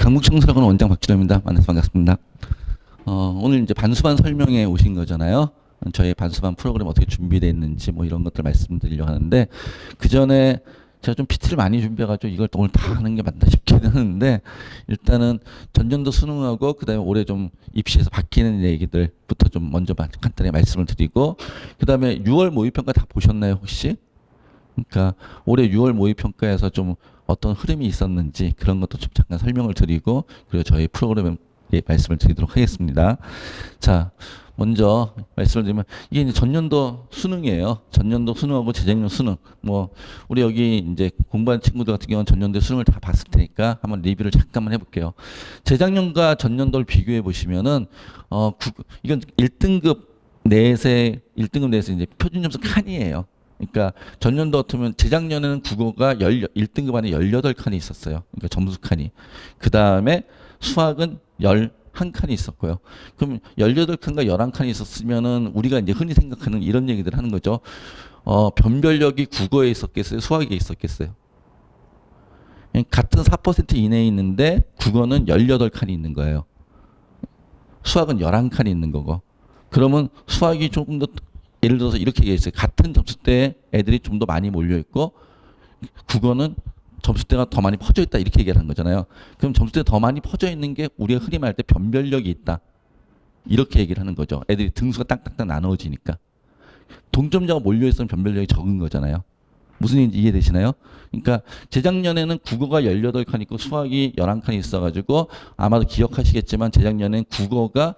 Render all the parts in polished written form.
강북청소학원 원장 박진호입니다. 만나서 반갑습니다. 오늘 이제 반수반 설명회 오신 거잖아요. 저희 반수반 프로그램 어떻게 준비되어 있는지 뭐 이런 것들 말씀드리려고 하는데, 그 전에 제가 좀 PT를 많이 준비해가지고 이걸 오늘 다 하는 게 맞나 싶기는 하는데, 일단은 전년도 수능하고 그다음에 올해 좀 입시에서 바뀌는 얘기들부터 좀 먼저 간단히 말씀을 드리고, 그다음에 6월 모의평가 다 보셨나요 혹시? 그러니까 올해 6월 모의평가에서 좀 어떤 흐름이 있었는지 그런 것도 좀 잠깐 설명을 드리고, 그리고 저희 프로그램에 말씀을 드리도록 하겠습니다. 자, 먼저 말씀을 드리면 이게 이제 전년도 수능이에요. 전년도 수능하고 재작년 수능. 뭐 우리 여기 이제 공부한 친구들 같은 경우는 전년도 수능을 다 봤을 테니까 한번 리뷰를 잠깐만 해볼게요. 재작년과 전년도를 비교해 보시면은 이건 1등급 내세 1등급 내세 이제 표준 점수 칸이에요. 그러니까 전년도 같으면 재작년에는 국어가 1등급 안에 18칸이 있었어요. 그러니까 점수 칸이. 그 다음에 수학은 11칸이 있었고요. 그럼 18칸과 11칸이 있었으면은 우리가 이제 흔히 생각하는 이런 얘기들 하는 거죠. 변별력이 국어에 있었겠어요? 수학에 있었겠어요? 같은 4% 이내에 있는데 국어는 18칸이 있는 거예요. 수학은 11칸이 있는 거고. 그러면 수학이 조금 더 예를 들어서 이렇게 얘기했어요. 같은 점수대에 애들이 좀 더 많이 몰려있고 국어는 점수대가 더 많이 퍼져 있다 이렇게 얘기하는 거잖아요. 그럼 점수대가 더 많이 퍼져 있는 게 우리가 흔히 말할 때 변별력이 있다 이렇게 얘기를 하는 거죠. 애들이 등수가 딱딱딱 나누어지니까. 동점자가 몰려있으면 변별력이 적은 거잖아요. 무슨 얘기인지 이해되시나요? 그러니까 재작년에는 국어가 18칸 있고 수학이 11칸 있어가지고 아마도 기억하시겠지만 재작년엔 국어가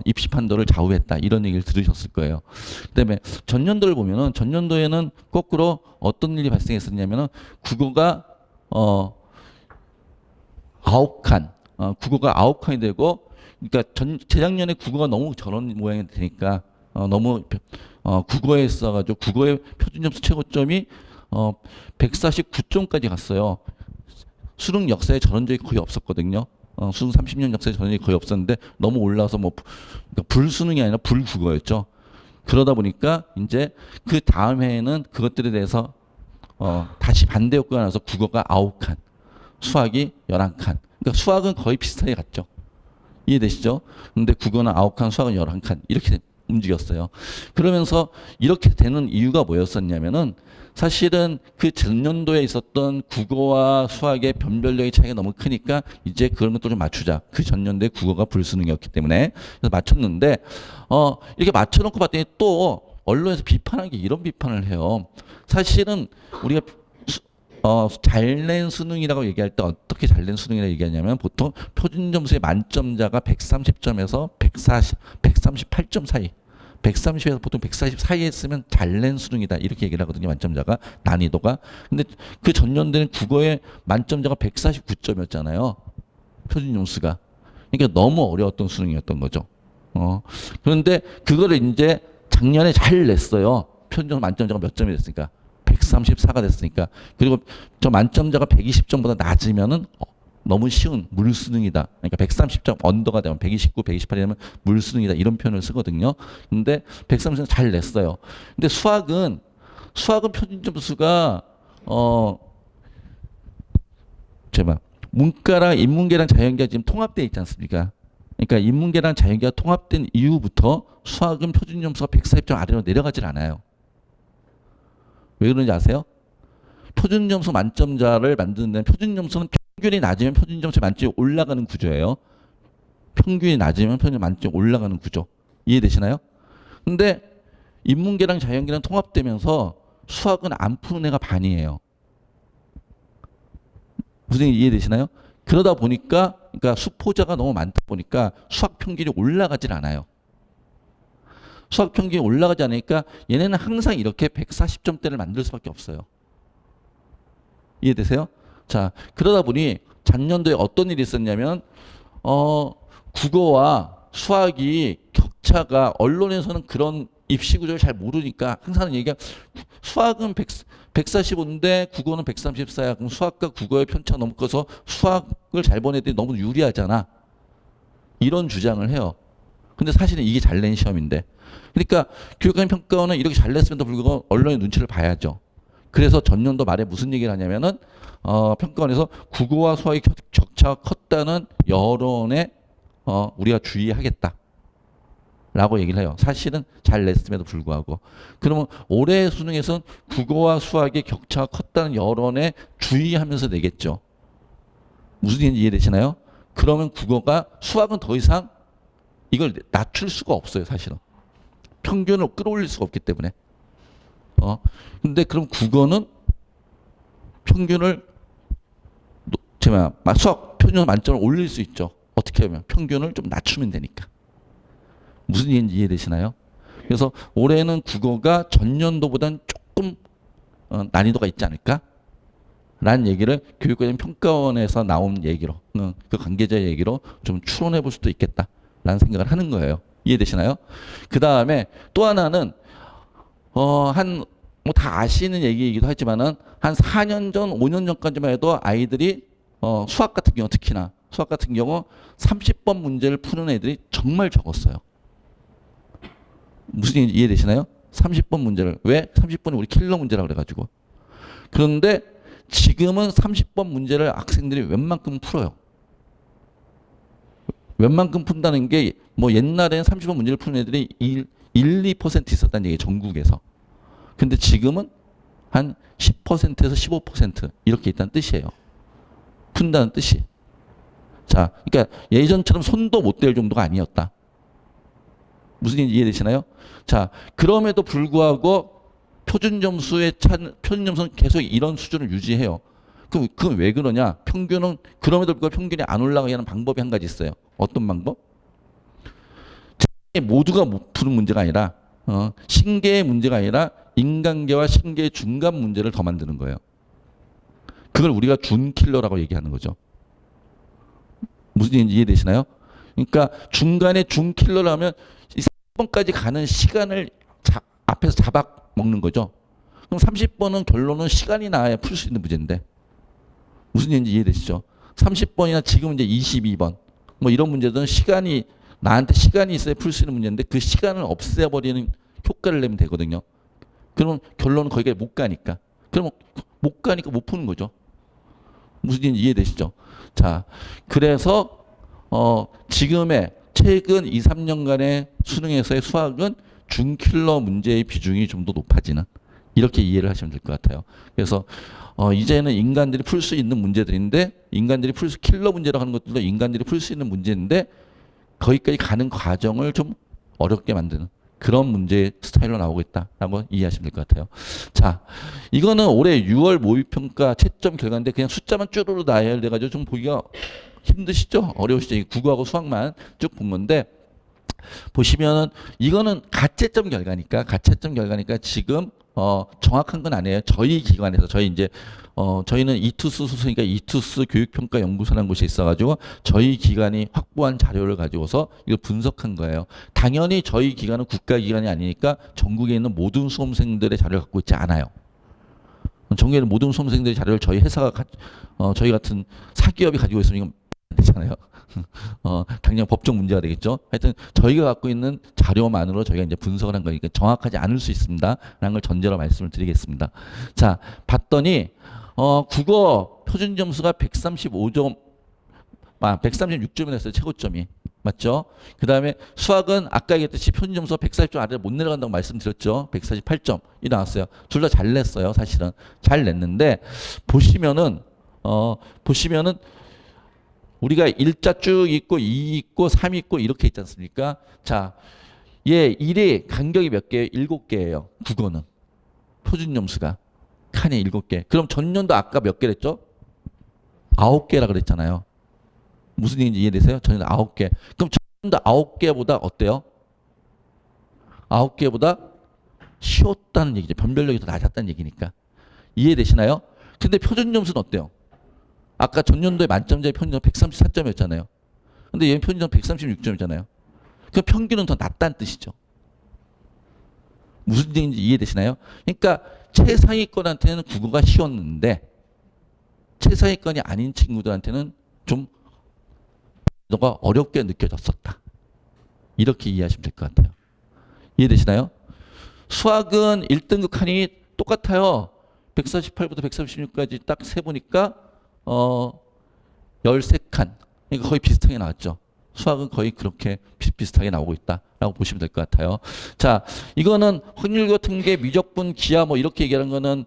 입시 판도를 좌우했다 이런 얘기를 들으셨을 거예요. 그다음에 전년도를 보면은 전년도에는 거꾸로 어떤 일이 발생했었냐면은 국어가 9칸, 국어가 9칸이 되고, 그러니까 재작년에 국어가 너무 저런 모양이 되니까 너무 국어에 있어가지고 국어의 표준 점수 최고점이 149점까지 갔어요. 수능 역사에 저런 적이 거의 없었거든요. 수능 30년 역사에 저런 적이 거의 없었는데 너무 올라서 그러니까 불수능이 아니라 불국어였죠. 그러다 보니까 이제 그 다음 해에는 그것들에 대해서 다시 반대 효과가 나서 국어가 9칸, 수학이 11칸. 그러니까 수학은 거의 비슷하게 갔죠. 이해되시죠? 근데 국어는 9칸, 수학은 11칸 이렇게 움직였어요. 그러면서 이렇게 되는 이유가 뭐였었냐면은 사실은 그 전년도에 있었던 국어와 수학의 변별력의 차이가 너무 크니까 이제 그런 것도 좀 맞추자. 그 전년도에 국어가 불수능이었기 때문에 그래서 맞췄는데 이렇게 맞춰놓고 봤더니 또 언론에서 비판한 게 이런 비판을 해요. 사실은 우리가 잘낸 수능이라고 얘기할 때 어떻게 잘낸 수능이라고 얘기하냐면 보통 표준 점수의 만점자가 130점에서 138점 사이. 130에서 보통 140 사이에 있으면 잘낸 수능이다 이렇게 얘기를 하거든요. 만점자가 난이도가. 근데 그 전년도에는 국어의 만점자가 149점이었잖아요. 표준 점수가. 그러니까 너무 어려웠던 수능이었던 거죠. 그런데 그거를 이제 작년에 잘 냈어요. 표준 점수 만점자가 몇 점이 됐으니까 134가 됐으니까. 그리고 저 만점자가 120점보다 낮으면은 너무 쉬운 물수능이다. 그러니까 130점 언더가 되면 129, 128이 되면 물수능이다. 이런 표현을 쓰거든요. 근데 130점 잘 냈어요. 근데 수학은 표준 점수가 문과랑 인문계랑 자연계가 지금 통합되어 있지 않습니까? 그러니까 인문계랑 자연계가 통합된 이후부터 수학은 표준 점수가 140점 아래로 내려가질 않아요. 왜 그런지 아세요? 표준 점수 만점자를 만드는 데는 표준 점수는 평균이 낮으면 표준 점수 만점이 올라가는 구조예요. 평균이 낮으면 표준 만점이 올라가는 구조. 이해되시나요? 근데 인문계랑 자연계랑 통합되면서 수학은 안 푸는 애가 반이에요. 무슨 얘기 이해되시나요? 그러다 보니까 그러니까 수포자가 너무 많다 보니까 수학 평균이 올라가질 않아요. 수학 평균이 올라가지 않으니까 얘네는 항상 이렇게 140점대를 만들 수밖에 없어요. 이해되세요? 자, 그러다 보니 작년도에 어떤 일이 있었냐면 국어와 수학이 격차가, 언론에서는 그런 입시 구조를 잘 모르니까 항상 하는 얘기가 수학은 145인데 국어는 134야. 그럼 수학과 국어의 편차가 너무 커서 수학을 잘 본 애들이 너무 유리하잖아. 이런 주장을 해요. 근데 사실은 이게 잘 낸 시험인데. 그러니까 교육감 평가원은 이렇게 잘 냈음에도 불구하고 언론의 눈치를 봐야죠. 그래서 전년도 말에 무슨 얘기를 하냐면은 평가원에서 국어와 수학의 격차가 컸다는 여론에 우리가 주의하겠다. 라고 얘기를 해요. 사실은 잘 냈음에도 불구하고. 그러면 올해 수능에서는 국어와 수학의 격차가 컸다는 여론에 주의하면서 내겠죠. 무슨 얘기인지 이해되시나요? 그러면 국어가 수학은 더 이상 이걸 낮출 수가 없어요. 사실은. 평균을 끌어올릴 수가 없기 때문에. 근데 그럼 국어는 평균을 수학 평균 만점을 올릴 수 있죠. 어떻게 하면 평균을 좀 낮추면 되니까. 무슨 얘기인지 이해되시나요? 그래서 올해는 국어가 전년도보다는 조금 난이도가 있지 않을까? 라는 얘기를 교육과정 평가원에서 나온 얘기로 그 관계자의 얘기로 좀 추론해 볼 수도 있겠다 라는 생각을 하는 거예요. 이해되시나요? 그 다음에 또 하나는 뭐 다 아시는 얘기이기도 하지만은 한 4년 전, 5년 전까지만 해도 아이들이 수학 같은 경우 특히나 수학 같은 경우 30번 문제를 푸는 애들이 정말 적었어요. 무슨 얘기인지 이해되시나요? 30번 문제를. 왜? 30번이 우리 킬러 문제라고 그래가지고. 그런데 지금은 30번 문제를 학생들이 웬만큼 풀어요. 웬만큼 푼다는 게 뭐 옛날에는 30번 문제를 푸는 애들이 2% 있었다는 얘기예요. 전국에서. 근데 지금은 한 10%에서 15% 이렇게 있다는 뜻이에요. 푼다는 뜻이. 자, 그러니까 예전처럼 손도 못 댈 정도가 아니었다. 무슨 얘기인지 이해되시나요? 자, 그럼에도 불구하고 표준 점수는 계속 이런 수준을 유지해요. 그럼 그건 왜 그러냐? 평균은 그럼에도 불구하고 평균이 안 올라가게 하는 방법이 한 가지 있어요. 어떤 방법? 모두가 못 푸는 문제가 아니라 신계의 문제가 아니라 인간계와 신계의 중간 문제를 더 만드는 거예요. 그걸 우리가 준킬러라고 얘기하는 거죠. 무슨 얘기인지 이해되시나요? 그러니까 중간에 준킬러를 하면 이 30번까지 가는 시간을 앞에서 잡아먹는 거죠. 그럼 30번은 결론은 시간이 나야 풀 수 있는 문제인데 무슨 얘기인지 이해되시죠? 30번이나 지금 이제 22번 뭐 이런 문제들은 나한테 시간이 있어야 풀 수 있는 문제인데 그 시간을 없애버리는 효과를 내면 되거든요. 그러면 결론은 거기까지 못 가니까. 그러면 못 가니까 못 푸는 거죠. 무슨 얘기인지 이해되시죠? 자, 그래서 지금의 최근 2, 3년간의 수능에서의 수학은 준킬러 문제의 비중이 좀 더 높아지는 이렇게 이해를 하시면 될 것 같아요. 그래서 이제는 인간들이 풀 수 있는 문제들인데 킬러 문제라고 하는 것들도 인간들이 풀 수 있는 문제인데 거기까지 가는 과정을 좀 어렵게 만드는 그런 문제 스타일로 나오고 있다라고 이해하시면 될 것 같아요. 자, 이거는 올해 6월 모의평가 채점 결과인데 그냥 숫자만 쭈루루 나열돼가지고 좀 보기가 힘드시죠? 어려우시죠? 국어하고 수학만 쭉 본 건데 보시면은 이거는 가채점 결과니까 지금 정확한 건 아니에요. 저희 기관에서 저희는 이투스 소속이니까 이투스 교육평가연구소라는 곳이 있어가지고 저희 기관이 확보한 자료를 가지고서 이걸 분석한 거예요. 당연히 저희 기관은 국가기관이 아니니까 전국에 있는 모든 수험생들의 자료를 갖고 있지 않아요. 전국에 있는 모든 수험생들의 자료를 저희 회사가 저희 같은 사기업이 가지고 있으면 이건 안 되잖아요. 당장 법적 문제가 되겠죠. 하여튼 저희가 갖고 있는 자료만으로 저희가 이제 분석을 한 거니까 정확하지 않을 수 있습니다라는 걸 전제로 말씀을 드리겠습니다. 자, 봤더니 국어 표준 점수가 135점, 136점이 됐어요. 최고점이. 맞죠? 그 다음에 수학은 아까 얘기했듯이 표준 점수가 140점 아래로 못 내려간다고 말씀드렸죠. 148점이 나왔어요. 둘 다 잘 냈어요. 사실은. 잘 냈는데 보시면은 우리가 1자 쭉 있고 2 있고 3 있고 이렇게 있지 않습니까? 자, 얘 1이 간격이 몇 개예요? 7개예요. 국어는. 표준 점수가. 칸에 7개. 그럼 전년도 아까 몇 개랬죠? 9개라 그랬잖아요. 무슨 얘기인지 이해되세요? 전년도 9개. 그럼 전년도 9개보다 어때요? 9개보다 쉬웠다는 얘기죠. 변별력이 더 낮았다는 얘기니까. 이해되시나요? 근데 표준 점수는 어때요? 아까 전년도에 만점자의 표준점 134점이었잖아요. 근데 얘는 표준점 136점이잖아요. 그 평균은 더 낮다는 뜻이죠. 무슨 얘기인지 이해되시나요? 그러니까 최상위권한테는 국어가 쉬웠는데 최상위권이 아닌 친구들한테는 좀 너가 어렵게 느껴졌었다. 이렇게 이해하시면 될 것 같아요. 이해되시나요? 수학은 1등급 칸이 똑같아요. 148부터 136까지 딱 세보니까 13칸. 그러니까 거의 비슷하게 나왔죠. 수학은 거의 그렇게 비슷하게 나오고 있다라고 보시면 될 것 같아요. 자, 이거는 확률과 통계, 미적분, 기하 뭐 이렇게 얘기하는 거는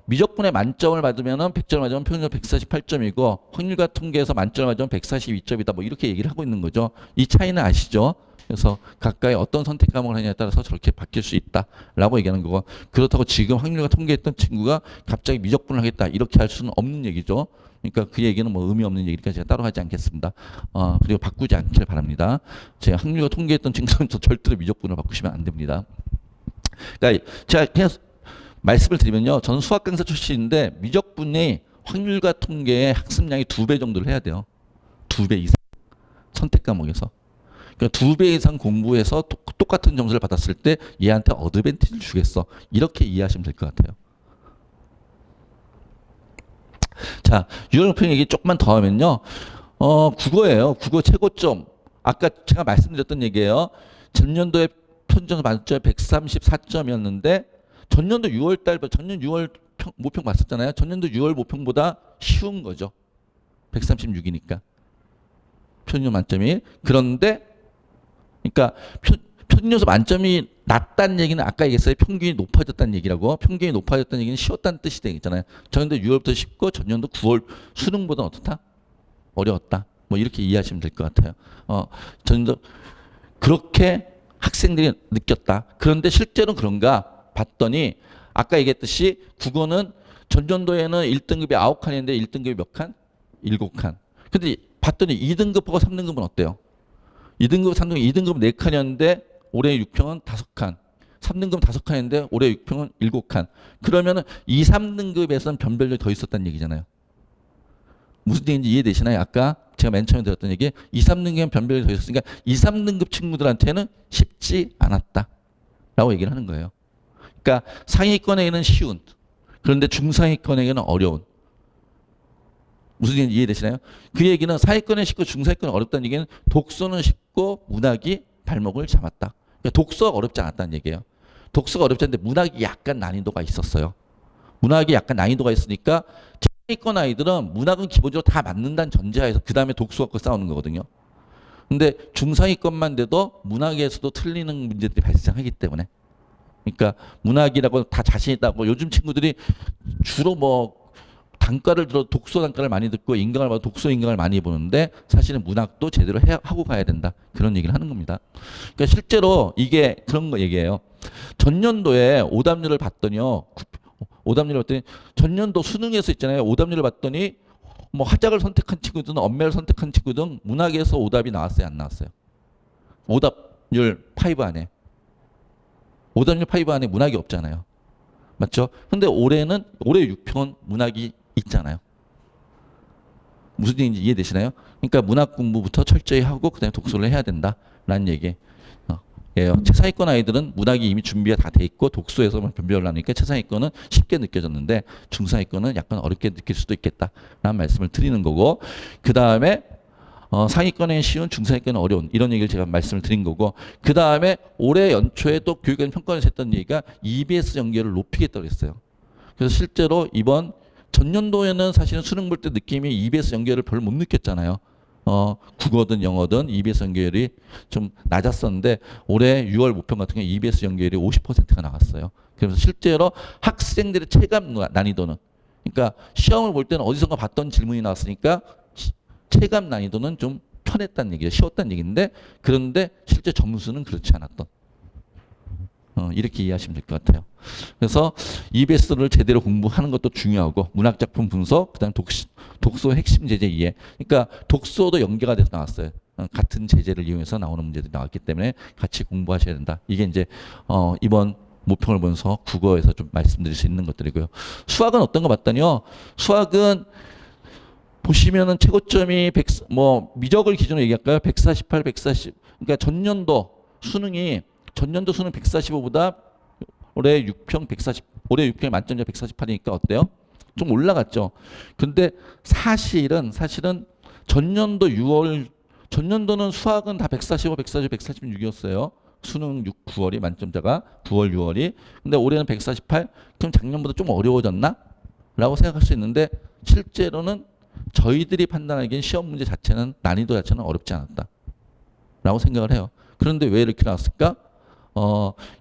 미적분에 만점을 받으면은 100점을 맞으면 평균 148점이고 확률과 통계에서 만점을 맞으면 142점이다. 뭐 이렇게 얘기를 하고 있는 거죠. 이 차이는 아시죠? 그래서 각각의 어떤 선택 과목을 하냐에 따라서 저렇게 바뀔 수 있다라고 얘기하는 거고 그렇다고 지금 확률과 통계했던 친구가 갑자기 미적분을 하겠다 이렇게 할 수는 없는 얘기죠. 그러니까 그 얘기는 뭐 의미 없는 얘기니까 제가 따로 하지 않겠습니다. 그리고 바꾸지 않길 바랍니다. 제가 확률과 통계했던 친구는 절대로 미적분을 바꾸시면 안 됩니다. 그러니까 제가 그냥 말씀을 드리면요. 저는 수학 강사 출신인데 미적분의 확률과 통계의 학습량이 2배 정도를 해야 돼요. 2배 이상. 선택 과목에서. 그러니까 2배 이상 공부해서 똑같은 점수를 받았을 때 얘한테 어드밴티지를 주겠어. 이렇게 이해하시면 될 것 같아요. 자, 유형평 얘기 조금만 더 하면요. 국어예요. 국어 최고점. 아까 제가 말씀드렸던 얘기예요. 전년도에 평점 만점에 134점이었는데 전년도 6월달, 전년 6월 모평 봤었잖아요. 전년도 6월 모평보다 쉬운 거죠. 136이니까. 평균 만점이. 그런데, 그러니까 평균에서 만점이 낮다는 얘기는 아까 얘기했어요. 평균이 높아졌다는 얘기라고. 평균이 높아졌다는 얘기는 쉬웠다는 뜻이 되겠잖아요. 전년도 6월부터 쉽고 전년도 9월 수능보다 어떻다? 어려웠다. 뭐 이렇게 이해하시면 될 것 같아요. 전년도 그렇게 학생들이 느꼈다. 그런데 실제로는 그런가? 봤더니 아까 얘기했듯이 국어는 전년도에는 1등급이 9칸인데 1등급이 몇 칸? 7칸. 근데 봤더니 2등급하고 3등급은 어때요? 2등급, 3등급, 2등급 4칸이었는데 올해 6평은 5칸. 3등급 5칸인데 올해 6평은 7칸. 그러면은 2, 3등급에서는 변별력이 더 있었다는 얘기잖아요. 무슨 얘기인지 이해되시나요? 아까 제가 맨 처음에 들었던 얘기 2, 3등급은 변별력이 더 있었으니까 2, 3등급 친구들한테는 쉽지 않았다. 라고 얘기를 하는 거예요. 그러니까 상위권에게는 쉬운 그런데 중상위권에게는 어려운 무슨 얘기인지 이해되시나요? 그 얘기는 상위권에 쉽고 중상위권에 어렵다는 얘기는 독서는 쉽고 문학이 발목을 잡았다. 그러니까 독서가 어렵지 않았다는 얘기예요. 독서가 어렵지 않은데 문학이 약간 난이도가 있었어요. 문학이 약간 난이도가 있으니까 상위권 아이들은 문학은 기본적으로 다 맞는다는 전제하에서 그 다음에 독서 갖고 싸우는 거거든요. 근데 중상위권만 돼도 문학에서도 틀리는 문제들이 발생하기 때문에 그러니까 문학이라고 다 자신 있다고 요즘 친구들이 주로 뭐 단과를 들어 독서 단과를 많이 듣고 인강을 봐도 독서 인강을 많이 보는데 사실은 문학도 제대로 하고 가야 된다 그런 얘기를 하는 겁니다. 그러니까 실제로 이게 그런 거 얘기예요. 전년도에 오답률을 봤더니요. 오답률을 봤더니 전년도 수능에서 있잖아요. 오답률을 봤더니 뭐 화작을 선택한 친구든 언매를 선택한 친구든 문학에서 오답이 나왔어요, 안 나왔어요? 오답률 5 안에. 오답률 5 안에 문학이 없잖아요. 맞죠? 근데 올해 6평은 문학이 있잖아요. 무슨 얘기인지 이해되시나요? 그러니까 문학 공부부터 철저히 하고 그다음에 독서를 해야 된다라는 얘기예요. 최상위권 아이들은 문학이 이미 준비가 다 돼 있고 독서에서만 변별을 하니까 최상위권은 쉽게 느껴졌는데 중상위권은 약간 어렵게 느낄 수도 있겠다라는 말씀을 드리는 거고 그 다음에 상위권에 쉬운 중상위권은 어려운 이런 얘기를 제가 말씀을 드린 거고 그 다음에 올해 연초에 또 교육원 평가에서 했던 얘기가 EBS 연계를 높이겠다고 그랬어요. 그래서 실제로 이번 전년도에는 사실은 수능 볼 때 느낌이 EBS 연계를 별로 못 느꼈잖아요. 국어든 영어든 EBS 연계율이 좀 낮았었는데 올해 6월 모평 같은 경우 EBS 연계율이 50%가 나왔어요. 그래서 실제로 학생들의 체감 난이도는 그러니까 시험을 볼 때는 어디선가 봤던 질문이 나왔으니까 체감 난이도는 좀 편했다는 얘기죠. 쉬웠다는 얘기인데 그런데 실제 점수는 그렇지 않았던 이렇게 이해하시면 될 것 같아요. 그래서 EBS를 제대로 공부하는 것도 중요하고 문학작품 분석 그다음 독서 핵심 제재 이해 그러니까 독서도 연계가 돼서 나왔어요. 같은 제재를 이용해서 나오는 문제들이 나왔기 때문에 같이 공부하셔야 된다. 이게 이제 이번 모평을 보면서 국어에서 좀 말씀드릴 수 있는 것들이고요. 수학은 어떤 거 봤더니요. 수학은 보시면은 최고점이 미적을 기준으로 얘기할까요? 148, 140. 그러니까 전년도 수능 145보다 올해 6평 140, 올해 6평 만점자 148이니까 어때요? 좀 올라갔죠. 근데 사실은 전년도는 수학은 다 145, 140, 146이었어요. 수능 9월이 만점자가 9월, 6월이. 근데 올해는 148. 그럼 작년보다 좀 어려워졌나? 라고 생각할 수 있는데 실제로는 저희들이 판단하기엔 시험 문제 자체는 난이도 자체는 어렵지 않았다라고 생각을 해요. 그런데 왜 이렇게 나왔을까?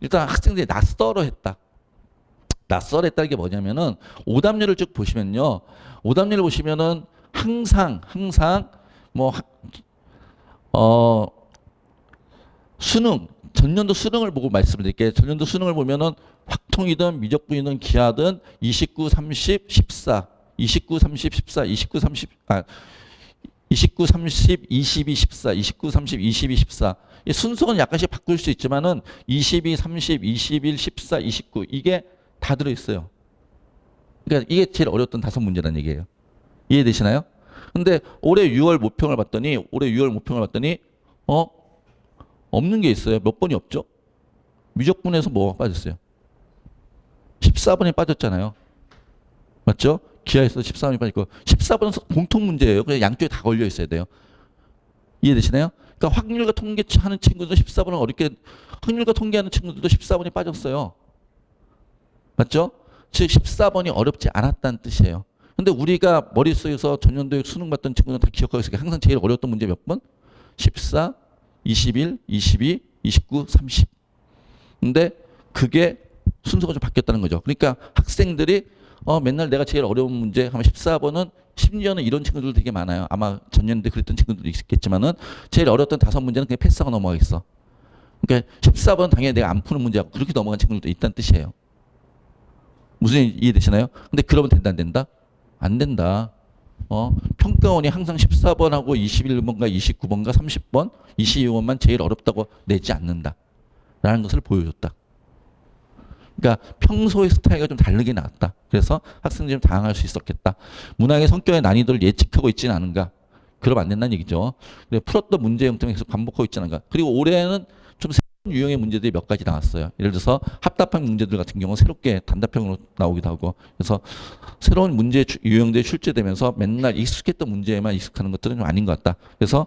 일단 학생들이 낯설어했다. 낯설했다는 게 뭐냐면은 오답률을 쭉 보시면요. 오답률을 보시면은 항상 뭐 수능 전년도 수능을 보고 말씀을 드릴게요. 전년도 수능을 보면은 확통이든 미적분이든 기하든 29, 30, 14, 29, 30, 14, 29, 30 29, 30, 22, 14, 29, 30, 22, 14. 이 순서는 약간씩 바꿀 수 있지만은 22, 30, 21, 14, 29 이게 다 들어있어요. 그러니까 이게 제일 어려웠던 5문제라는 얘기예요. 이해되시나요? 근데 올해 6월 모평을 봤더니 없는 게 있어요. 몇 번이 없죠? 미적분에서 뭐가 빠졌어요? 14번이 빠졌잖아요. 맞죠? 기하에서 14번이 빠졌고 14번은 공통 문제예요. 그냥 양쪽에 다 걸려 있어야 돼요. 이해되시나요? 그러니까 확률과 통계하는 친구들도 14번은 어렵게 확률과 통계하는 친구들도 14번이 빠졌어요. 맞죠? 즉 14번이 어렵지 않았다는 뜻이에요. 근데 우리가 머릿속에서 전년도에 수능 봤던 친구들은 다 기억하고 있으니까 항상 제일 어려웠던 문제 몇 번? 14, 21, 22, 29, 30. 근데 그게 순서가 좀 바뀌었다는 거죠. 그러니까 학생들이 맨날 내가 제일 어려운 문제 하면 14번은 심지어는 이런 친구들 되게 많아요. 아마 전년도에 그랬던 친구들도 있겠지만은 제일 어려웠던 5문제는 그냥 패스하고 넘어가겠어. 그러니까 14번은 당연히 내가 안 푸는 문제하고 그렇게 넘어간 친구들도 있다는 뜻이에요. 무슨 이해되시나요? 근데 그러면 된다 안 된다? 안 된다. 평가원이 항상 14번하고 21번과 29번과 30번, 22번만 제일 어렵다고 내지 않는다. 라는 것을 보여줬다. 그러니까 평소의 스타일과 좀 다르게 나왔다. 그래서 학생들이 좀 당황할 수 있었겠다. 문항의 성격의 난이도를 예측하고 있지는 않은가. 그러면 안 된다는 얘기죠. 풀었던 문제 형태를 계속 반복하고 있지 않은가. 그리고 올해는 좀 새로운 유형의 문제들이 몇 가지 나왔어요. 예를 들어서 합답형 문제들 같은 경우는 새롭게 단답형으로 나오기도 하고. 그래서 새로운 문제 유형들이 출제되면서 맨날 익숙했던 문제에만 익숙하는 것들은 좀 아닌 것 같다. 그래서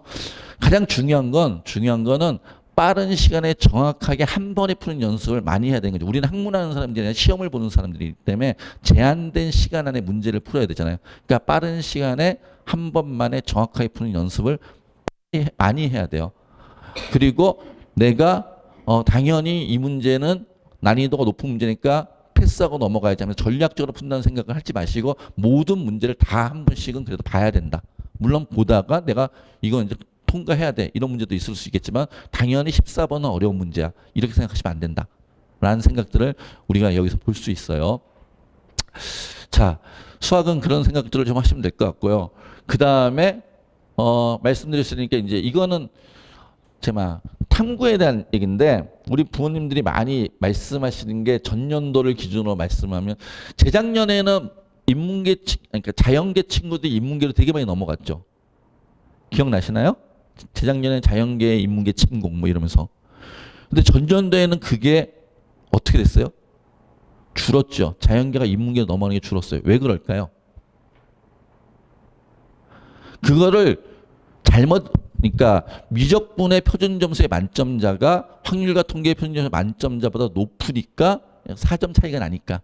가장 중요한 거는 빠른 시간에 정확하게 한 번에 푸는 연습을 많이 해야 되는 거죠. 우리는 학문하는 사람들이 아니라 시험을 보는 사람들이기 때문에 제한된 시간 안에 문제를 풀어야 되잖아요. 그러니까 빠른 시간에 한 번만에 정확하게 푸는 연습을 많이 해야 돼요. 그리고 내가 당연히 이 문제는 난이도가 높은 문제니까 패스하고 넘어가야지 하면 전략적으로 푼다는 생각을 하지 마시고 모든 문제를 다 한 번씩은 그래도 봐야 된다. 물론 보다가 내가 이건 이제 통과해야 돼. 이런 문제도 있을 수 있겠지만 당연히 14번은 어려운 문제야. 이렇게 생각하시면 안 된다. 라는 생각들을 우리가 여기서 볼 수 있어요. 자, 수학은 그런 생각들을 좀 하시면 될 것 같고요. 그 다음에 말씀드렸으니까 이제 이거는 제가 탐구에 대한 얘기인데 우리 부모님들이 많이 말씀하시는 게 전년도를 기준으로 말씀하면 재작년에는 인문계 그러니까 자연계 친구들이 인문계로 되게 많이 넘어갔죠. 기억나시나요? 재작년에 자연계 인문계 침공 뭐 이러면서. 근데 전년도에는 그게 어떻게 됐어요? 줄었죠. 자연계가 인문계로 넘어가는 게 줄었어요. 왜 그럴까요? 그거를 그러니까 미적분의 표준 점수의 만점자가 확률과 통계의 표준 점수의 만점자보다 높으니까 4점 차이가 나니까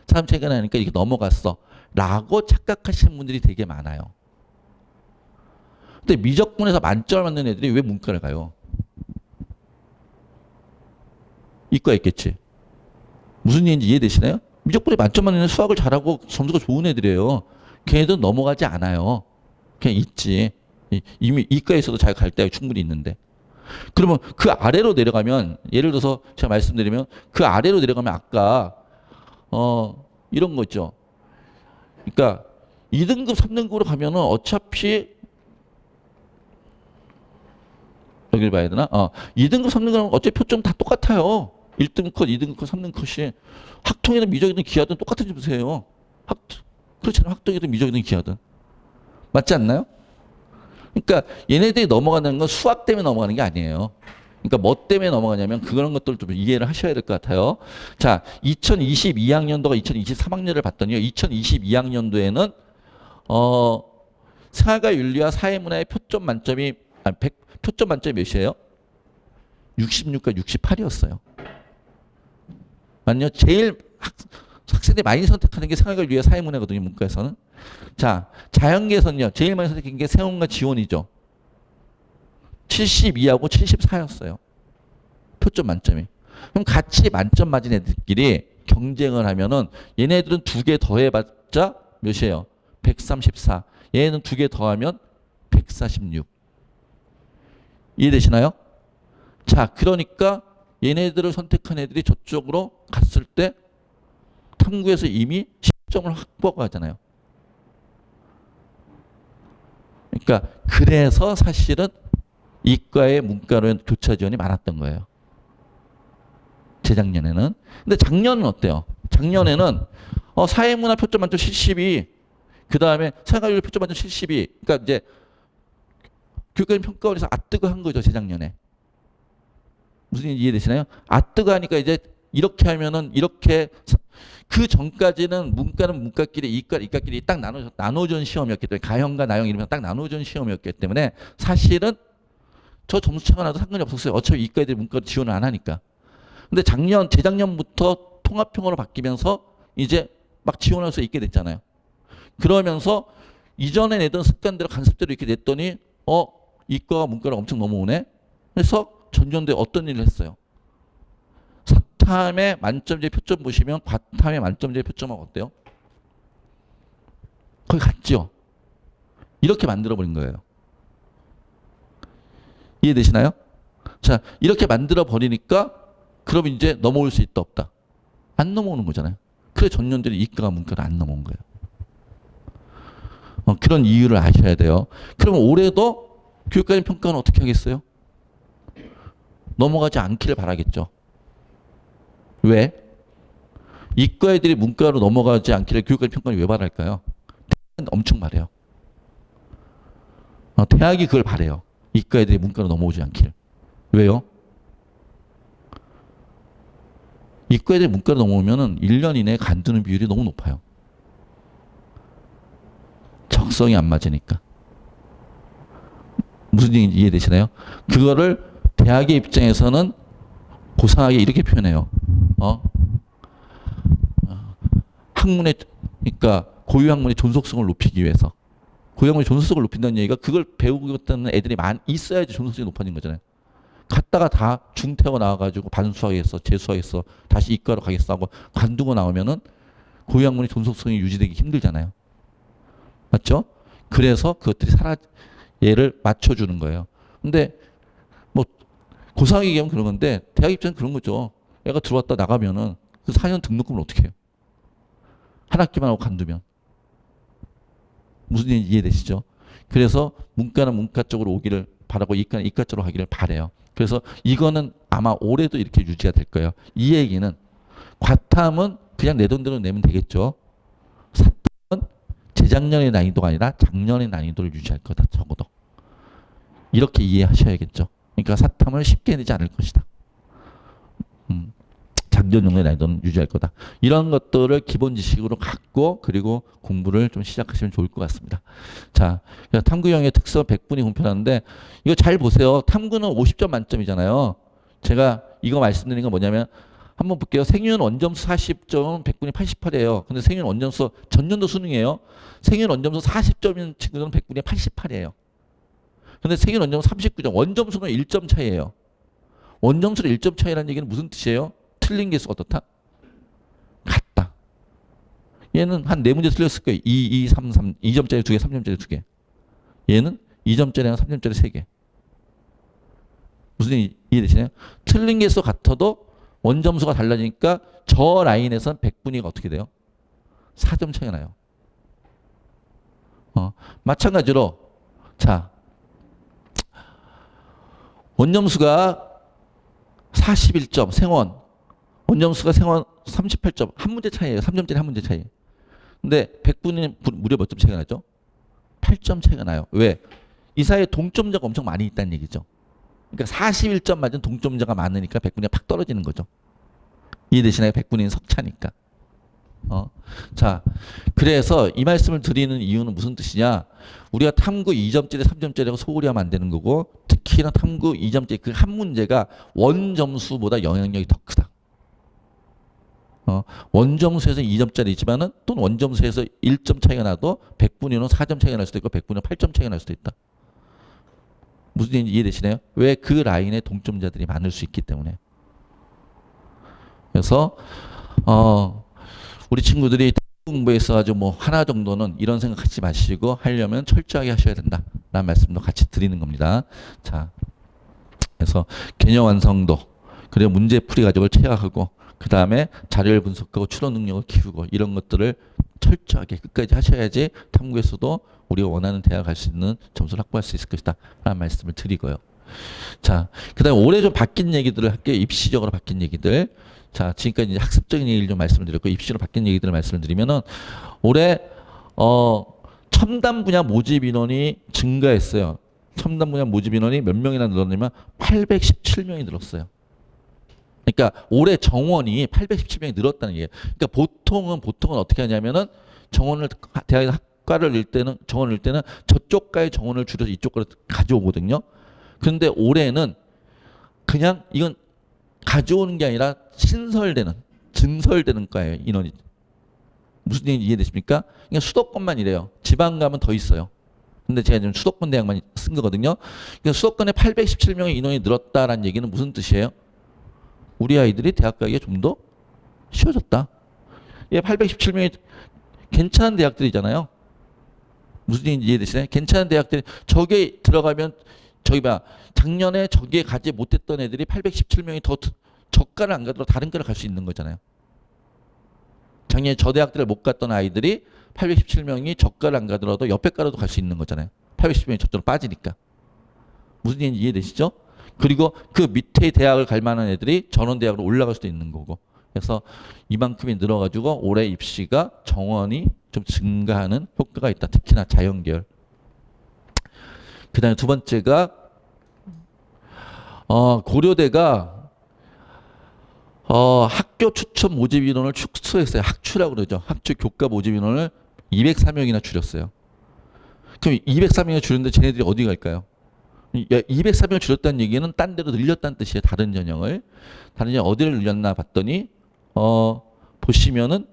이렇게 넘어갔어. 라고 착각하시는 분들이 되게 많아요. 근데 미적분에서 만점을 받는 애들이 왜 문과를 가요? 이과 있겠지. 무슨 얘기인지 이해되시나요? 미적분에 만점 받는 애는 수학을 잘하고 점수가 좋은 애들이에요. 걔네들은 넘어가지 않아요. 그냥 있지. 이미 이과에서도 자기가 갈 데가 충분히 있는데. 그러면 그 아래로 내려가면 예를 들어서 제가 말씀드리면 그 아래로 내려가면 아까 이런 거 있죠. 그러니까 2등급, 3등급으로 가면은 어차피 여기를 봐야 되나? 2등급, 3등급은 어차피 표점 다 똑같아요. 1등급 컷, 2등급 컷, 3등급 컷이 학통이든 미적이든 기하든 똑같은 점수예요. 그렇잖아요. 학통이든 미적이든 기하든. 맞지 않나요? 그러니까 얘네들이 넘어가는 건 수학 때문에 넘어가는 게 아니에요. 그러니까 뭐 때문에 넘어가냐면 그런 것들을 좀 이해를 하셔야 될 것 같아요. 자, 2022학년도가 2023학년을 봤더니요. 2022학년도에는 생활과 윤리와 사회문화의 표점 만점이 표점 만점이 몇이에요? 66과 68이었어요. 맞요? 제일 학생들이 많이 선택하는 게 생활을 위해 사회문화거든요. 문과에서는. 자, 자연계에서는요. 제일 많이 선택한 게 세원과 지원이죠. 72하고 74였어요. 표점 만점이. 그럼 같이 만점 맞은 애들끼리 경쟁을 하면은 얘네들은 두 개 더해봤자 몇이에요? 134. 얘는 두 개 더하면 146. 이해되시나요? 자, 그러니까 얘네들을 선택한 애들이 저쪽으로 갔을 때 탐구에서 이미 10점을 확보하고 하잖아요. 그러니까 그래서 사실은 이과의 문과로 교차 지원이 많았던 거예요. 재작년에는. 근데 작년은 어때요? 작년에는 사회문화 표점 만점 72, 그 다음에 생활교육 표점 만점 72. 그러니까 이제 교육과정 평가원에서 아뜨거 한 거죠, 재작년에. 무슨 얘기 이해되시나요? 아뜨거 하니까 이제 이렇게 하면은 이렇게 그 전까지는 문과는 문과끼리 이과끼리 딱 나눠준 시험이었기 때문에 가형과 나형 이러면 딱 나눠준 시험이었기 때문에 사실은 저 점수 차가 나도 상관이 없었어요. 어차피 이과 애들이 문과로 지원을 안 하니까. 근데 재작년부터 통합형으로 바뀌면서 이제 막 지원할 수 있게 됐잖아요. 그러면서 이전에 내던 습관대로 간섭대로 이렇게 냈더니 이과가 문과를 엄청 넘어오네. 그래서 전년도에 어떤 일을 했어요? 사탐의 만점제 표점 보시면 과탐의 만점제 표점하고 어때요? 거의 같죠? 이렇게 만들어버린 거예요. 이해되시나요? 자, 이렇게 만들어버리니까 그럼 이제 넘어올 수 있다 없다? 안 넘어오는 거잖아요. 그래 전년들이 이과가 문과를 안 넘어온 거예요. 그런 이유를 아셔야 돼요. 그러면 올해도 교육과정 평가는 어떻게 하겠어요? 넘어가지 않기를 바라겠죠. 왜? 이과 애들이 문과로 넘어가지 않기를 교육과정 평가는 왜 바랄까요? 대학은 엄청 바래요. 대학이 그걸 바래요. 이과 애들이 문과로 넘어오지 않기를. 왜요? 이과 애들이 문과로 넘어오면은 1년 이내에 간두는 비율이 너무 높아요. 적성이 안 맞으니까. 무슨 얘기인지 이해되시나요? 그거를 대학의 입장에서는 고상하게 이렇게 표현해요. 학문의, 그러니까 고유학문의 존속성을 높이기 위해서. 고유학문의 존속성을 높인다는 얘기가 그걸 배우겠다는 애들이 있어야지 존속성이 높아진 거잖아요. 갔다가 다 중퇴하고 나와가지고 반수하겠어, 재수하겠어, 다시 이과로 가겠어 하고 관두고 나오면은 고유학문의 존속성이 유지되기 힘들잖아요. 맞죠? 그래서 그것들이 얘를 맞춰주는 거예요. 근데 뭐 고상하게 얘기하면 그런 건데 대학 입장은 그런 거죠. 애가 들어왔다 나가면은 그 4년 등록금을 어떻게 해요? 한 학기만 하고 관두면. 무슨 얘기인지 이해되시죠? 그래서 문과는 문과 쪽으로 오기를 바라고 이과는 이과 쪽으로 가기를 바래요. 그래서 이거는 아마 올해도 이렇게 유지가 될 거예요. 이 얘기는 과탐은 그냥 내 돈대로 내면 되겠죠. 사탐은 재작년의 난이도가 아니라 작년의 난이도를 유지할 거다. 적어도. 이렇게 이해하셔야겠죠. 그러니까 사탐을 쉽게 내지 않을 것이다. 작년 정도의 난이도는 유지할 거다. 이런 것들을 기본 지식으로 갖고 그리고 공부를 좀 시작하시면 좋을 것 같습니다. 자, 탐구형의 특성 100분이 공표하는데 이거 잘 보세요. 탐구는 50점 만점이잖아요. 제가 이거 말씀드린 건 뭐냐면 한번 볼게요. 생윤 원점수 40점 100분이 88이에요. 근데 생윤 원점수 전년도 수능이에요. 생윤 원점수 40점인 친구들은 100분이 88이에요. 근데 생윤 원점수 39점. 원점수는 1점 차이예요. 원점수로 1점 차이라는 얘기는 무슨 뜻이에요? 틀린 개수가 어떻다? 같다. 얘는 한 4문제 틀렸을 거예요. 2, 2, 3, 3. 2점짜리 2개, 3점짜리 2개. 얘는 2점짜리랑 3점짜리 3개. 무슨 얘기 이해되시나요? 틀린 개수 같아도 원점수가 달라지니까 저 라인에선 100분위가 어떻게 돼요? 4점 차이가 나요. 마찬가지로 자 원점수가 41점 생원 원점수가 생원 38점 한 문제 차이예요. 3점짜리 한 문제 차이. 근데 100분위는 무려 몇 점 차이가 나죠? 8점 차이가 나요. 왜? 이 사이에 동점자가 엄청 많이 있다는 얘기죠. 그러니까 41점 맞은 동점자가 많으니까 100분위가 팍 떨어지는 거죠. 이해되시나요? 100분위는 석차니까. 자, 그래서 이 말씀을 드리는 이유는 무슨 뜻이냐? 우리가 탐구 2점짜리, 3점짜리라고 소홀히 하면 안 되는 거고, 특히나 탐구 2점짜리 그 한 문제가 원 점수보다 영향력이 더 크다. 원점수에서 2점짜리지만은 또는 원점수에서 1점 차이가 나도 100분위는 4점 차이가 날 수도 있고 100분위는 8점 차이가 날 수도 있다. 무슨 얘기인지 이해되시나요? 왜 그 라인에 동점자들이 많을 수 있기 때문에. 그래서 우리 친구들이 공부에서 아주 뭐 하나 정도는 이런 생각하지 마시고 하려면 철저하게 하셔야 된다. 라는 말씀도 같이 드리는 겁니다. 자, 그래서 개념 완성도, 그리고 문제풀이 가족을 체화하고, 그 다음에 자료를 분석하고 추론 능력을 키우고, 이런 것들을 철저하게 끝까지 하셔야지 탐구에서도 우리가 원하는 대학 갈 수 있는 점수를 확보할 수 있을 것이다. 라는 말씀을 드리고요. 자, 그 다음에 올해 좀 바뀐 얘기들을 할게요. 입시적으로 바뀐 얘기들. 자, 지금까지 이제 학습적인 얘기를 좀 말씀을 드렸고, 입시로 바뀐 얘기들을 말씀을 드리면은, 올해, 첨단 분야 모집 인원이 증가했어요. 첨단 분야 모집 인원이 몇 명이나 늘었냐면 817명이 늘었어요. 그러니까 올해 정원이 817명이 늘었다는 얘기예요. 그러니까 보통은 어떻게 하냐면은 정원을 대학 학과를 낼 때는 정원을 낼 때는 저쪽과의 정원을 줄여서 이쪽으로 가져오거든요. 그런데 올해는 그냥 이건 가져오는 게 아니라 증설되는 거예요, 인원이. 무슨 얘기인지 이해되십니까? 그러니까 수도권만 이래요. 지방 가면 더 있어요. 근데 제가 지금 수도권 대학만 쓴 거거든요. 그러니까 수도권에 817명의 인원이 늘었다라는 얘기는 무슨 뜻이에요? 우리 아이들이 대학 가기가 좀 더 쉬워졌다. 예, 817명이 괜찮은 대학들이잖아요. 무슨 얘기인지 이해되시나요? 괜찮은 대학들이 저게 들어가면 작년에 저기에 가지 못했던 애들이 817명이 더 저과를 안 가더라도 다른 과를 갈 수 있는 거잖아요. 작년에 저 대학들을 못 갔던 아이들이 817명이 저과를 안 가더라도 옆에 과로도 갈 수 있는 거잖아요. 817명이 저쪽으로 빠지니까. 무슨 얘기인지 이해되시죠? 그리고 그 밑에 대학을 갈 만한 애들이 전원대학으로 올라갈 수도 있는 거고. 그래서 이만큼이 늘어가지고 올해 입시가 정원이 좀 증가하는 효과가 있다. 특히나 자연계열. 그 다음에 두 번째가 고려대가 학교 추천 모집 인원을 축소했어요. 학추라고 그러죠. 학추 교과 모집 인원을 204명이나 줄였어요. 그럼 204명을 줄였는데 쟤네들이 어디 갈까요? 204명을 줄였다는 얘기는 딴 데로 늘렸다는 뜻이에요. 다른 전형을. 다른 전형 어디를 늘렸나 봤더니 보시면은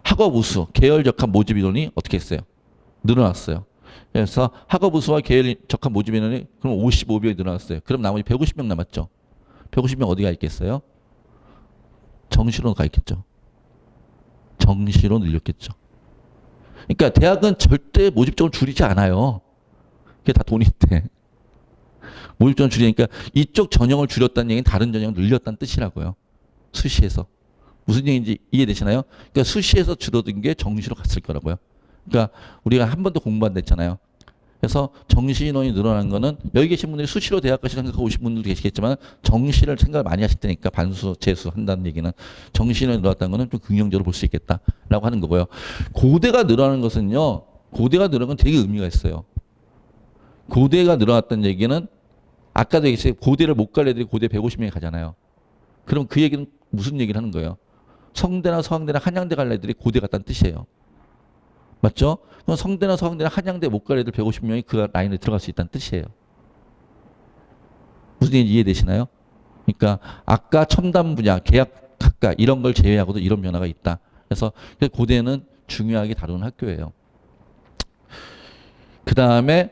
학업 우수, 계열 적합 모집 인원이 어떻게 했어요? 늘어났어요. 그래서 학업 우수와 계열 적합 모집 인원이 그럼 55명이 늘어났어요. 그럼 나머지 150명 남았죠. 150명 어디 가 있겠어요? 정시로 가 있겠죠. 정시로 늘렸겠죠. 그러니까 대학은 절대 모집적으로 줄이지 않아요. 그게 다 돈인데. 모집적으로 줄이니까 이쪽 전형을 줄였다는 얘기는 다른 전형을 늘렸다는 뜻이라고요. 수시에서. 무슨 얘기인지 이해되시나요? 그러니까 수시에서 줄어든 게 정시로 갔을 거라고요. 그러니까 우리가 한 번도 공부 안 됐잖아요. 그래서 정시 인원이 늘어난 거는 여기 계신 분들이 수시로 대학 가시 생각하고 오신 분들도 계시겠지만 정시를 생각을 많이 하실 테니까 반수, 재수 한다는 얘기는 정시 인원이 늘어났다는 거는 좀 긍정적으로 볼 수 있겠다라고 하는 거고요. 고대가 늘어나는 것은요. 고대가 늘어난 건 되게 의미가 있어요. 고대가 늘어났다는 얘기는 아까도 얘기했어요. 고대를 못 갈 애들이 고대 150명이 가잖아요. 그럼 그 얘기는 무슨 얘기를 하는 거예요? 성대나 서강대나 한양대 갈 애들이 고대 갔다는 뜻이에요. 맞죠? 그럼 성대나 서강대나 한양대 못 갈 애들 150명이 그 라인에 들어갈 수 있다는 뜻이에요. 무슨 얘기인지 이해되시나요? 그러니까 아까 첨단 분야, 계약학과 이런 걸 제외하고도 이런 변화가 있다. 그래서 고대는 중요하게 다루는 학교예요. 그 다음에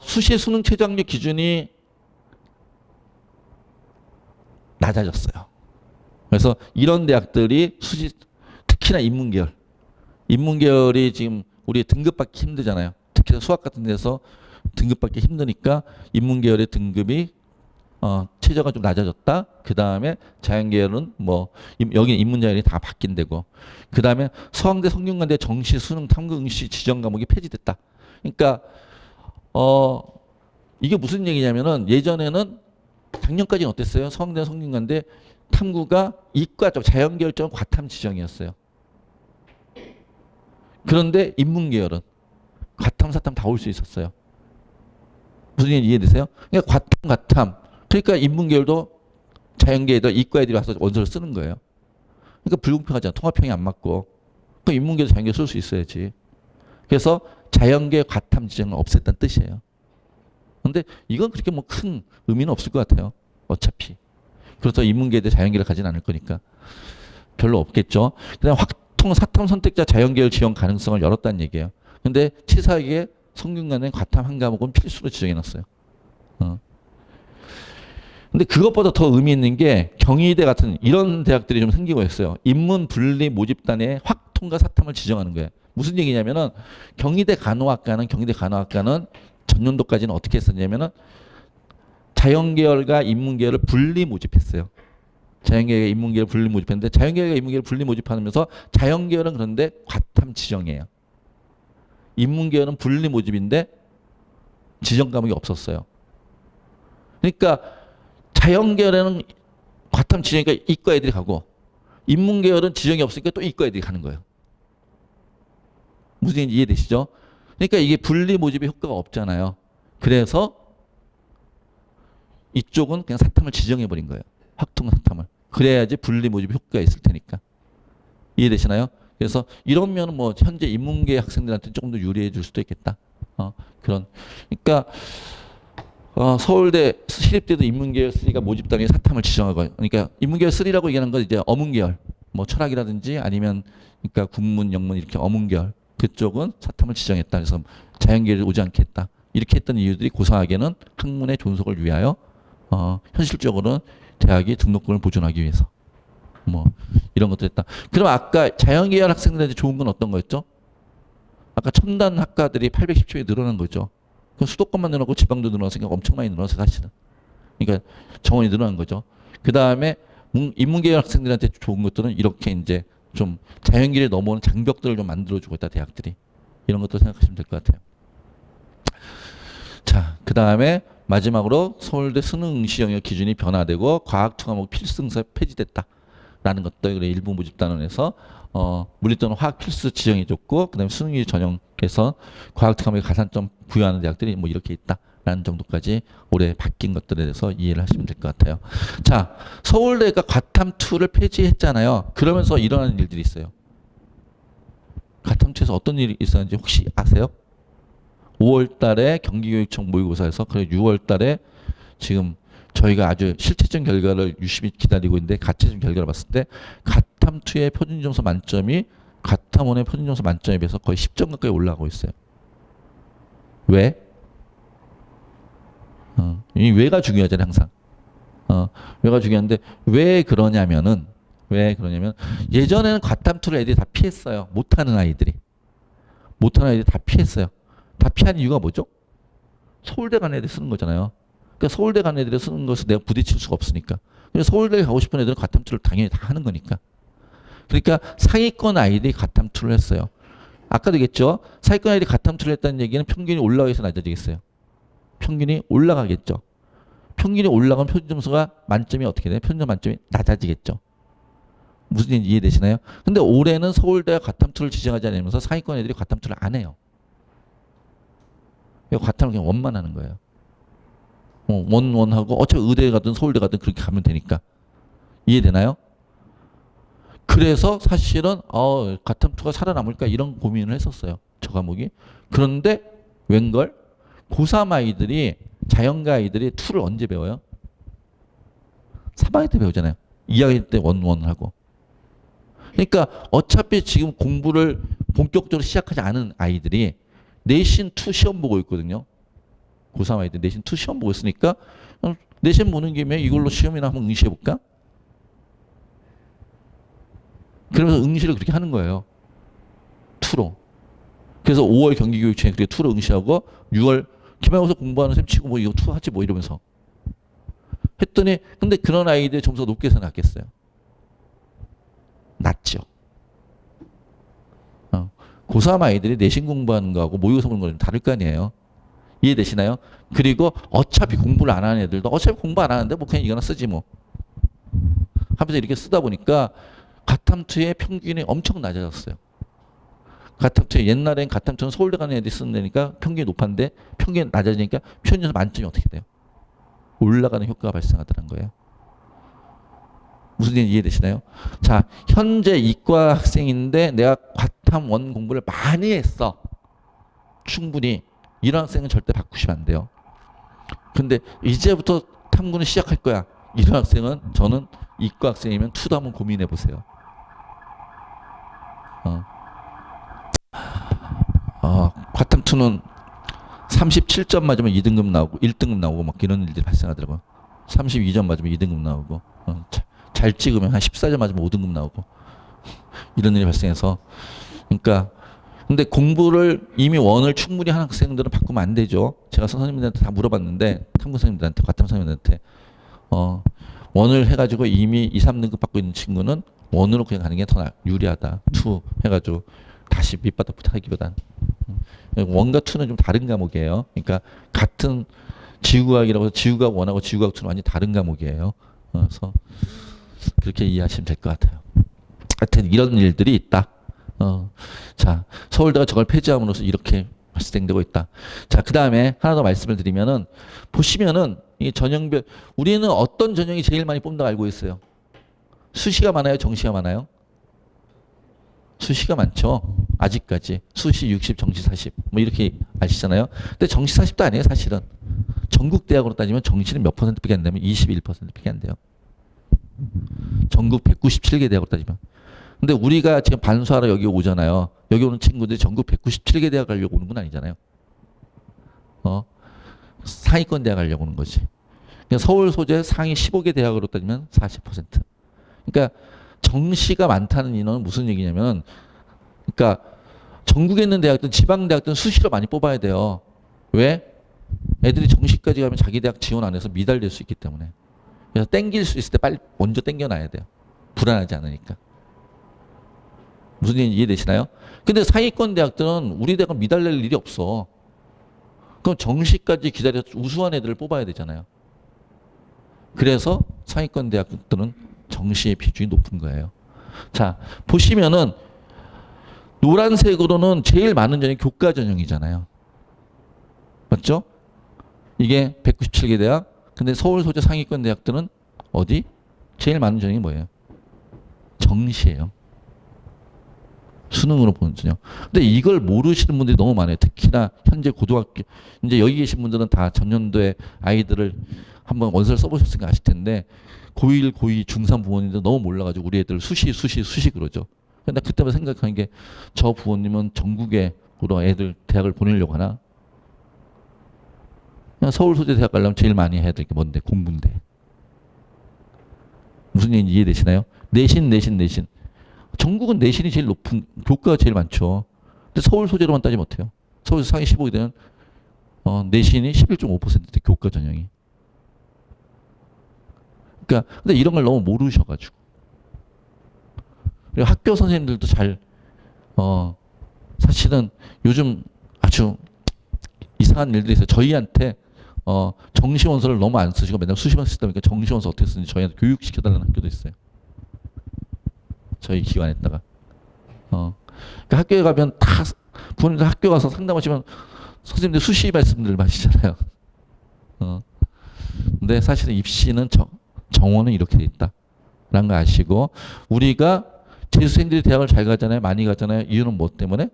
수시 수능 최저학력 기준이 낮아졌어요. 그래서 이런 대학들이 수시 특히나 인문계열이 지금 우리 등급받기 힘들잖아요. 특히 수학 같은 데서 등급받기 힘드니까 인문계열의 등급이 최저가 좀 낮아졌다. 그 다음에 자연계열은 뭐 여기는 인문자율이 다 바뀐 데고, 그 다음에 서강대, 성균관대 정시, 수능, 탐구, 응시 지정 과목이 폐지됐다. 그러니까 이게 무슨 얘기냐면은 예전에는 작년까지는 어땠어요? 서강대, 성균관대 탐구가 이과 쪽 자연계열 쪽 과탐 지정이었어요. 그런데 인문계열은 과탐, 사탐 다 올 수 있었어요. 무슨 얘기인지 이해되세요? 그러니까 과탐. 그러니까 인문계열도 자연계에다 이과 애들이 와서 원서를 쓰는 거예요. 그러니까 불공평하잖아. 통합형이 안 맞고. 그럼 인문계도 자연계 쓸 수 있어야지. 그래서 자연계 과탐 지정을 없앴다는 뜻이에요. 근데 이건 그렇게 뭐 큰 의미는 없을 것 같아요. 어차피. 그래서 인문계에 자연계를 가진 않을 거니까 별로 없겠죠. 그다음 확통 사탐 선택자 자연계열 지원 가능성을 열었다는 얘기예요. 근데 치사하게 성균관에 과탐 한 과목은 필수로 지정해놨어요. 근데 그것보다 더 의미 있는 게 경희대 같은 이런 대학들이 좀 생기고 있어요. 인문 분리 모집단에 확통과 사탐을 지정하는 거예요. 무슨 얘기냐면은 경희대 간호학과는 전년도까지는 어떻게 했었냐면은 자연계열과 인문계열을 분리 모집했어요. 자연계열과 인문계열을 분리 모집했는데 자연계열과 인문계열을 분리 모집하면서 자연계열은 그런데 과탐 지정이에요. 인문계열은 분리 모집인데 지정 과목이 없었어요. 그러니까 자연계열에는 과탐 지정이니까 이과 애들이 가고 인문계열은 지정이 없으니까 또 이과 애들이 가는 거예요. 무슨 얘기인지 이해되시죠? 그러니까 이게 분리 모집의 효과가 없잖아요. 그래서 이쪽은 그냥 사탐을 지정해버린 거예요. 확통 사탐을. 그래야지 분리 모집 효과가 있을 테니까. 이해되시나요? 그래서 이런 면은 뭐 현재 인문계 학생들한테 조금 더 유리해 줄 수도 있겠다. 그런. 그러니까 서울대 시립대도 인문계열 3가 모집단위 사탐을 지정하고, 그러니까 인문계열 3라고 얘기하는 건 이제 어문계열, 뭐 철학이라든지 아니면 그러니까 국문, 영문 이렇게 어문계열 그쪽은 사탐을 지정했다. 그래서 자연계열이 오지 않겠다. 이렇게 했던 이유들이 고사하게는 학문의 존속을 위하여 현실적으로는 대학이 등록금을 보존하기 위해서 뭐 이런 것도 했다. 그럼 아까 자연계열 학생들한테 좋은 건 어떤 거였죠? 아까 첨단 학과들이 810초에 늘어난 거죠. 그 수도권만 늘어나고 지방도 늘어났으니까 엄청 많이 늘어났어요, 사실은. 그러니까 정원이 늘어난 거죠. 그 다음에 인문계열 학생들한테 좋은 것들은 이렇게 이제 좀 자연계를 넘어오는 장벽들을 좀 만들어주고 있다, 대학들이. 이런 것도 생각하시면 될 것 같아요. 자, 그 다음에 마지막으로 서울대 수능 응시 영역 기준이 변화되고 과학 과목 필수 응시가 폐지됐다라는 것들. 그래 일부 모집단원에서 물리 또는 화학 필수 지정해줬고, 그다음에 수능이 전형해서 과학 과목에 가산점 부여하는 대학들이 뭐 이렇게 있다라는 정도까지 올해 바뀐 것들에 대해서 이해를 하시면 될 것 같아요. 자, 서울대가 과탐2를 폐지했잖아요. 그러면서 일어나는 일들이 있어요. 과탐2에서 어떤 일이 있었는지 혹시 아세요? 5월 달에 경기교육청 모의고사에서, 그리고 6월 달에 지금 저희가 아주 실체적 결과를 유심히 기다리고 있는데, 가채점 결과를 봤을 때 과탐2의 표준점수 만점이 과탐1의 표준점수 만점에 비해서 거의 10점 가까이 올라가고 있어요. 왜? 이 왜가 중요하잖아요, 항상. 왜가 중요한데, 왜 그러냐면 예전에는 과탐2를 애들이 다 피했어요. 못하는 아이들이 다 피했어요. 다 피한 이유가 뭐죠? 서울대 간 애들이 쓰는 거잖아요. 그러니까 서울대 간 애들이 쓰는 것을 내가 부딪힐 수가 없으니까. 그래서 서울대에 가고 싶은 애들은 과탐2를 당연히 다 하는 거니까. 그러니까 상위권 아이들이 과탐2를 했어요. 아까도 얘기했죠. 상위권 아이들이 과탐2를 했다는 얘기는 평균이 올라가서 낮아지겠어요. 평균이 올라가겠죠. 평균이 올라가면 표준 점수가 만점이 어떻게 돼요? 표준 만점이 낮아지겠죠. 무슨 얘기인지 이해되시나요? 근데 올해는 서울대가 과탐2를 지정하지 않으면서 상위권 애들이 과탐2를 안 해요. 과탐을 그냥 원만 하는 거예요. 원하고 어차피 의대에 가든 서울대 가든 그렇게 가면 되니까. 이해되나요? 그래서 사실은 과탐2가 살아남을까 이런 고민을 했었어요. 저 과목이. 그런데 웬걸? 고3 아이들이, 자연과 아이들이 2를 언제 배워요? 3학기 때 배우잖아요. 2학기 때 원하고. 그러니까 어차피 지금 공부를 본격적으로 시작하지 않은 아이들이 내신 2 시험 보고 있거든요. 고3 아이들 내신 2 시험 보고 있으니까 내신 보는 김에 이걸로 시험이나 한번 응시해볼까? 그러면서 응시를 그렇게 하는 거예요. 2로. 그래서 5월 경기교육청에 그렇게 2로 응시하고 6월 기말고사 공부하는 셈 치고 뭐 이거 2 하지 뭐 이러면서 했더니, 근데 그런 아이들 점수가 높게 해서 낮겠어요. 낮죠. 고3 아이들이 내신 공부하는 거하고 모의고사 보는 거는 다를 거 아니에요. 이해되시나요? 그리고 어차피 공부를 안 하는 애들도 어차피 공부 안 하는데 뭐 그냥 이거나 쓰지 뭐 하면서 이렇게 쓰다 보니까 과탐2의 평균이 엄청 낮아졌어요. 과탐2 옛날엔 과탐2는 서울대 가는 애들이 쓰는 데니까 평균이 높았는데 평균이 낮아지니까 표준점수 만점이 어떻게 돼요? 올라가는 효과가 발생하더라는 거예요. 무슨 얘기 이해되시나요? 자, 현재 이과 학생인데 내가 과탐 1 공부를 많이 했어. 충분히. 이런 학생은 절대 바꾸시면 안 돼요. 근데 이제부터 탐구는 시작할 거야. 이런 학생은 저는 이과 학생이면 투도 한번 고민해 보세요. 과탐 투는 37점 맞으면 2등급 나오고 1등급 나오고 막 이런 일들이 발생하더라고요. 32점 맞으면 2등급 나오고 잘 찍으면 한 14점 맞으면 5등급 나오고 이런 일이 발생해서 그러니까 근데 공부를 이미 원을 충분히 한 학생들은 바꾸면 안 되죠. 제가 선생님들한테 다 물어봤는데 탐구 선생님들한테 과탐 선생님들한테 원을 해가지고 이미 2, 3등급 받고 있는 친구는 원으로 그냥 가는 게 더 유리하다. 투 해가지고 다시 밑바닥부터 하기보단 원과 투는 좀 다른 과목이에요. 그러니까 같은 지구과학이라고 해서 지구과학 원하고 지구과학 투는 완전히 다른 과목이에요. 그래서 그렇게 이해하시면 될 것 같아요. 하여튼 이런 일들이 있다. 자, 서울대가 저걸 폐지함으로써 이렇게 발생되고 있다. 자, 그 다음에 하나 더 말씀을 드리면은 보시면은 이 전형별 우리는 어떤 전형이 제일 많이 뽑는다고 알고 있어요. 수시가 많아요, 정시가 많아요? 수시가 많죠. 아직까지 수시 60, 정시 40 뭐 이렇게 아시잖아요. 근데 정시 40도 아니에요, 사실은. 전국 대학으로 따지면 정시는 몇 %밖에 안 되면 21%밖에 안 돼요. 전국 197개 대학으로 따지면. 근데 우리가 지금 반수하러 여기 오잖아요. 여기 오는 친구들이 전국 197개 대학 가려고 오는 건 아니잖아요. 상위권 대학 가려고 오는 거지. 그러니까 서울 소재 상위 15개 대학으로 따지면 40%. 그러니까 정시가 많다는 인원은 무슨 얘기냐면, 그러니까 전국에 있는 대학든 지방 대학든 수시로 많이 뽑아야 돼요. 왜? 애들이 정시까지 가면 자기 대학 지원 안 해서 미달될 수 있기 때문에. 그래서 땡길 수 있을 때 빨리 먼저 땡겨놔야 돼요. 불안하지 않으니까. 무슨 얘기인지 이해되시나요? 근데 상위권 대학들은 우리 대학은 미달될 일이 없어. 그럼 정시까지 기다려서 우수한 애들을 뽑아야 되잖아요. 그래서 상위권 대학들은 정시의 비중이 높은 거예요. 자, 보시면은 노란색으로는 제일 많은 전형이 교과 전형이잖아요. 맞죠? 이게 197개 대학. 근데 서울 소재 상위권 대학들은 어디? 제일 많은 전형이 뭐예요? 정시예요. 수능으로 보는 전형. 근데 이걸 모르시는 분들이 너무 많아요. 특히나 현재 고등학교, 이제 여기 계신 분들은 다 전년도에 아이들을 한번 원서를 써보셨으니까 아실 텐데, 고1, 고2, 중3 부모님들 너무 몰라가지고 우리 애들 수시 그러죠. 근데 그때만 생각하는 게 저 부모님은 전국으로 애들 대학을 보내려고 하나? 그냥 서울 소재 대학 가려면 제일 많이 해야 될 게 뭔데? 공부인데. 무슨 얘기인지 이해되시나요? 내신. 전국은 내신이 제일 높은, 교과가 제일 많죠. 근데 서울 소재로만 따지면 어때요? 서울 상위 15개 되면 내신이 11.5%대 교과 전형이. 그러니까 근데 이런 걸 너무 모르셔가지고. 그리고 학교 선생님들도 잘 사실은 요즘 아주 이상한 일들이 있어요. 저희한테 정시 원서를 너무 안 쓰시고 맨날 수시만 쓰다 보니까 정시 원서 어떻게 쓰는지 저희한테 교육시켜달라는 학교도 있어요. 저희 기관에다가. 그러니까 학교에 가면 다 부모님들 학교 가서 상담하시면 선생님들 수시 말씀들 하시잖아요. 근데 사실은 입시는 정원은 이렇게 돼 있다. 라는 거 아시고, 우리가 재수생들이 대학을 잘 가잖아요. 많이 가잖아요. 이유는 뭐 때문에?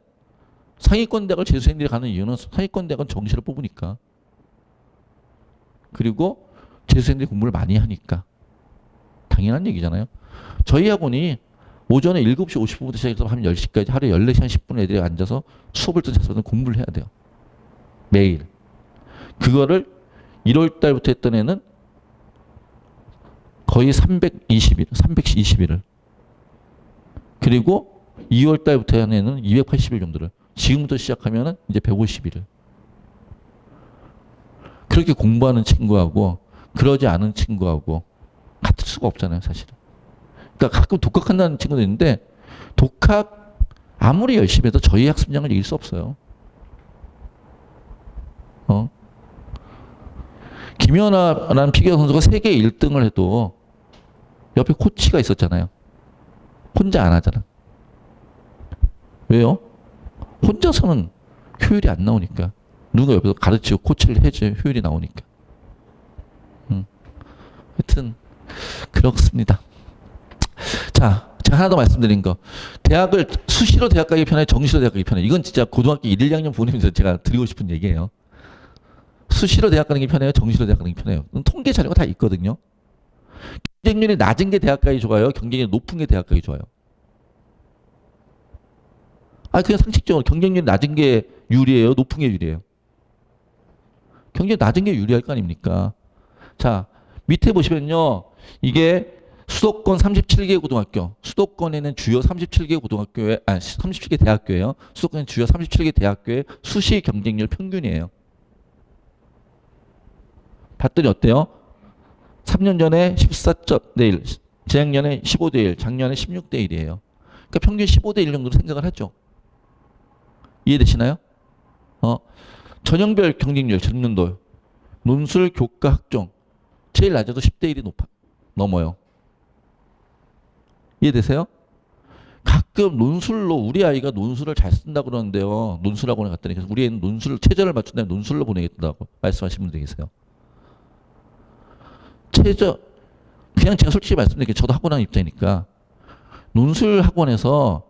상위권 대학을 재수생들이 가는 이유는 상위권 대학은 정시를 뽑으니까. 그리고 재수생들이 공부를 많이 하니까. 당연한 얘기잖아요. 저희 학원이 오전에 7시 50분부터 시작해서 한 10시까지 하루에 14시간 10분 애들이 앉아서 수업을 듣는 공부를 해야 돼요. 매일. 그거를 1월 달부터 했던 애는 거의 320일을. 그리고 2월 달부터 한 애는 280일 정도를. 지금부터 시작하면은 이제 150일을. 그렇게 공부하는 친구하고 그러지 않은 친구하고 같을 수가 없잖아요, 사실은. 그러니까 가끔 독학한다는 친구도 있는데 독학 아무리 열심히 해도 저희 학습량을 이길 수 없어요. 김연아라는 피겨 선수가 세계 1등을 해도 옆에 코치가 있었잖아요. 혼자 안 하잖아. 왜요? 혼자서는 효율이 안 나오니까. 누가 옆에서 가르치고 코치를 해줘야 효율이 나오니까. 하여튼 그렇습니다. 자, 제가 하나 더 말씀드린 거. 대학을 수시로 대학 가기 편해, 정시로 대학 가기 편해. 이건 진짜 고등학교 1, 2학년 부모님들 제가 드리고 싶은 얘기예요. 수시로 대학 가는 게 편해요, 정시로 대학 가는 게 편해요. 통계 자료가 다 있거든요. 경쟁률이 낮은 게 대학 가기 좋아요? 경쟁률이 높은 게 대학 가기 좋아요? 아, 그냥 상식적으로 경쟁률이 낮은 게 유리해요? 높은 게 유리해요? 경쟁이 낮은 게 유리할 거 아닙니까? 자, 밑에 보시면요. 이게 수도권 37개 고등학교, 수도권에는 주요 37개 고등학교에, 37개 대학교예요. 수도권에 주요 37개 대학교의 수시 경쟁률 평균이에요. 봤더니 어때요? 3년 전에 14대 1, 재작년에 15대 1, 작년에 16대 1이에요. 그러니까 평균 15대 1 정도로 생각을 하죠. 이해되시나요? 전형별 경쟁률, 전년도 논술, 교과, 학종 제일 낮아도 10대 1이 넘어요. 이해되세요? 가끔 논술로 우리 아이가 논술을 잘 쓴다 그러는데요. 논술학원에 갔더니 그래서 우리 애는 논술을 최저를 맞춘다면 논술로 보내겠다고 말씀하시는 분들 계세요. 최저 그냥 제가 솔직히 말씀드릴게요. 저도 학원 하는 입장이니까 논술 학원에서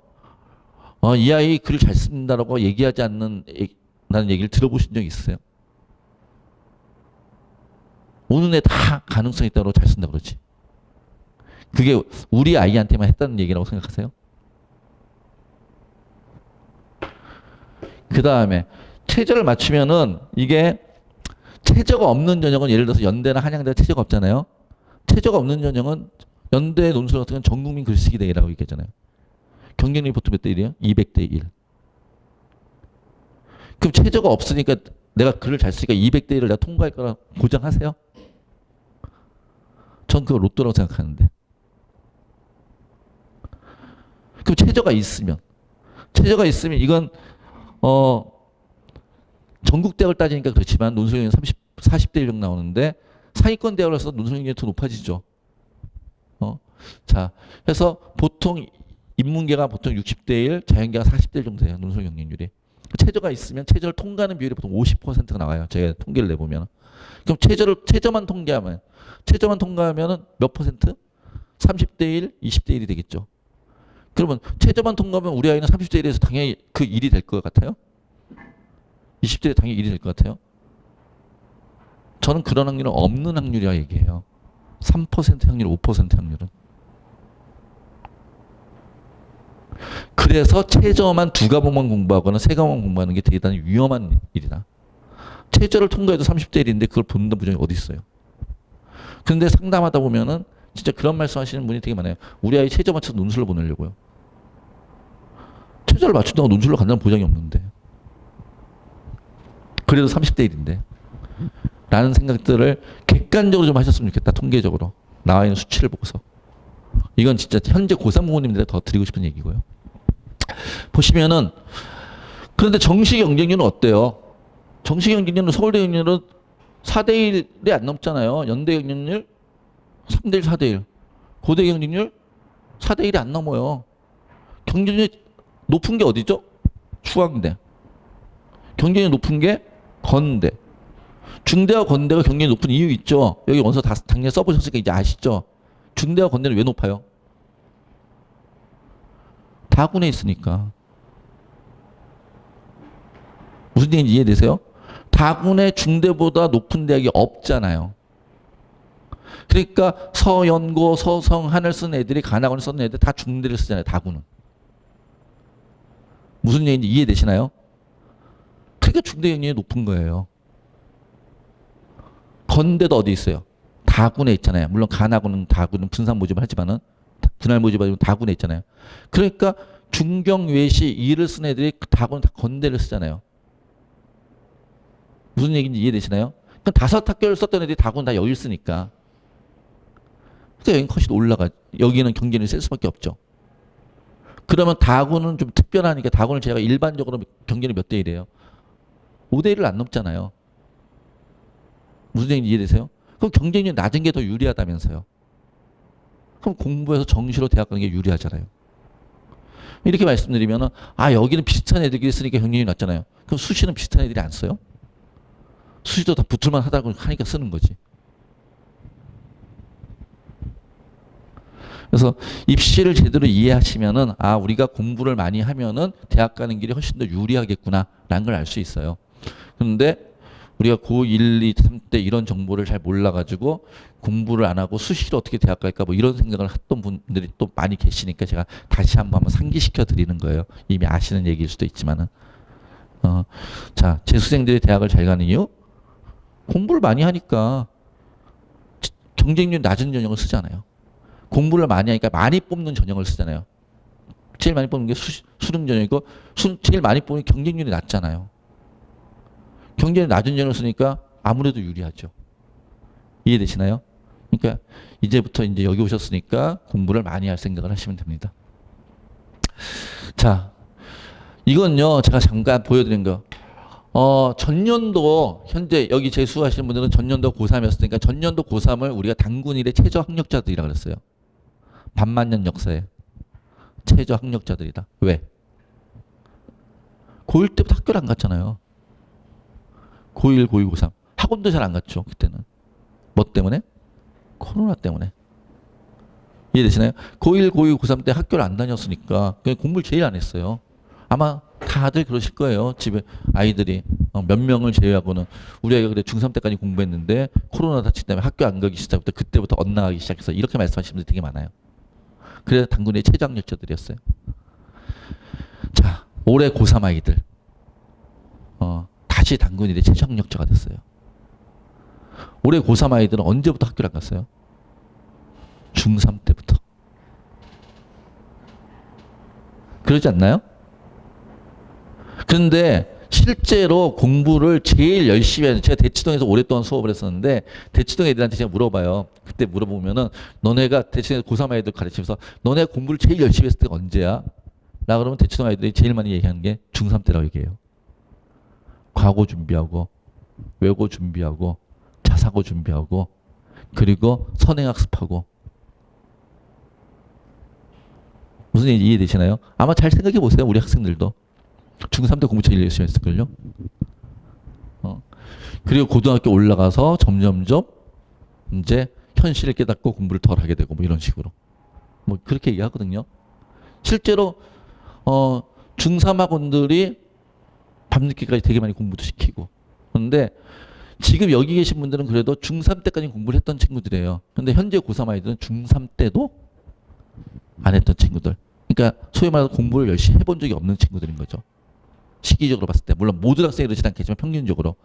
이 아이 글을 잘 쓴다라고 얘기하지 않는 라는 얘기를 들어보신 적 있으세요? 오는 애 다 가능성 있다고 잘 쓴다 그러지. 그게 우리 아이한테만 했다는 얘기라고 생각하세요? 그 다음에 최저를 맞추면은 이게 최저가 없는 전형은 예를 들어서 연대나 한양대가 최저가 없잖아요. 최저가 없는 전형은 연대 논술 같은 건 전국민 글쓰기 대회라고 얘기하잖아요. 경쟁률이 보통 몇 대 1이에요? 200대 1. 그럼 최저가 없으니까 내가 글을 잘 쓰니까 200대 1을 내가 통과할 거라 보장하세요? 전 그거 로또라고 생각하는데. 그럼 최저가 있으면 이건 전국 대학을 따지니까 그렇지만 논술형이 40대 1 정도 나오는데 상위권 대학으로서 논술형이 더 높아지죠. 자, 그래서 보통 인문계가 보통 60대 1, 자연계가 40대 1 정도 돼요. 논술 경쟁률이. 최저가 있으면 최저를 통과하는 비율이 보통 50%가 나와요. 제가 통계를 내보면. 그럼 최저만 통과하면은 몇 퍼센트? 30대 1, 20대 1이 되겠죠. 그러면 최저만 통과하면 우리 아이는 30대 1에서 당연히 그 1이 될 것 같아요? 20대 당연히 1이 될 것 같아요? 저는 그런 확률은 없는 확률이라 얘기해요. 3% 확률, 5% 확률은. 그래서 최저만 2과목만 공부하거나 3과목만 공부하는 게 대단히 위험한 일이다. 최저를 통과해도 30대 1인데 그걸 본다는 부정이 어디 있어요. 그런데 상담하다 보면은 진짜 그런 말씀 하시는 분이 되게 많아요. 우리 아이 최저 맞춰서 논술로 보내려고요. 최저를 맞춘다고 논술로 간다는 보장이 없는데. 그래도 30대 1인데. 라는 생각들을 객관적으로 좀 하셨으면 좋겠다. 통계적으로. 나와 있는 수치를 보고서. 이건 진짜 현재 고3 부모님들한테 더 드리고 싶은 얘기고요. 보시면은 그런데 정시 경쟁률은 어때요? 정시 경쟁률은 서울대 경쟁률은 4대 1이 안 넘잖아요. 연대 경쟁률 3대 1, 4대 1. 고대 경쟁률 4대 1이 안 넘어요. 경쟁률 높은 게 어디죠? 중앙대. 경쟁률 높은 게 건대. 중대와 건대가 경쟁이 높은 이유 있죠. 여기 원서 다 작년에 써보셨으니까 이제 아시죠. 중대와 건대는 왜 높아요? 다군에 있으니까. 무슨 얘기인지 이해되세요? 다군에 중대보다 높은 대학이 없잖아요. 그러니까 서연고, 서성한을 쓴 애들이 가나군을 쓴 애들 다 중대를 쓰잖아요. 다군은. 무슨 얘기인지 이해되시나요? 그러니까 중대 경쟁이 높은 거예요. 건대도 어디 있어요? 다군에 있잖아요. 물론 가나군은 다군은 분산 모집을 하지만은 분할 모집을 다군에 있잖아요. 그러니까 중경 외시 이를 쓴 애들이 다군은 다 건대를 쓰잖아요. 무슨 얘기인지 이해되시나요? 그러니까 5학교를 썼던 애들이 다군 다 여기를 쓰니까. 그러니까 여긴 컷이 올라가. 여기는 경쟁이 셀 수밖에 없죠. 그러면 다군은 좀 특별하니까 다군을 제가 일반적으로 경쟁이 몇 대 1이에요? 5대 1을 안 넘잖아요. 무슨 얘기인지 이해되세요? 그럼 경쟁률이 낮은 게 더 유리하다면서요. 그럼 공부해서 정시로 대학 가는 게 유리하잖아요. 이렇게 말씀드리면은 여기는 비슷한 애들끼리 쓰니까 경쟁률이 낮잖아요. 그럼 수시는 비슷한 애들이 안 써요? 수시도 다 붙을만 하다고 하니까 쓰는 거지. 그래서 입시를 제대로 이해하시면은 우리가 공부를 많이 하면은 대학 가는 길이 훨씬 더 유리하겠구나라는 걸 알 수 있어요. 그런데 우리가 고1, 2, 3 때 이런 정보를 잘 몰라가지고 공부를 안 하고 수시로 어떻게 대학 갈까 뭐 이런 생각을 했던 분들이 또 많이 계시니까 제가 다시 한번 상기시켜 드리는 거예요. 이미 아시는 얘기일 수도 있지만은. 자, 재수생들이 대학을 잘 가는 이유? 공부를 많이 하니까 경쟁률 낮은 전형을 쓰잖아요. 공부를 많이 하니까 많이 뽑는 전형을 쓰잖아요. 제일 많이 뽑는 게 수능 전형이고 제일 많이 뽑는 경쟁률이 낮잖아요. 경쟁률이 낮은 전형을 쓰니까 아무래도 유리하죠. 이해되시나요? 그러니까 이제부터 이제 여기 오셨으니까 공부를 많이 할 생각을 하시면 됩니다. 자, 이건요 제가 잠깐 보여드린 거. 전년도 현재 여기 재수하시는 분들은 전년도 고3이었으니까 전년도 고3을 우리가 단군일의 최저 학력자들이라고 그랬어요. 반만년 역사에 최저 학력자들이다. 왜? 고1 때부터 학교를 안 갔잖아요. 고1, 고2, 고3 학원도 잘 안 갔죠. 그때는. 뭐 때문에? 코로나 때문에. 이해되시나요? 고1, 고2, 고3 때 학교를 안 다녔으니까 공부를 제일 안 했어요. 아마 다들 그러실 거예요. 집에 아이들이 몇 명을 제외하고는 우리 아이가 그래 중3 때까지 공부했는데 코로나 다치 때문에 학교 안 가기 시작부터 그때부터 엇나가기 시작해서 이렇게 말씀하시는 분들이 되게 많아요. 그래서 단군의 최저학력자들이었어요. 자, 올해 고3 아이들 다시 단군일의 최저학력자가 됐어요. 올해 고3 아이들은 언제부터 학교를 안 갔어요? 중3 때부터. 그러지 않나요? 그런데 실제로 공부를 제일 열심히 하는 제가 대치동에서 오랫동안 수업을 했었는데 대치동 애들한테 제가 물어봐요. 그때 물어보면은 너네가 대치동에서 고3 아이들 가르치면서 너네가 공부를 제일 열심히 했을 때가 언제야? 라 그러면 대치동 아이들이 제일 많이 얘기하는 게 중3 때라고 얘기해요. 과고 준비하고 외고 준비하고 자사고 준비하고 그리고 선행학습하고 무슨 얘기 이해되시나요? 아마 잘 생각해 보세요. 우리 학생들도. 중3 때 공부 제일 열심히 했을걸요. 그리고 고등학교 올라가서 점점점 이제 현실을 깨닫고 공부를 덜 하게 되고 뭐 이런 식으로. 뭐 그렇게 얘기하거든요. 실제로 중3 학원들이 밤늦게까지 되게 많이 공부도 시키고. 그런데 지금 여기 계신 분들은 그래도 중3 때까지 공부를 했던 친구들이에요. 근데 현재 고3 아이들은 중3 때도 안 했던 친구들. 그러니까 소위 말해서 공부를 열심히 해본 적이 없는 친구들인 거죠. 시기적으로 봤을 때. 물론 모든 학생이 그러진 않겠지만 평균적으로.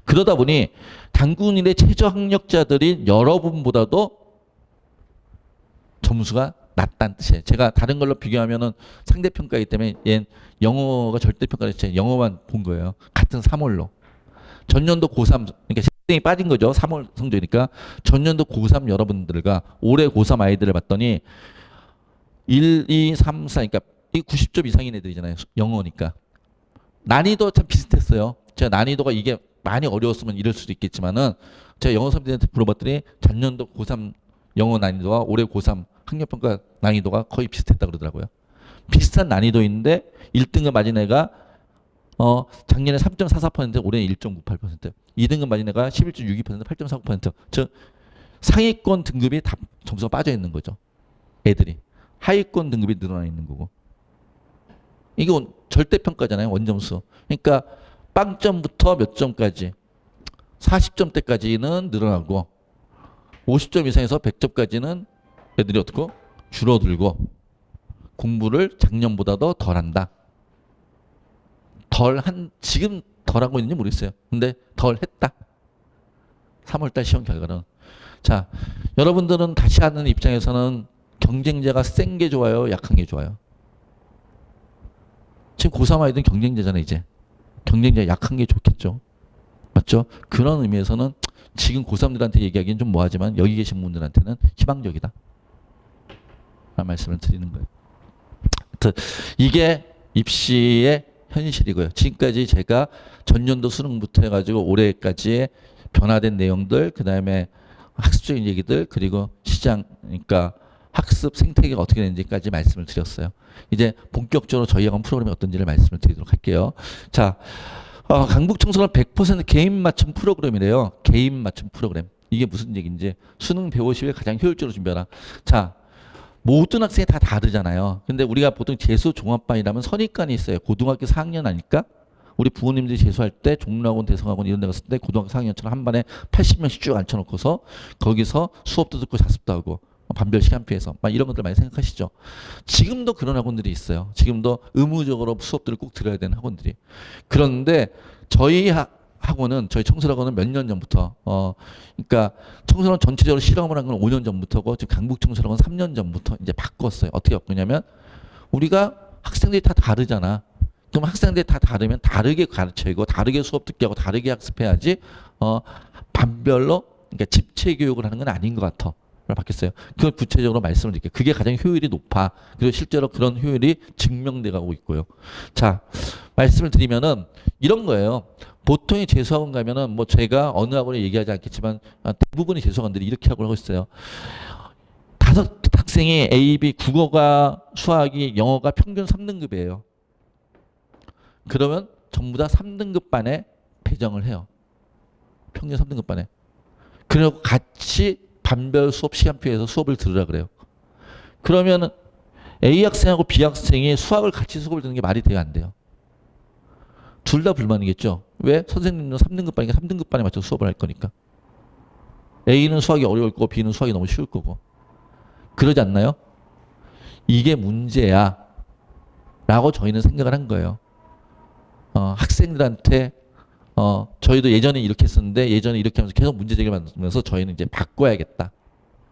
그러다 보니 단군일의 최저 학력자들인 여러분보다도 점수가 낮다는 뜻이에요. 제가 다른 걸로 비교하면은 상대평가이기 때문에 얘는 영어가 절대평가를 영어만 본 거예요. 같은 3월로. 전년도 고3, 그러니까 실생이 빠진 거죠. 3월 성적이니까. 전년도 고3 여러분들과 올해 고3 아이들을 봤더니 1, 2, 3, 4, 그러니까 이 90점 이상인 애들이잖아요. 영어니까. 난이도 참 비슷했어요. 제가 난이도가 이게 많이 어려웠으면 이럴 수도 있겠지만은 제가 영어 선생님한테 물어봤더니 작년도 고3 영어 난이도와 올해 고3 학력평가 난이도가 거의 비슷했다 그러더라고요. 비슷한 난이도인데 1등급 맞은 애가 작년에 3.44%, 올해는 1.98%, 2등급 맞은 애가 11.62%, 8.49%. 즉 상위권 등급이 다 점수가 빠져 있는 거죠. 애들이. 하위권 등급이 늘어나 있는 거고. 이거 절대평가잖아요. 원점수. 그러니까 빵점부터 몇 점까지 40점대까지는 늘어나고 50점 이상에서 100점까지는 애들이 어떻게 줄어들고 공부를 작년보다도 덜한다. 지금 덜하고 있는지 모르겠어요. 근데 덜했다. 3월달 시험 결과는. 자, 여러분들은 다시 하는 입장에서는 경쟁자가 센 게 좋아요? 약한 게 좋아요? 지금 고3 아이들은 경쟁자잖아요. 이제. 경쟁자 약한 게 좋겠죠. 맞죠? 그런 의미에서는 지금 고3들한테 얘기하기는 좀 뭐하지만 여기 계신 분들한테는 희망적이다. 라는 말씀을 드리는 거예요. 이게 입시의 현실이고요. 지금까지 제가 전년도 수능부터 해가지고 올해까지의 변화된 내용들, 그 다음에 학습적인 얘기들, 그리고 시장, 그러니까 학습 생태계가 어떻게 되는지까지 말씀을 드렸어요. 이제 본격적으로 저희 학원 프로그램이 어떤지를 말씀을 드리도록 할게요. 자, 강북청소년 100% 개인 맞춤 프로그램이래요. 개인 맞춤 프로그램. 이게 무슨 얘기인지 수능 150일 가장 효율적으로 준비하라. 자, 모든 학생이 다 다르잖아요. 근데 우리가 보통 재수 종합반이라면 선입관이 있어요. 고등학교 4학년 아닐까? 우리 부모님들이 재수할 때 종로학원, 대성학원 이런 데 갔을 때 고등학교 4학년처럼 한 반에 80명씩 쭉 앉혀놓고서 거기서 수업도 듣고 자습도 하고 반별 시간표에서 막 이런 것들 많이 생각하시죠. 지금도 그런 학원들이 있어요. 지금도 의무적으로 수업들을 꼭 들어야 되는 학원들이. 그런데 저희 학원은 저희 청소학원은 몇 년 전부터 그러니까 청소년 전체적으로 실험을 한 건 5년 전부터고 지금 강북 청소학원 3년 전부터 이제 바꿨어요. 어떻게 바꾸냐면 우리가 학생들이 다 다르잖아. 그럼 학생들이 다 다르면 다르게 가르치고 다르게 수업 듣게 하고 다르게 학습해야지 반별로 그러니까 집체 교육을 하는 건 아닌 것 같아. 바뀌었어요. 그걸 구체적으로 말씀을 드릴게요. 그게 가장 효율이 높아. 그리고 실제로 그런 효율이 증명돼 가고 있고요. 자, 말씀을 드리면은 이런 거예요. 보통의 재수학원 가면은 뭐 제가 어느 학원에 얘기하지 않겠지만 대부분의 재수학원들이 이렇게 하고 있어요. 5학생이 A, B, 국어가, 수학이, 영어가 평균 3등급이에요. 그러면 전부 다 3등급 반에 배정을 해요. 평균 3등급 반에. 그리고 같이 반별 수업 시간표에서 수업을 들으라 그래요. 그러면 A 학생하고 B 학생이 수학을 같이 수업을 듣는 게 말이 돼요, 안 돼요? 둘 다 불만이겠죠. 왜? 선생님은 3등급 반이니까 3등급 반에 맞춰서 수업을 할 거니까. A는 수학이 어려울 거고 B는 수학이 너무 쉬울 거고. 그러지 않나요? 이게 문제야 라고 저희는 생각을 한 거예요. 학생들한테 저희도 예전에 이렇게 했었는데 예전에 이렇게 하면서 계속 문제 제기를 만들면서 저희는 이제 바꿔야겠다.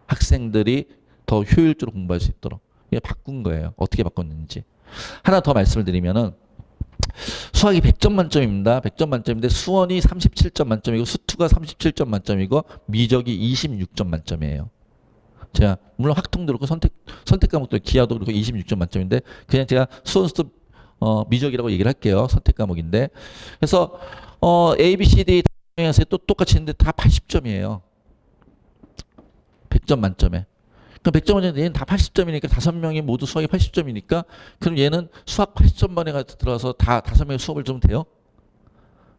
학생들이 더 효율적으로 공부할 수 있도록. 이게 바꾼 거예요. 어떻게 바꿨는지. 하나 더 말씀을 드리면은 수학이 100점 만점입니다. 100점 만점인데 수원이 37점 만점이고 수투가 37점 만점이고 미적이 26점 만점이에요. 제가 물론 학통도 그렇고 선택 과목도 기하도 그렇고 26점 만점인데 그냥 제가 수원 수투 미적이라고 얘기를 할게요. 선택 과목인데. 그래서 A, B, C, D 에서 또 똑같이 했는데 다 80점이에요. 100점 만점에. 그럼 100점 만점에 얘는 다 80점이니까 5명이 모두 수학이 80점이니까 그럼 얘는 수학 80점 반에 들어가서 다 5명이 수업을 좀 돼요?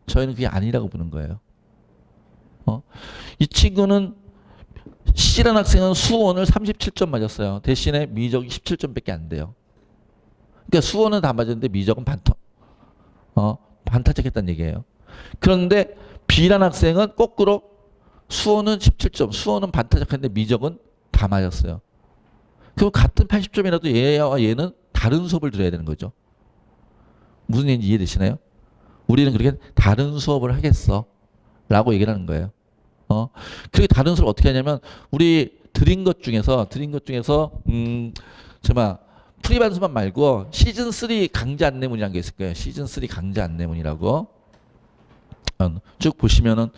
저희는 그게 아니라고 보는 거예요. 이 친구는 C라는 학생은 수원을 37점 맞았어요. 대신에 미적이 17점밖에 안 돼요. 그러니까 수원은 다 맞았는데 미적은 반타작했다는 얘기예요. 그런데 B라는 학생은 거꾸로 수원은 17점, 수원은 반타작했는데 미적은 다 맞았어요. 그럼 같은 80점이라도 얘와 얘는 다른 수업을 들어야 되는 거죠. 무슨 얘기인지 이해되시나요? 우리는 그렇게 다른 수업을 하겠어 라고 얘기를 하는 거예요. 그렇게 다른 수업을 어떻게 하냐면 우리 드린 것 중에서 정말 프리반수만 말고 시즌3 강좌 안내문이라는 게 있을 거예요. 시즌3 강좌 안내문이라고 쭉 보시면은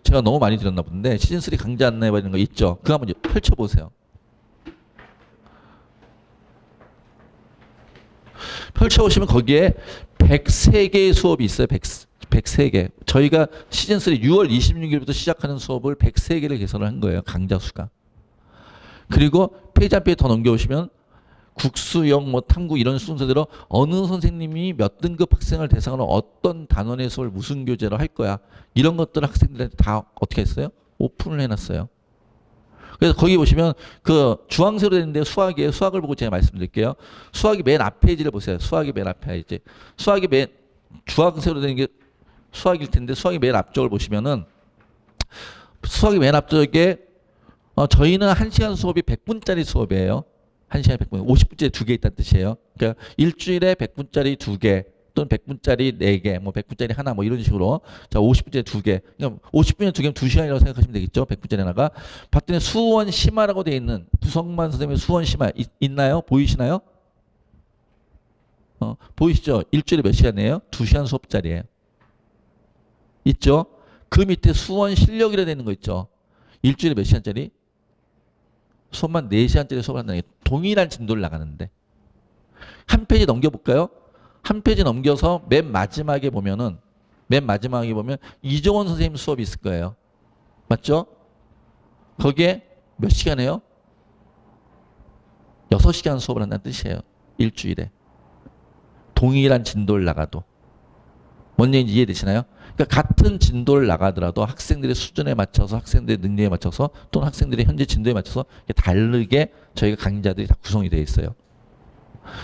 제가 너무 많이 드렸나 본데 시즌3 강좌 안내문 이런 거 있죠. 그거 한번 펼쳐보세요. 펼쳐보시면 거기에 103개의 수업이 있어요. 103개. 저희가 시즌3 6월 26일부터 시작하는 수업을 103개를 개설을 한 거예요. 강좌 수가. 그리고 페이지 한 페이지 더 넘겨오시면 국수영, 탐구 이런 순서대로 어느 선생님이 몇 등급 학생을 대상으로 어떤 단원의 수업을 무슨 교재로 할 거야. 이런 것들을 학생들한테 다 어떻게 했어요? 오픈을 해놨어요. 그래서 거기 보시면 그 주황색으로 되는데 수학이에요. 수학을 보고 제가 말씀드릴게요. 수학이 맨 앞 페이지를 보세요. 수학이 맨 앞 페이지. 수학이 맨 주황색으로 되는 게 수학일 텐데 수학이 맨 앞쪽을 보시면은 수학이 맨 앞쪽에 저희는 1시간 수업이 100분짜리 수업이에요. 1시간에 100분, 50분짜리 2개 있다는 뜻이에요. 그러니까 일주일에 100분짜리 2개 또는 100분짜리 4개, 100분짜리 하나 이런 식으로 자 50분짜리 2개. 그러니까 50분짜리 2개면 2시간이라고 생각하시면 되겠죠. 100분짜리 하나가. 봤더니 수원 심화라고 되어 있는 부성만 선생님의 수원 심화 있나요? 보이시나요? 보이시죠? 일주일에 몇 시간이에요? 2시간 수업짜리예요. 있죠? 그 밑에 수원 실력이라 되는 거 있죠? 일주일에 몇 시간짜리? 수업만 4시간짜리 수업을 한다는 게 동일한 진도를 나가는데 한 페이지 넘겨볼까요? 한 페이지 넘겨서 맨 마지막에 보면 이정원 선생님 수업이 있을 거예요. 맞죠? 거기에 몇 시간이에요? 6시간 수업을 한다는 뜻이에요. 일주일에. 동일한 진도를 나가도. 뭔 얘기인지 이해되시나요? 그러니까 같은 진도를 나가더라도 학생들의 수준에 맞춰서 학생들의 능력에 맞춰서 또는 학생들의 현재 진도에 맞춰서 다르게 저희가 강좌들이 다 구성이 되어 있어요.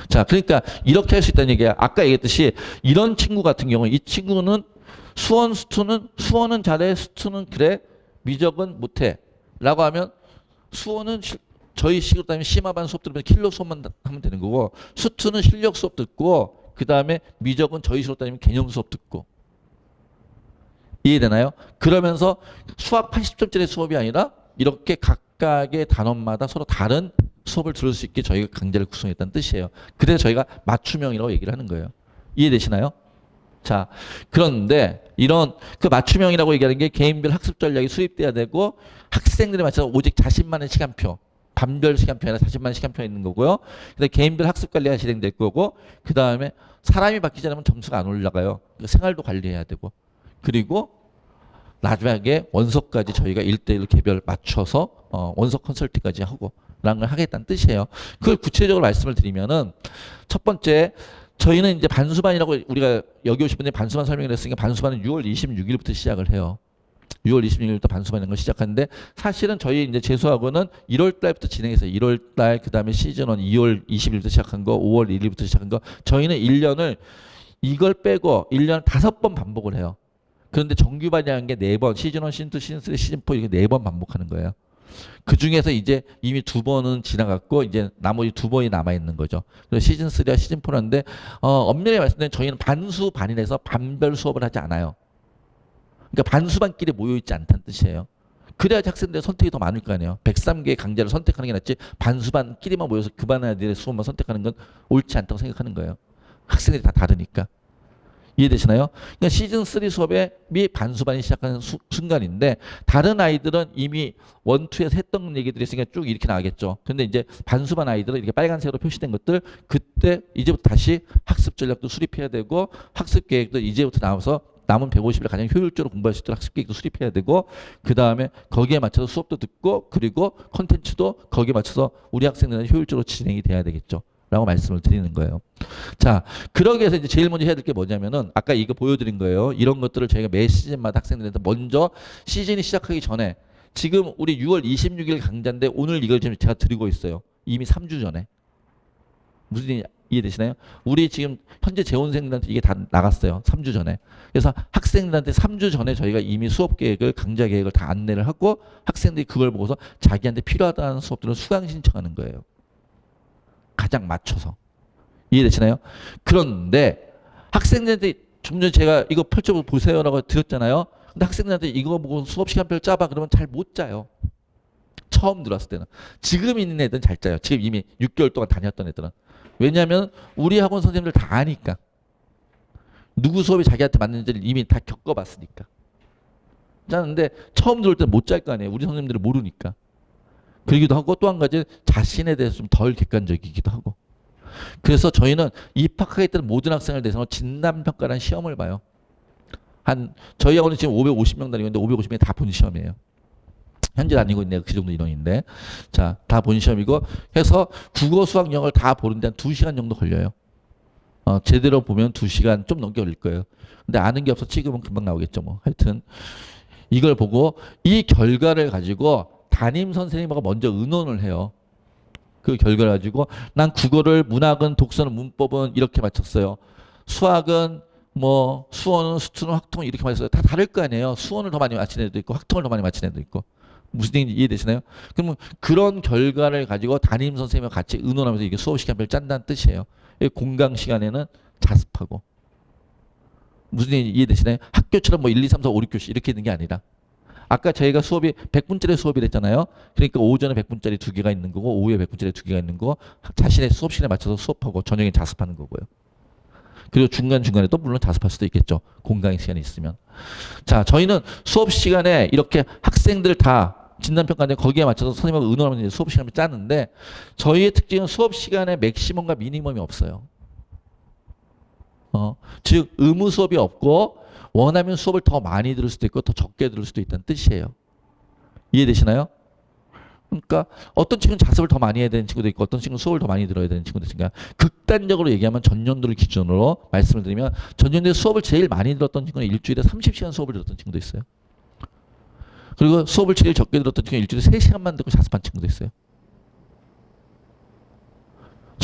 자, 그러니까 이렇게 할 수 있다는 얘기야. 아까 얘기했듯이 이런 친구 같은 경우 이 친구는 수원은 잘해, 수투는 그래, 미적은 못해. 라고 하면 수원은 저희 식으로 따지면 심화반 수업 들으면 킬러 수업만 하면 되는 거고 수투는 실력 수업 듣고 그 다음에 미적은 저희 식으로 따지면 개념 수업 듣고 이해되나요? 그러면서 수학 80점짜리 수업이 아니라 이렇게 각각의 단원마다 서로 다른 수업을 들을 수 있게 저희가 강좌를 구성했다는 뜻이에요. 그래서 저희가 맞춤형이라고 얘기를 하는 거예요. 이해되시나요? 자, 그런데 이런 그 맞춤형이라고 얘기하는 게 개인별 학습 전략이 수립돼야 되고 학생들에 맞춰서 오직 자신만의 시간표, 반별 시간표 아니라 자신만의 시간표가 있는 거고요. 그다음에 개인별 학습 관리가 진행될 거고 그 다음에 사람이 바뀌지 않으면 점수가 안 올라가요. 생활도 관리해야 되고 그리고 마지막에 원서까지 저희가 1대1 개별 맞춰서 원서 컨설팅까지 하고 라는 걸 하겠다는 뜻이에요. 그걸 구체적으로 말씀을 드리면은 첫 번째 저희는 이제 반수반이라고 우리가 여기 오신 분들이 반수반 설명을 했으니까 반수반은 6월 26일부터 시작을 해요. 6월 26일부터 반수반이라는 걸 시작하는데 사실은 저희 이제 재수학원은 1월 달부터 진행했어요. 1월 달 그다음에 시즌 1 2월 20일부터 시작한 거, 5월 1일부터 시작한 거. 저희는 1년을 이걸 빼고 1년 5번 반복을 해요. 그런데 정규반이라는 게 4번, 시즌 1, 시즌 2, 시즌 3, 시즌 4 이렇게 4번 반복하는 거예요. 그 중에서 이제 이미 2번은 지나갔고 이제 나머지 2번이 남아 있는 거죠. 그래서 시즌 3와 시즌 4인데 엄밀히 말씀드리면 저희는 반수 반이라서 반별 수업을 하지 않아요. 그러니까 반수반끼리 모여 있지 않다는 뜻이에요. 그래야지 학생들의 선택이 더 많을 거 아니에요. 103개의 강좌를 선택하는 게 낫지 반수반끼리만 모여서 그 반 아이들의 수업만 선택하는 건 옳지 않다고 생각하는 거예요. 학생들이 다 다르니까. 이해되시나요? 그러니까 시즌 3 수업에 반수반이 시작하는 순간인데 다른 아이들은 이미 1, 2에서 했던 얘기들이 있으니까 쭉 이렇게 나가겠죠. 근데 이제 반수반 아이들은 이렇게 빨간색으로 표시된 것들 그때 이제부터 다시 학습 전략도 수립해야 되고 학습 계획도 이제부터 나와서 남은 150일 가장 효율적으로 공부할 수 있도록 학습 계획도 수립해야 되고 그 다음에 거기에 맞춰서 수업도 듣고 그리고 콘텐츠도 거기에 맞춰서 우리 학생들은 효율적으로 진행이 돼야 되겠죠. 라고 말씀을 드리는 거예요. 자, 그러기 위해서 이제 제일 먼저 해야 될 게 뭐냐면은 아까 이거 보여드린 거예요. 이런 것들을 저희가 매 시즌마다 학생들한테 먼저 시즌이 시작하기 전에 지금 우리 6월 26일 강좌인데 오늘 이걸 지금 제가 드리고 있어요. 이미 3주 전에. 무슨 얘기 이해되시나요? 우리 지금 현재 재원생들한테 이게 다 나갔어요. 3주 전에. 그래서 학생들한테 3주 전에 저희가 이미 수업 계획을 강좌 계획을 다 안내를 하고 학생들이 그걸 보고서 자기한테 필요하다는 수업들을 수강 신청하는 거예요. 가장 맞춰서. 이해되시나요? 그런데 학생들한테 좀 전에 제가 이거 펼쳐보고 보세요라고 드렸잖아요. 근데 학생들한테 이거 보고 수업 시간표를 짜봐 그러면 잘 못 짜요. 처음 들어왔을 때는. 지금 있는 애들은 잘 짜요. 지금 이미 6개월 동안 다녔던 애들은. 왜냐하면 우리 학원 선생님들 다 아니까. 누구 수업이 자기한테 맞는지를 이미 다 겪어봤으니까. 짜는데 처음 들어올 때는 못 짤 거 아니에요. 우리 선생님들은 모르니까. 그러기도 하고 또 한 가지 자신에 대해서 좀 덜 객관적이기도 하고. 그래서 저희는 입학하겠다는 모든 학생을 대상으로 진단평가라는 시험을 봐요. 저희 학원은 지금 550명 다니고 있는데 550명이 다 본 시험이에요. 현재 다니고 있는 그 정도 인원인데 자, 다 본 시험이고 해서 국어, 수학, 영어를 다 보는데 한 2시간 정도 걸려요. 제대로 보면 2시간 좀 넘게 걸릴 거예요. 근데 아는 게 없어 찍으면 금방 나오겠죠. 뭐 하여튼 이걸 보고 이 결과를 가지고 담임 선생님하고 먼저 의논을 해요. 그 결과를 가지고 난 국어를 문학은 독서는 문법은 이렇게 맞췄어요. 수학은 뭐 수어는 수투는 확통은 이렇게 맞췄어요. 다 다를 거 아니에요. 수어를 더 많이 맞힌 애도 있고 확통을 더 많이 맞힌 애도 있고. 무슨 얘기인지 이해되시나요? 그러면 그런 결과를 가지고 담임 선생님과 같이 의논하면서 이게 수업 시간표를 짠다는 뜻이에요. 공강 시간에는 자습하고. 무슨 얘기인지 이해되시나요? 학교처럼 뭐 1, 2, 3, 4, 5, 6교시 이렇게 있는 게 아니라 아까 저희가 수업이 100분짜리 수업이랬잖아요. 그러니까 오전에 100분짜리 2개가 있는 거고 오후에 100분짜리 2개가 있는 거고 자신의 수업 시간에 맞춰서 수업하고 저녁에 자습하는 거고요. 그리고 중간중간에 또 물론 자습할 수도 있겠죠. 공강 시간이 있으면. 자, 저희는 수업 시간에 이렇게 학생들 다 진단평가인데 거기에 맞춰서 선생님하고 의논하면서 수업 시간을 짜는데 저희의 특징은 수업 시간에 맥시멈과 미니멈이 없어요. 즉 의무 수업이 없고 원하면 수업을 더 많이 들을 수도 있고 더 적게 들을 수도 있다는 뜻이에요. 이해되시나요? 그러니까 어떤 친구는 자습을 더 많이 해야 되는 친구도 있고 어떤 친구는 수업을 더 많이 들어야 되는 친구도 있으니까 극단적으로 얘기하면 전년도를 기준으로 말씀을 드리면 전년도에 수업을 제일 많이 들었던 친구는 일주일에 30시간 수업을 들었던 친구도 있어요. 그리고 수업을 제일 적게 들었던 친구는 일주일에 3시간만 듣고 자습한 친구도 있어요.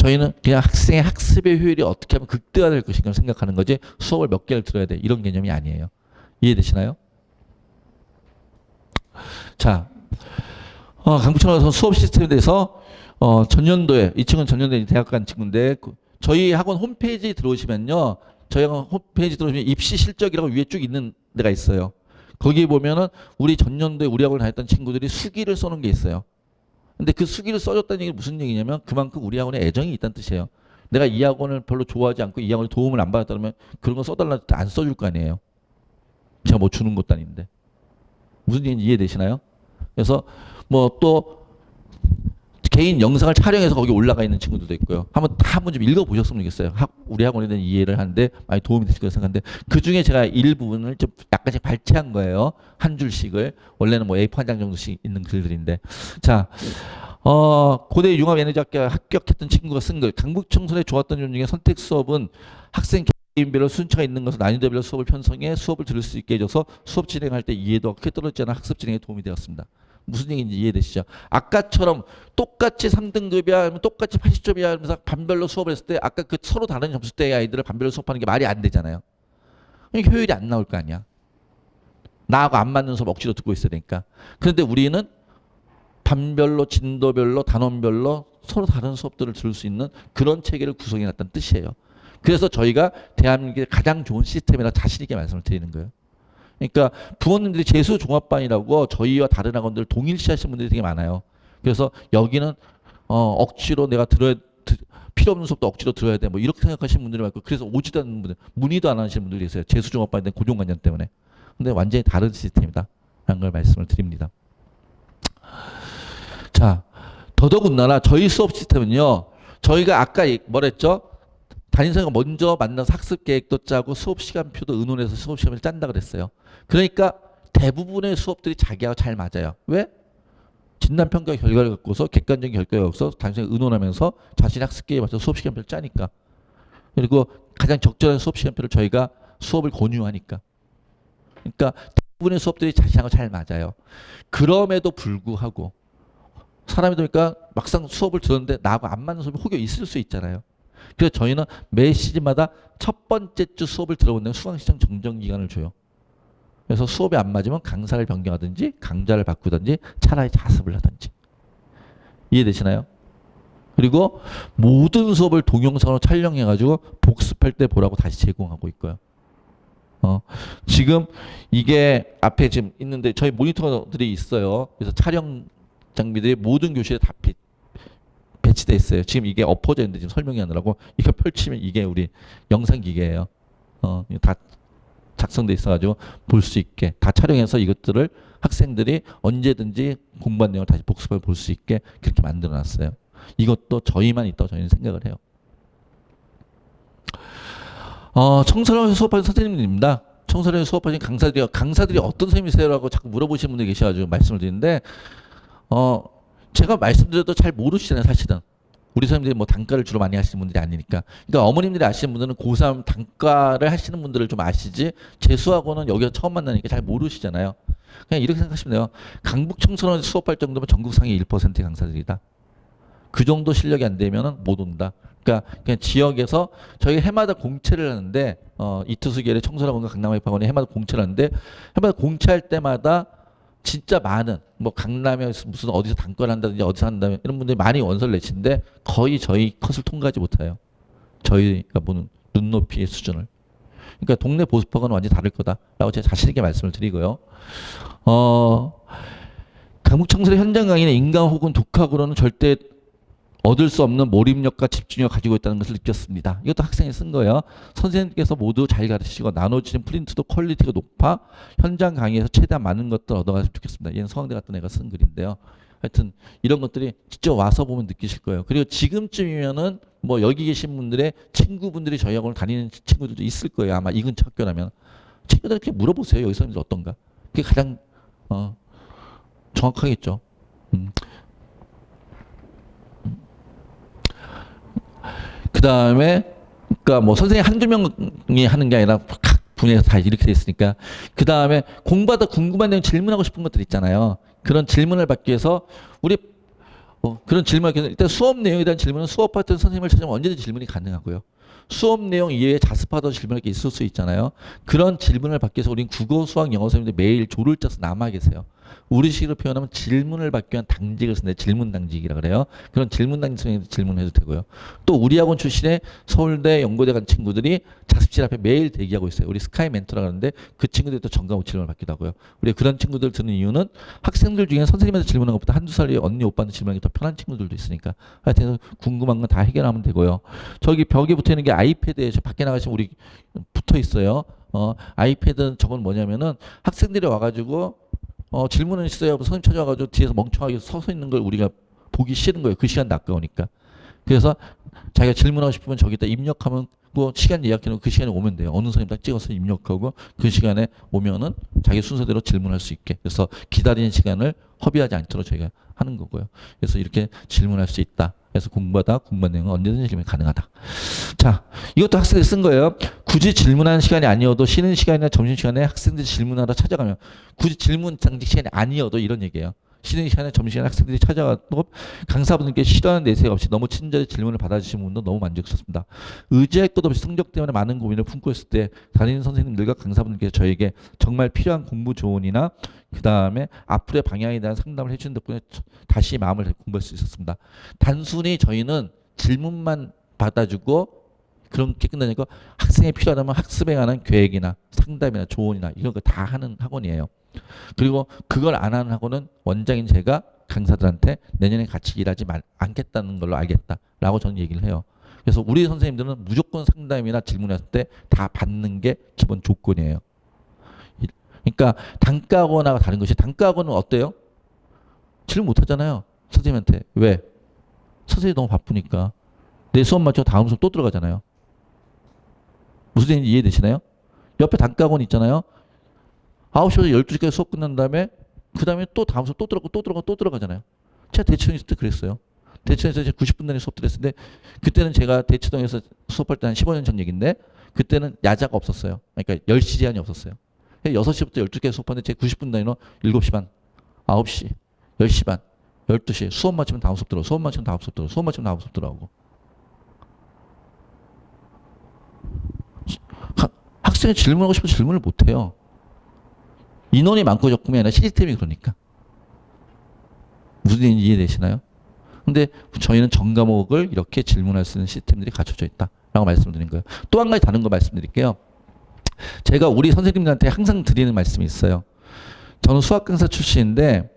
저희는 그냥 학생의 학습의 효율이 어떻게 하면 극대화될 것인가 생각하는 거지 수업을 몇 개를 들어야 돼 이런 개념이 아니에요. 이해되시나요? 자, 강북청에서 수업 시스템에 대해서 전년도에 이 친구는 전년도에 대학 간 친구인데 저희 학원 홈페이지 들어오시면요. 저희 학원 홈페이지 들어오시면 입시 실적이라고 위에 쭉 있는 데가 있어요. 거기 보면은 우리 전년도에 우리 학원을 다녔던 친구들이 수기를 써놓은 게 있어요. 근데 그 수기를 써줬다는 얘기는 무슨 얘기냐면 그만큼 우리 학원에 애정이 있다는 뜻이에요. 내가 이 학원을 별로 좋아하지 않고 이 학원에 도움을 안 받았다면 그런 거 써달라는 때 안 써줄 거 아니에요. 제가 뭐 주는 것도 아닌데. 무슨 얘기인지 이해되시나요? 그래서 뭐 또 개인 영상을 촬영해서 거기 올라가 있는 친구들도 있고요. 한번 좀 읽어보셨으면 좋겠어요. 우리 학원에 대한 이해를 하는데 많이 도움이 되실 거라 생각하는데 그 중에 제가 일부분을 좀 약간씩 발췌한 거예요. 한 줄씩을. 원래는 뭐 A4 한 장 정도씩 있는 글들인데. 자, 고대 융합에너지학교 합격했던 친구가 쓴 글. 강북청소년의 좋았던 점 중에 선택 수업은 학생 개인별로 순차가 있는 것을 난이도별로 수업을 편성해 수업을 들을 수 있게 해줘서 수업 진행할 때 이해도가 크게 떨어지지 않아 학습 진행에 도움이 되었습니다. 무슨 얘기인지 이해되시죠? 아까처럼 똑같이 3등급이야, 아니면 똑같이 80점이야 하면서 반별로 수업을 했을 때 아까 그 서로 다른 점수대의 아이들을 반별로 수업하는 게 말이 안 되잖아요. 그러니까 효율이 안 나올 거 아니야. 나하고 안 맞는 수업 억지로 듣고 있어야 되니까. 그런데 우리는 반별로, 진도별로, 단원별로 서로 다른 수업들을 들을 수 있는 그런 체계를 구성해 놨다는 뜻이에요. 그래서 저희가 대한민국의 가장 좋은 시스템이라 자신 있게 말씀을 드리는 거예요. 그러니까 부모님들이 재수 종합반이라고 저희와 다른 학원들 동일시하시는 분들이 되게 많아요. 그래서 여기는 억지로 내가 필요 없는 수업도 억지로 들어야 돼. 뭐 이렇게 생각하시는 분들이 많고 그래서 오지도 않는 분들, 문의도 안 하시는 분들이 있어요. 재수 종합반에 대한 고정관념 때문에. 근데 완전히 다른 시스템이다. 라는 걸 말씀을 드립니다. 자, 더더군다나 저희 수업 시스템은요. 저희가 아까 뭐랬죠? 담임선생님과 먼저 만나서 학습 계획도 짜고 수업 시간표도 의논해서 수업 시간을 짠다 그랬어요. 그러니까 대부분의 수업들이 자기하고 잘 맞아요. 왜? 진단평가 결과를 갖고서 객관적인 결과를 갖고서 담임선생님과 의논하면서 자신의 학습 계획에 맞춰서 수업 시간표를 짜니까. 그리고 가장 적절한 수업 시간표를 저희가 수업을 권유하니까. 그러니까 대부분의 수업들이 자신하고 잘 맞아요. 그럼에도 불구하고 사람이 되니까 막상 수업을 들었는데 나하고 안 맞는 수업이 혹여 있을 수 있잖아요. 그래서 저희는 매 시즌마다 첫 번째 주 수업을 들어보는 수강시청 정정 기간을 줘요. 그래서 수업이 안 맞으면 강사를 변경하든지 강좌를 바꾸든지 차라리 자습을 하든지. 이해되시나요? 그리고 모든 수업을 동영상으로 촬영해가지고 복습할 때 보라고 다시 제공하고 있고요. 지금 이게 앞에 지금 있는데 저희 모니터들이 있어요. 그래서 촬영 장비들이 모든 교실에 다 배치돼 있어요. 지금 이게 엎어져 있는데 지금 설명이 하느라고 이거 펼치면 이게 우리 영상 기계예요. 다 작성돼 있어가지고 볼 수 있게 다 촬영해서 이것들을 학생들이 언제든지 공부한 내용을 다시 복습해 볼 수 있게 그렇게 만들어놨어요. 이것도 저희만 있다고 저희는 생각을 해요. 청소년에서 수업하는 선생님들입니다. 청소년에서 수업하신 강사들이 어떤 선생님이세요라고 자꾸 물어보시는 분들이 계셔가지고 말씀을 드리는데 제가 말씀드려도 잘 모르시잖아요, 사실은. 우리 선생님들이 뭐 단과를 주로 많이 하시는 분들이 아니니까. 그러니까 어머님들이 아시는 분들은 고3 단과를 하시는 분들을 좀 아시지 재수하고는 여기서 처음 만나니까 잘 모르시잖아요. 그냥 이렇게 생각하시면 돼요. 강북 청소년 수업할 정도면 전국 상위 1%의 강사들이다. 그 정도 실력이 안 되면은 못 온다. 그러니까 그냥 지역에서 저희 해마다 공채를 하는데 이투수계열의 청소년학원과 강남학원이 해마다 공채를 하는데 해마다 공채할 때마다 진짜 많은 뭐 강남에 무슨 어디서 단과를 한다든지 어디서 한다면 이런 분들이 많이 원서를 내시는데 거의 저희 컷을 통과하지 못해요. 저희가 보는 눈높이의 수준을. 그러니까 동네 보습학원은 완전히 다를 거다라고 제가 자신 있게 말씀을 드리고요. 강북청소년 현장 강의는 인강 혹은 독학으로는 절대 얻을 수 없는 몰입력과 집중력을 가지고 있다는 것을 느꼈습니다. 이것도 학생이 쓴 거예요. 선생님께서 모두 잘 가르치시고 나눠주신 프린트도 퀄리티가 높아 현장 강의에서 최대한 많은 것들 얻어가시면 좋겠습니다. 얘는 서강대 갔던 애가 쓴 글인데요. 하여튼 이런 것들이 직접 와서 보면 느끼실 거예요. 그리고 지금쯤이면은 뭐 여기 계신 분들의 친구분들이 저희 학원을 다니는 친구들도 있을 거예요. 아마 이 근처 학교라면. 친구들한테 물어보세요. 여기 선생님들 어떤가. 그게 가장 정확하겠죠. 그 다음에, 그러니까 뭐 선생님 한두 명이 하는 게 아니라 각 분야에서 다 이렇게 돼 있으니까. 그 다음에 공부하다 궁금한 내용 질문하고 싶은 것들 있잖아요. 그런 질문을 받기 위해서 우리 그런 질문을 일단 수업 내용에 대한 질문은 수업 파트 선생님을 찾으면 언제든지 질문이 가능하고요. 수업 내용 이외에 자습하던 질문이 있을 수 있잖아요. 그런 질문을 받기 위해서 우린 국어, 수학, 영어 선생님들 매일 조를 짜서 남아 계세요. 우리식으로 표현하면 질문을 받기 위한 당직을 쓰는데 질문 당직이라 그래요. 그런 질문 당직 선생님들 질문해도 되고요. 또 우리 학원 출신의 서울대, 연고대 간 친구들이 자습실 앞에 매일 대기하고 있어요. 우리 스카이 멘토라고 하는데 그 친구들이 또 정가목 질문을 받기도 하고요. 우리 그런 친구들 드는 이유는 학생들 중에 선생님한테 질문하는 것보다 한두 살이 언니, 오빠한테 질문하는 게 더 편한 친구들도 있으니까. 하여튼 궁금한 건 다 해결하면 되고요. 저기 벽에 붙어 있는 게 아이패드에 밖에 나가시면 우리 붙어 있어요. 아이패드 저건 뭐냐면은 학생들이 와가지고 질문은 있어요. 선생님 찾아와가지고 뒤에서 멍청하게 서서 있는 걸 우리가 보기 싫은 거예요. 그 시간 아까우니까. 그래서 자기가 질문하고 싶으면 저기다 입력하면 시간 예약해놓고 그 시간에 오면 돼요. 어느 선생님 딱 찍어서 입력하고 그 시간에 오면은 자기 순서대로 질문할 수 있게. 그래서 기다리는 시간을 허비하지 않도록 저희가 하는 거고요. 그래서 이렇게 질문할 수 있다. 그래서 공부하다 공부한 내용은 언제든지 질문이 가능하다. 자, 이것도 학생들이 쓴 거예요. 굳이 질문하는 시간이 아니어도 쉬는 시간이나 점심시간에 학생들이 질문하러 찾아가면 굳이 질문 당직 시간이 아니어도 이런 얘기예요. 쉬는 시간에 점심시간에 학생들이 찾아가도 강사분들께 싫어하는 내색 없이 너무 친절히 질문을 받아주신 분도 너무 만족스럽습니다. 의지할 것 없이 성적 때문에 많은 고민을 품고 있을 때 담임 선생님들과 강사분들께서 저에게 정말 필요한 공부 조언이나 그 다음에 앞으로의 방향에 대한 상담을 해주는 덕분에 다시 마음을 공부할 수 있었습니다. 단순히 저희는 질문만 받아주고 그렇게 끝나니까 학생이 필요하다면 학습에 관한 계획이나 상담이나 조언이나 이런 거 다 하는 학원이에요. 그리고 그걸 안 하는 학원은 원장인 제가 강사들한테 내년에 같이 일하지 않겠다는 걸로 알겠다라고 저는 얘기를 해요. 그래서 우리 선생님들은 무조건 상담이나 질문했을 때 다 받는 게 기본 조건이에요. 그러니까 단가학원하고 다른 것이 단가학원은 어때요? 질문 못 하잖아요. 선생님한테. 왜? 선생님이 너무 바쁘니까. 내 수업 마치고 다음 수업 또 들어가잖아요. 무슨 얘기인지 이해되시나요? 옆에 단가학원 있잖아요. 9시부터 12시까지 수업 끝난 다음에 그 다음에 또 다음 수업 또 들어가고 또 들어가고 또 들어가잖아요. 제가 대치동 있을 때 그랬어요. 대치동에서 90분 단위 수업 들었는데 그때는 제가 대치동에서 수업할 때 한 15년 전 얘기인데 그때는 야자가 없었어요. 그러니까 10시 제한이 없었어요. 6시부터 12시까지 수업하는데 제가 90분 단위로 7시 반, 9시, 10시 반, 12시 수업 마치면 다음 수업 들어. 수업 마치면 다음 수업 들어. 수업 마치면 다음 수업 들어가고. 학생이 질문하고 싶어서 질문을 못 해요. 인원이 많고 적음이 아니라 시스템이 그러니까. 무슨 얘기인지 이해되시나요? 근데 저희는 전 과목을 이렇게 질문할 수 있는 시스템들이 갖춰져 있다라고 말씀드린 거예요. 또 한 가지 다른 거 말씀드릴게요. 제가 우리 선생님들한테 항상 드리는 말씀이 있어요. 저는 수학 강사 출신인데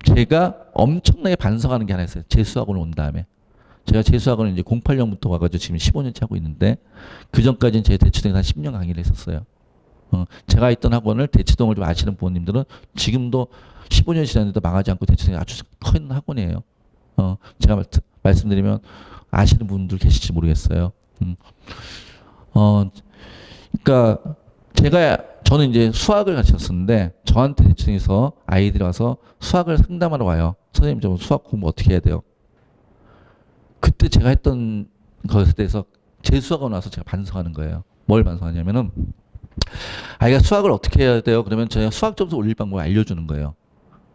제가 엄청나게 반성하는 게 하나 있어요. 재수학원을 온 다음에. 제가 재수학원을 이제 08년부터 와가지고 지금 15년째 하고 있는데 그 전까지는 제 대치동에서 한 10년 강의를 했었어요. 제가 있던 학원을 대치동을 좀 아시는 부모님들은 지금도 15년 지났는데도 망하지 않고 대치동에 아주 큰 학원이에요. 제가 말씀드리면 아시는 분들 계실지 모르겠어요. 그러니까 저는 이제 수학을 가르쳤었는데 저한테 대치동에서 아이들이 와서 수학을 상담하러 와요. 선생님 저 수학 공부 어떻게 해야 돼요? 그때 제가 했던 것에 대해서 제 수학원 와서 제가 반성하는 거예요. 뭘 반성하냐면은 아이가 수학을 어떻게 해야 돼요? 그러면 제가 수학 점수 올릴 방법을 알려주는 거예요.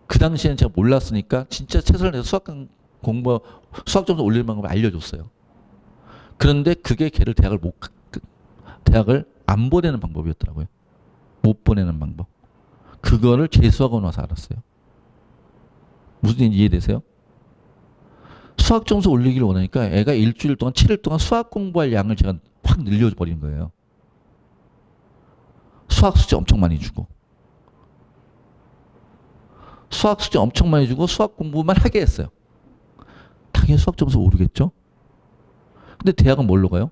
그 당시에는 제가 몰랐으니까 진짜 최선을 다해서 수학 점수 올릴 방법을 알려줬어요. 그런데 그게 걔를 대학을 안 보내는 방법이었더라고요. 못 보내는 방법. 그거를 재수학원 와서 알았어요. 무슨 얘기인지 이해되세요? 수학 점수 올리기를 원하니까 애가 일주일 동안 7일 동안 수학 공부할 양을 제가 확 늘려버린 거예요. 수학 숙제 엄청 많이 주고 수학 숙제 엄청 많이 주고 수학 공부만 하게 했어요. 당연히 수학 점수 오르겠죠? 근데 대학은 뭘로 가요?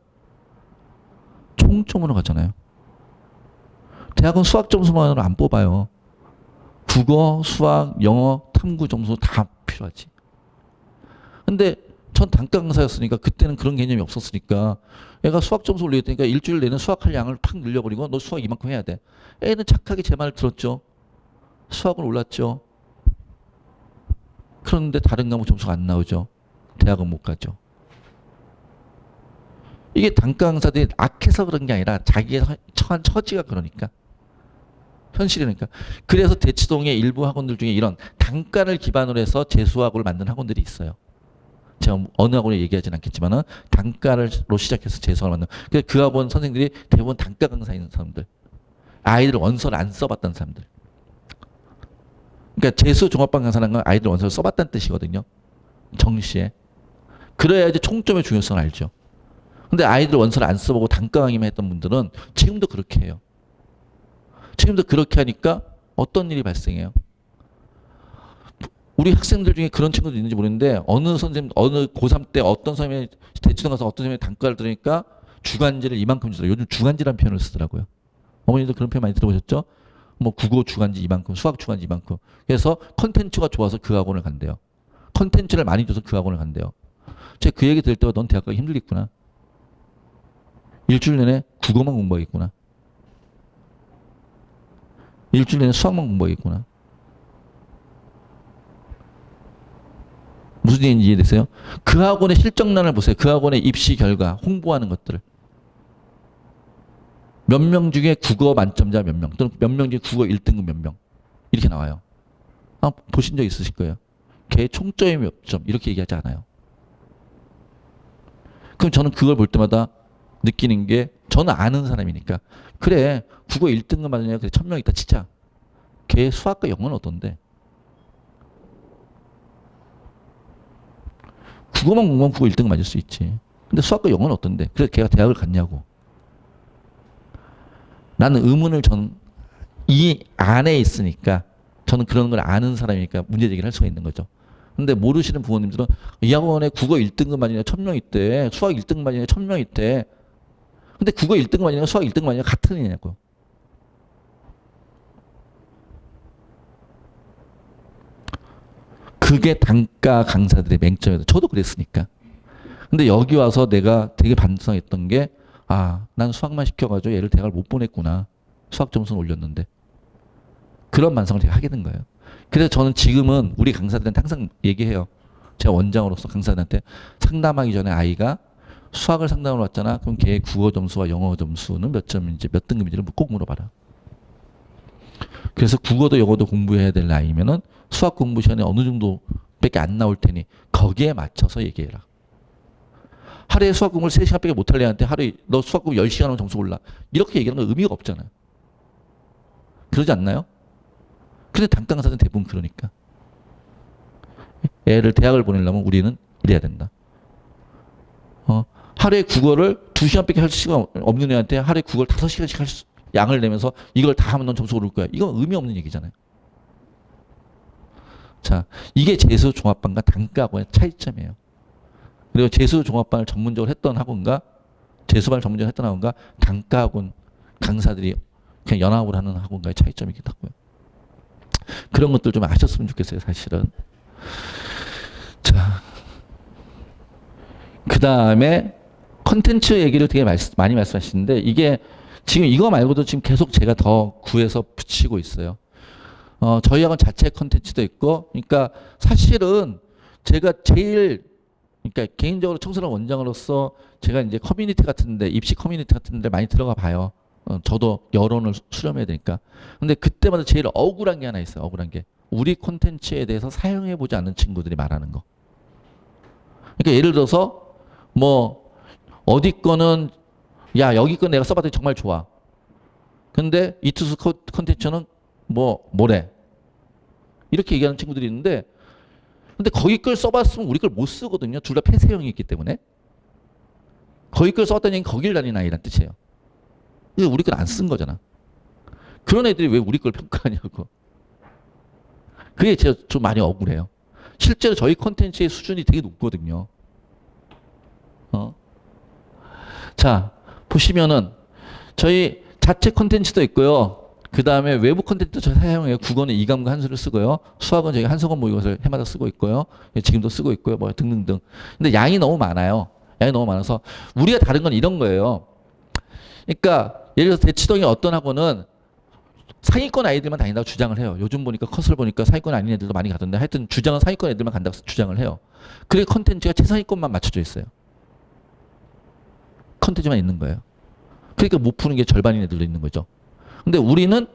총점으로 가잖아요. 대학은 수학 점수만으로 안 뽑아요. 국어, 수학, 영어, 탐구 점수 다 필요하지. 근데 전 단과 강사였으니까 그때는 그런 개념이 없었으니까 애가 수학 점수 올리겠다니까 일주일 내내 수학할 양을 팍 늘려버리고 너 수학 이만큼 해야 돼. 애는 착하게 제 말을 들었죠. 수학은 올랐죠. 그런데 다른 과목 점수가 안 나오죠. 대학은 못 가죠. 이게 단과 강사들이 악해서 그런 게 아니라 자기의 처한 처지가 그러니까. 현실이니까. 그래서 대치동의 일부 학원들 중에 이런 단가를 기반으로 해서 재수학을 만든 학원들이 있어요. 제가 어느 학원에 얘기하진 않겠지만은 단가로 시작해서 재수학을 만든. 그 학원 선생님들이 대부분 단가 강사인 사람들. 아이들 원서를 안 써봤다는 사람들. 그러니까 재수 종합반 강사라는 건 아이들 원서를 써봤다는 뜻이거든요. 정시에. 그래야지 총점의 중요성을 알죠. 근데 아이들 원서를 안 써보고 단가 강의만 했던 분들은 지금도 그렇게 해요. 지금도 그렇게 하니까 어떤 일이 발생해요? 우리 학생들 중에 그런 친구도 있는지 모르는데 어느 선생님, 어느 고3 때 어떤 선생님이 대치동 가서 어떤 선생님이 단가를 들으니까 주간지를 이만큼 주더라고요. 요즘 주간지라는 표현을 쓰더라고요. 어머니도 그런 표현 많이 들어보셨죠? 뭐 국어 주간지 이만큼, 수학 주간지 이만큼. 그래서 컨텐츠가 좋아서 그 학원을 간대요. 컨텐츠를 많이 줘서 그 학원을 간대요. 제가 그 얘기 들을 때가 넌 대학 가기 힘들겠구나. 일주일 내내 국어만 공부하겠구나. 일주일 내내 수학만 공부하겠구나. 무슨 얘기인지 이해되세요? 그 학원의 실적란을 보세요. 그 학원의 입시 결과, 홍보하는 것들을. 몇 명 중에 국어 만점자 몇 명, 또는 몇 명 중에 국어 1등급 몇 명. 이렇게 나와요. 보신 적 있으실 거예요. 걔 총점이 몇 점, 이렇게 얘기하지 않아요. 그럼 저는 그걸 볼 때마다 느끼는 게, 저는 아는 사람이니까. 그래, 국어 1등급 맞으냐? 그래, 1000명 있다 치자. 걔 수학과 영어는 어떤데? 국어만 공부하면 국어 1등급 맞을 수 있지. 근데 수학과 영어는 어떤데? 그래서 걔가 대학을 갔냐고. 나는 의문을 이 안에 있으니까, 저는 그런 걸 아는 사람이니까 문제 제기를 할 수가 있는 거죠. 근데 모르시는 부모님들은 이 학원에 국어 1등급 맞으냐 1000명 있대. 수학 1등급 맞으냐 1000명 있대. 근데 국어 1등급 맞으냐 수학 1등급 맞으냐 같은 애냐고. 그게 단가 강사들의 맹점이다. 저도 그랬으니까. 근데 여기 와서 내가 되게 반성했던 게, 난 수학만 시켜가지고 얘를 대학을 못 보냈구나. 수학 점수는 올렸는데. 그런 반성을 제가 하게 된 거예요. 그래서 저는 지금은 우리 강사들한테 항상 얘기해요. 제가 원장으로서 강사들한테 상담하기 전에 아이가 수학을 상담으로 왔잖아. 그럼 걔의 국어 점수와 영어 점수는 몇 점인지 몇 등급인지를 꼭 물어봐라. 그래서 국어도 영어도 공부해야 될 나이면은 수학 공부 시간에 어느 정도밖에 안 나올 테니 거기에 맞춰서 얘기해라. 하루에 수학 공부를 3시간밖에 못할 애한테 하루에 너 수학 공부 10시간 하면 점수 올라. 이렇게 얘기하는 건 의미가 없잖아요. 그러지 않나요? 근데 단가 강사는 대부분 그러니까. 애를 대학을 보내려면 우리는 이래야 된다. 하루에 국어를 2시간밖에 할 시간 없는 애한테 하루에 국어를 5시간씩 할 양을 내면서 이걸 다 하면 넌 점수 오를 거야. 이건 의미 없는 얘기잖아요. 자, 이게 재수 종합반과 단가학원의 차이점이에요. 그리고 재수 종합반을 전문적으로 했던 학원과 재수반을 전문적으로 했던 학원과 단가학원 강사들이 그냥 연합을 하는 학원과의 차이점이기도 하고요. 그런 것들 좀 아셨으면 좋겠어요, 사실은. 자, 그 다음에 컨텐츠 얘기를 되게 많이 말씀하시는데, 이게 지금 이거 말고도 지금 계속 제가 더 구해서 붙이고 있어요. 저희 학원 자체 컨텐츠도 있고, 그러니까 사실은 제가 제일, 그러니까 개인적으로 청소년 원장으로서 제가 이제 커뮤니티 같은데, 입시 커뮤니티 같은데 많이 들어가 봐요. 저도 여론을 수렴해야 되니까. 근데 그때마다 제일 억울한 게 하나 있어요. 억울한 게. 우리 콘텐츠에 대해서 사용해보지 않는 친구들이 말하는 거. 그러니까 예를 들어서 뭐 어디 거는 야 여기 거 내가 써봤더니 정말 좋아. 근데 이투스 콘텐츠는 뭐래. 이렇게 얘기하는 친구들이 있는데, 근데 거기 걸 써봤으면 우리 걸 못 쓰거든요. 둘 다 폐쇄형이 있기 때문에. 거기 걸 써봤다는 얘기는 거길 다니는 아이란 뜻이에요. 그래서 우리 걸 안 쓴 거잖아. 그런 애들이 왜 우리 걸 평가하냐고. 그게 제가 좀 많이 억울해요. 실제로 저희 콘텐츠의 수준이 되게 높거든요. 자, 보시면은 저희 자체 콘텐츠도 있고요. 그 다음에 외부 콘텐츠도 저희 사용해요. 국어는 이감과 한수를 쓰고요. 수학은 저희가 한석원 모의고사를 해마다 쓰고 있고요. 지금도 쓰고 있고요. 뭐 등등등. 근데 양이 너무 많아요. 양이 너무 많아서 우리가 다른 건 이런 거예요. 그러니까 예를 들어서 대치동의 어떤 학원은 상위권 아이들만 다닌다고 주장을 해요. 요즘 보니까 컷을 보니까 상위권 아닌 애들도 많이 가던데, 하여튼 주장은 상위권 애들만 간다고 주장을 해요. 그래 컨텐츠가 최상위권만 맞춰져 있어요. 컨텐츠만 있는 거예요. 그러니까 못 푸는 게 절반인 애들도 있는 거죠. 근데 우리는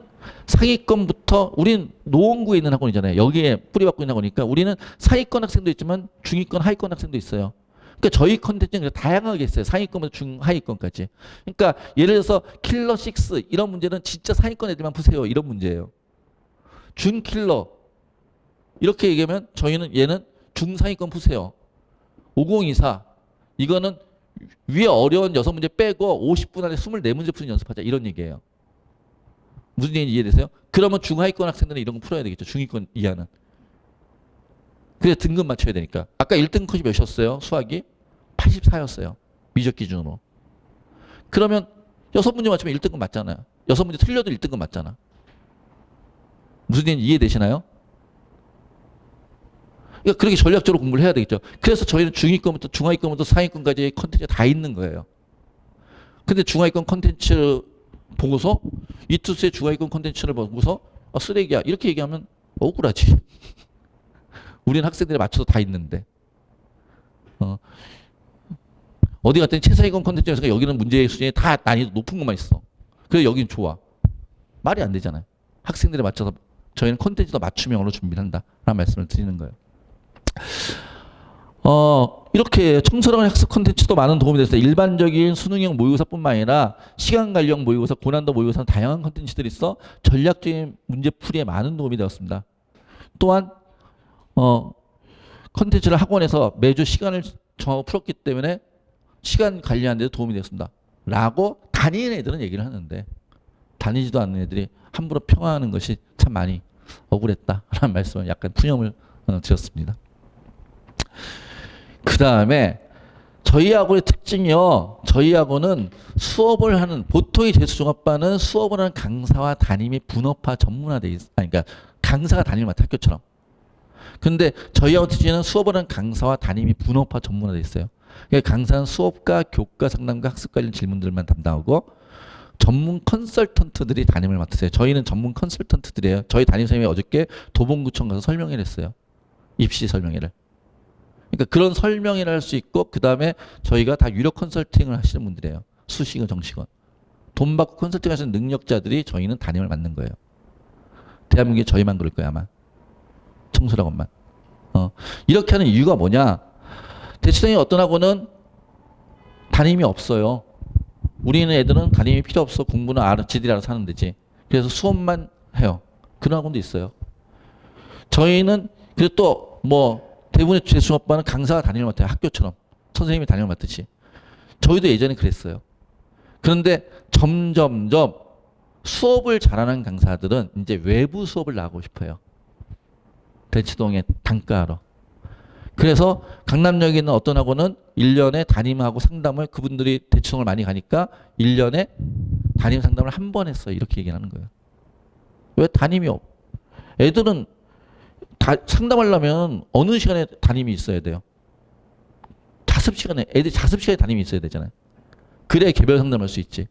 상위권부터 우리는 노원구에 있는 학원이잖아요. 여기에 뿌리박고 있는 학원이니까 우리는 상위권 학생도 있지만 중위권, 하위권 학생도 있어요. 그러니까 저희 컨텐츠는 다양하게 있어요. 상위권부터 중하위권까지. 그러니까 예를 들어서 킬러 6 이런 문제는 진짜 상위권 애들만 푸세요. 이런 문제예요. 준킬러 이렇게 얘기하면 저희는 얘는 중상위권 푸세요. 5024 이거는 위에 어려운 6문제 빼고 50분 안에 24문제 푸는 연습하자 이런 얘기예요. 무슨 얘기인지 이해되세요? 그러면 중하위권 학생들은 이런 거 풀어야 되겠죠. 중위권 이하는. 그래서 등급 맞춰야 되니까. 아까 1등 컷이 몇이었어요? 수학이? 84였어요. 미적 기준으로. 그러면 6문제 맞추면 1등급 맞잖아요. 6문제 틀려도 1등급 맞잖아. 무슨 얘기인지 이해되시나요? 그러니까 그렇게 전략적으로 공부를 해야 되겠죠. 그래서 저희는 중위권부터 중하위권부터 상위권까지 컨텐츠가 다 있는 거예요. 근데 중하위권 컨텐츠 보고서 이투스의 중하위권 컨텐츠를 보고서 쓰레기야 이렇게 얘기하면 억울하지. 우리는 학생들에 맞춰서 다 있는데 어디 갔더니 최상위권 컨텐츠에서 여기는 문제의 수준이 다 난이도 높은 것만 있어. 그래서 여기는 좋아. 말이 안 되잖아요. 학생들에 맞춰서 저희는 컨텐츠도 맞춤형으로 준비를 한다라는 말씀을 드리는 거예요. 이렇게 청소년 학습 콘텐츠도 많은 도움이 됐어요. 일반적인 수능형 모의고사뿐만 아니라 시간관리형 모의고사, 고난도 모의고사 다양한 콘텐츠들이 있어 전략적인 문제풀이에 많은 도움이 되었습니다. 또한 콘텐츠를 학원에서 매주 시간을 정하고 풀었기 때문에 시간 관리하는 데 도움이 되었습니다. 라고 다니는 애들은 얘기를 하는데 다니지도 않는 애들이 함부로 평가하는 것이 참 많이 억울했다라는 말씀을 약간 푸념을 드렸습니다. 그 다음에 저희 학원의 특징이요. 저희 학원은 수업을 하는 보통의 재수종합반은 수업을 하는 강사와 담임이 분업화 전문화돼 있어요. 그러니까 강사가 담임을 맡아 학교처럼. 근데 저희 학원 특징은 수업을 하는 강사와 담임이 분업화 전문화돼 있어요. 그러니까 강사는 수업과 교과 상담과 학습 관련 질문들만 담당하고 전문 컨설턴트들이 담임을 맡으세요. 저희는 전문 컨설턴트들이에요. 저희 담임 선생님이 어저께 도봉구청 가서 설명회를 했어요. 입시 설명회를. 그러니까 그런 설명회를 할 수 있고 그 다음에 저희가 다 유료 컨설팅을 하시는 분들이에요. 수시건 정시건. 돈 받고 컨설팅 하시는 능력자들이 저희는 담임을 맡는 거예요. 대한민국에 저희만 그럴 거야 아마. 청소학원만. 이렇게 하는 이유가 뭐냐. 대치동에 어떤 학원은 담임이 없어요. 우리는 애들은 담임이 필요 없어. 공부는 지들이 알아서 하는 데지. 그래서 수업만 해요. 그런 학원도 있어요. 저희는 그리고 또 뭐 대부분의 재수업반은 강사가 담임을 맡아요. 학교처럼. 선생님이 담임을 맡듯이. 저희도 예전에 그랬어요. 그런데 점점점 수업을 잘하는 강사들은 이제 외부 수업을 나가고 싶어요. 대치동에 단가하러. 그래서 강남역에 있는 어떤 학원은 1년에 담임하고 상담을 그분들이 대치동을 많이 가니까 1년에 담임 상담을 한 번 했어요. 이렇게 얘기하는 거예요. 왜 담임이 애들은 상담하려면 어느 시간에 담임이 있어야 돼요? 자습시간에 애들이 자습시간에 담임이 있어야 되잖아요. 그래야 개별 상담할 수 있지.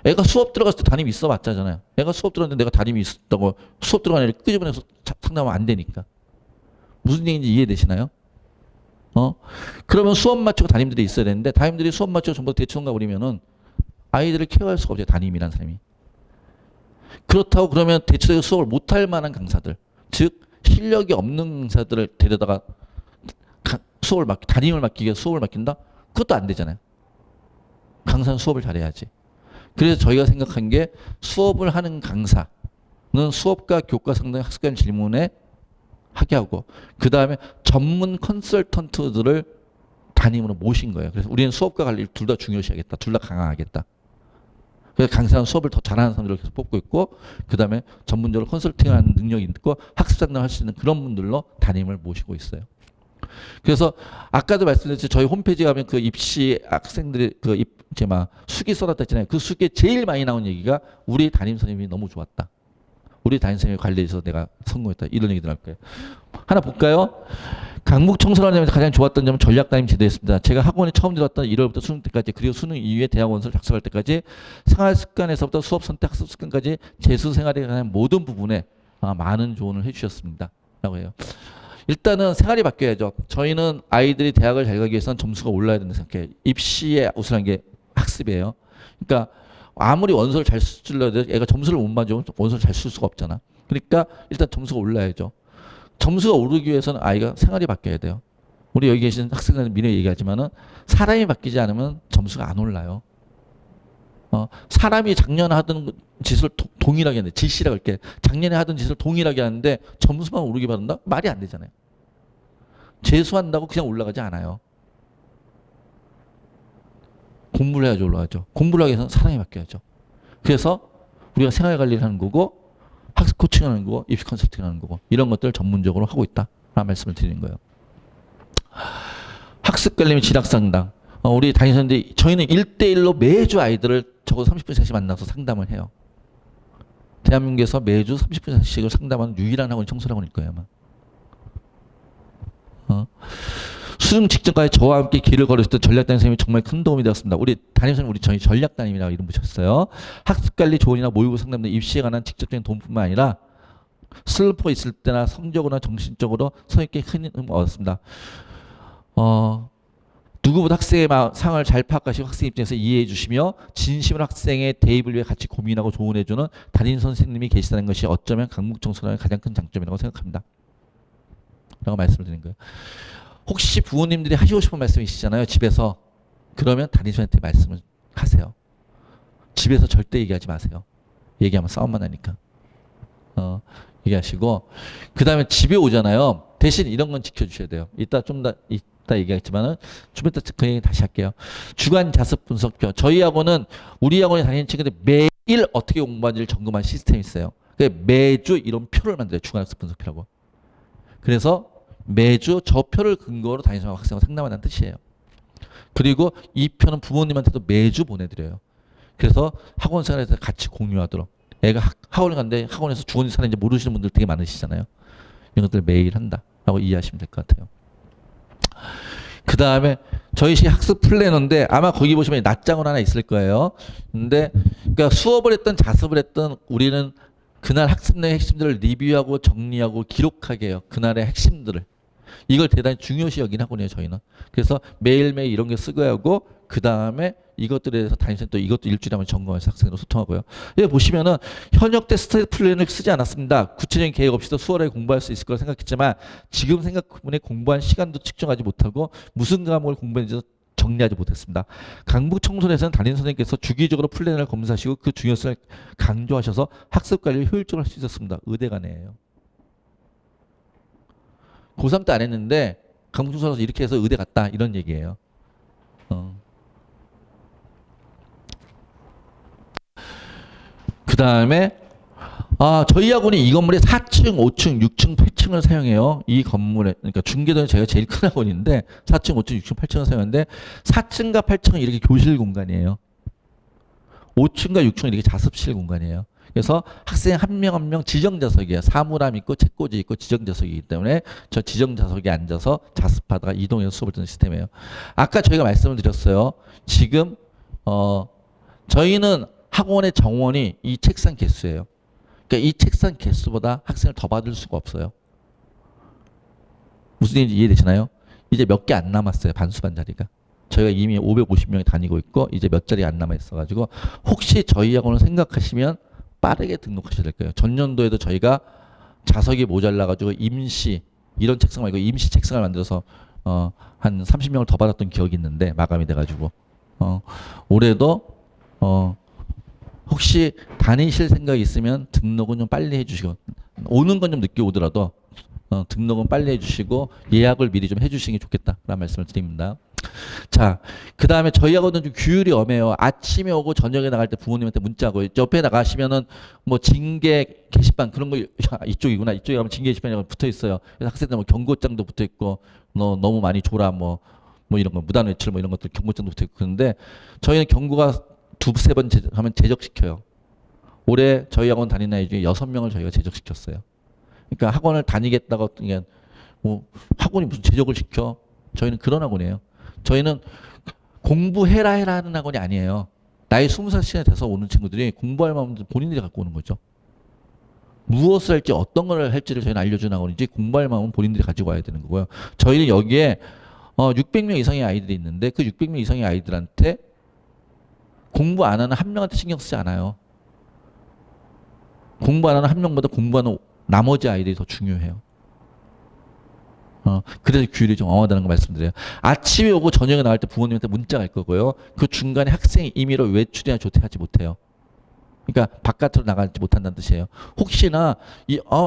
애가 수업 들어갔을 때 담임이 있어 봤잖아요. 애가 수업 들어갔는데 내가 담임이 있었다고 수업 들어가는 애를 끄집어내서 상담하면 안 되니까. 무슨 얘기인지 이해되시나요? 그러면 수업 맞추고 담임들이 있어야 되는데 담임들이 수업 맞추고 전부 대충 가버리면은 아이들을 케어할 수가 없죠. 담임이란 사람이. 그렇다고 그러면 대체적으로 수업을 못할 만한 강사들, 즉 실력이 없는 강사들을 데려다가 담임을 맡기기 위해서 수업을 맡긴다? 그것도 안 되잖아요. 강사는 수업을 잘해야지. 그래서 저희가 생각한 게 수업을 하는 강사는 수업과 교과 상담 학습관 질문에 하게 하고 그 다음에 전문 컨설턴트들을 담임으로 모신 거예요. 그래서 우리는 수업과 관리를 둘 다 중요시하겠다. 둘 다 강화하겠다. 그래서 강사는 수업을 더 잘하는 사람들을 계속 뽑고 있고 그 다음에 전문적으로 컨설팅하는 능력이 있고 학습 상담할 수 있는 그런 분들로 담임을 모시고 있어요. 그래서 아까도 말씀드렸듯이 저희 홈페이지 가면 그 입시 학생들이 수기 써놨다 했잖아요. 그 수기에 제일 많이 나온 얘기가 우리 담임 선생님이 너무 좋았다. 우리 담임 선생님의 관리에서 내가 성공했다. 이런 얘기들 할 거예요. 하나 볼까요? 강북 청소년에서 가장 좋았던 점은 전략 담임 제도였습니다. 제가 학원에 처음 들어왔던 1월부터 수능 때까지 그리고 수능 이후에 대학 원서를 작성할 때까지 생활 습관에서부터 수업 선택 학습 습관까지 재수 생활에 관한 모든 부분에 많은 조언을 해주셨습니다. 라고 해요. 일단은 생활이 바뀌어야죠. 저희는 아이들이 대학을 잘 가기 위해서는 점수가 올라야 된다고 생각해요. 입시에 우선한 게 학습이에요. 그러니까 아무리 원서를 잘 쓰려도 애가 점수를 못 맞으면 원서를 잘 쓸 수가 없잖아. 그러니까 일단 점수가 올라야죠. 점수가 오르기 위해서는 아이가 생활이 바뀌어야 돼요. 우리 여기 계신 학생들은 미래 얘기하지만은 사람이 바뀌지 않으면 점수가 안 올라요. 사람이 작년 하던 짓을 동일하게 하는데, 지시라고 이렇게 작년에 하던 짓을 동일하게 하는데 점수만 오르기 바란다? 말이 안 되잖아요. 재수한다고 그냥 올라가지 않아요. 공부를 해야지 올라가죠. 공부를 하기 위해서는 사람이 바뀌어야죠. 그래서 우리가 생활 관리를 하는 거고, 학습 코칭을 하는 거고, 입시 컨설팅을 하는 거고, 이런 것들을 전문적으로 하고 있다라는 말씀을 드리는 거예요. 학습 관리 및 진학 상담. 우리 담임선생님들이 저희는 1대1로 매주 아이들을 적어도 30분씩 만나서 상담을 해요. 대한민국에서 매주 30분씩을 상담하는 유일한 학원이 청소학원일 거예요, 아마. 수능 직전까지 저와 함께 길을 걸으셨던 전략담임 선생님이 정말 큰 도움이 되었습니다. 우리 담임선생님, 저희 전략담임이라고 이름 붙였어요. 학습관리 조언이나 모의고 상담 등 입시에 관한 직접적인 도움뿐만 아니라 슬퍼 있을 때나 성적으로나 정신적으로 선생님께 큰 힘을 얻었습니다. 누구보다 학생의 상황을 잘 파악하시고 학생 입장에서 이해해 주시며 진심으로 학생의 대입을 위해 같이 고민하고 조언해 주는 담임 선생님이 계시다는 것이 어쩌면 강북청소년의 가장 큰 장점이라고 생각합니다. 라고 말씀을 드린 거예요. 혹시 부모님들이 하시고 싶은 말씀이 있으시잖아요, 집에서. 그러면 담임 선생님한테 말씀을 하세요. 집에서 절대 얘기하지 마세요. 얘기하면 싸움만 나니까. 얘기하시고, 그 다음에 집에 오잖아요. 대신 이런 건 지켜주셔야 돼요. 이따 얘기하겠지만은 좀 이따 그 얘기 다시 할게요. 주간 자습 분석표. 저희 학원은 우리 학원에 다니는 친구들이 매일 어떻게 공부하는지를 점검한 시스템이 있어요. 매주 이런 표를 만들어요. 주간 자습 분석표라고. 그래서 매주 저 표를 근거로 담임선생님하고 학생하고 상담한다는 뜻이에요. 그리고 이 표는 부모님한테도 매주 보내드려요. 그래서 학원 생활에서 같이 공유하도록. 애가 학원을 갔는데 학원에서 주원이 사는지 모르시는 분들 되게 많으시잖아요. 이런 것들 매일 한다라고 이해하시면 될 것 같아요. 그 다음에 저희 시 학습 플래너인데 아마 거기 보시면 낱장은 하나 있을 거예요. 근데 그러니까 수업을 했던 자습을 했던 우리는 그날 학습 내의 핵심들을 리뷰하고 정리하고 기록하게 해요. 그날의 핵심들을. 이걸 대단히 중요시 여긴 학원이에요, 저희는. 그래서 매일매일 이런 게 쓰고 하고, 그 다음에 이것들에 대해서 담임선생님 또 이것도 일주일에 한번 점검해서 학생으로 소통하고요. 여기 보시면은 현역 때 스터디 플랜을 쓰지 않았습니다. 구체적인 계획 없이도 수월하게 공부할 수 있을 거라 생각했지만 지금 생각해보니 공부한 시간도 측정하지 못하고 무슨 과목을 공부했는지도 정리하지 못했습니다. 강북 청소년에서는 담임 선생님께서 주기적으로 플랜을 검사하시고 그 중요성을 강조하셔서 학습 관리를 효율적으로 할 수 있었습니다. 의대가네요. 고3 때 안 했는데 강북 청소년에서 이렇게 해서 의대 갔다 이런 얘기예요. 그 다음에 저희 학원이 이 건물에 4층, 5층, 6층, 8층을 사용해요. 이 건물에. 그러니까 중계도는 제가 제일 큰 학원인데 4층, 5층, 6층, 8층을 사용하는데 4층과 8층은 이렇게 교실 공간이에요. 5층과 6층은 이렇게 자습실 공간이에요. 그래서 학생 한 명 한 명 지정자석이에요. 사물함 있고 책꽂이 있고 지정자석이기 때문에 저 지정자석에 앉아서 자습하다가 이동해서 수업을 듣는 시스템이에요. 아까 저희가 말씀을 드렸어요. 지금 저희는 학원의 정원이 이 책상 개수예요. 그러니까 이 책상 개수보다 학생을 더 받을 수가 없어요. 무슨 얘기인지 이해되시나요? 이제 몇 개 안 남았어요. 반수반 자리가. 저희가 이미 550명이 다니고 있고 이제 몇 자리 안 남아 있어가지고 혹시 저희 학원을 생각하시면 빠르게 등록하셔야 될 거예요. 전년도에도 저희가 자석이 모자라가지고 임시 이런 책상 말고 임시 책상을 만들어서 한 30명을 더 받았던 기억이 있는데 마감이 돼가지고 올해도 혹시 다니실 생각이 있으면 등록은 좀 빨리 해주시고 오는 건 좀 늦게 오더라도 등록은 빨리 해주시고 예약을 미리 좀 해주시는 게 좋겠다라는 말씀을 드립니다. 자, 그 다음에 저희 학원은 좀 규율이 엄해요. 아침에 오고 저녁에 나갈 때 부모님한테 문자하고 옆에 나가시면은 뭐 징계 게시판 그런 거 이쪽이구나. 이쪽에 가면 징계 게시판이 붙어 있어요. 그래서 학생들 뭐 경고장도 붙어 있고 너 너무 많이 줘라 뭐 이런 거 무단 외출 뭐 이런 것들 경고장도 붙어 있고 그런데 저희는 경고가 두세 번 하면 제적시켜요. 올해 저희 학원 다니는 아이 중에 6명을 저희가 제적시켰어요. 그러니까 학원을 다니겠다고 그냥 뭐 학원이 무슨 제적을 시켜? 저희는 그런 학원이에요. 저희는 공부해라 하는 학원이 아니에요. 나이 20살 시간이 돼서 오는 친구들이 공부할 마음을 본인들이 갖고 오는 거죠. 무엇을 할지 어떤 걸 할지를 저희는 알려주는 학원이지 공부할 마음은 본인들이 가지고 와야 되는 거고요. 저희는 여기에 600명 이상의 아이들이 있는데 그 600명 이상의 아이들한테 공부 안 하는 한 명한테 신경 쓰지 않아요. 공부 안 하는 한 명보다 공부하는 나머지 아이들이 더 중요해요. 그래서 규율이 좀 엄하다는 거 말씀드려요. 아침에 오고 저녁에 나갈 때 부모님한테 문자가 갈 거고요. 그 중간에 학생이 임의로 외출이나 조퇴하지 못해요. 그러니까 바깥으로 나가지 못한다는 뜻이에요. 혹시나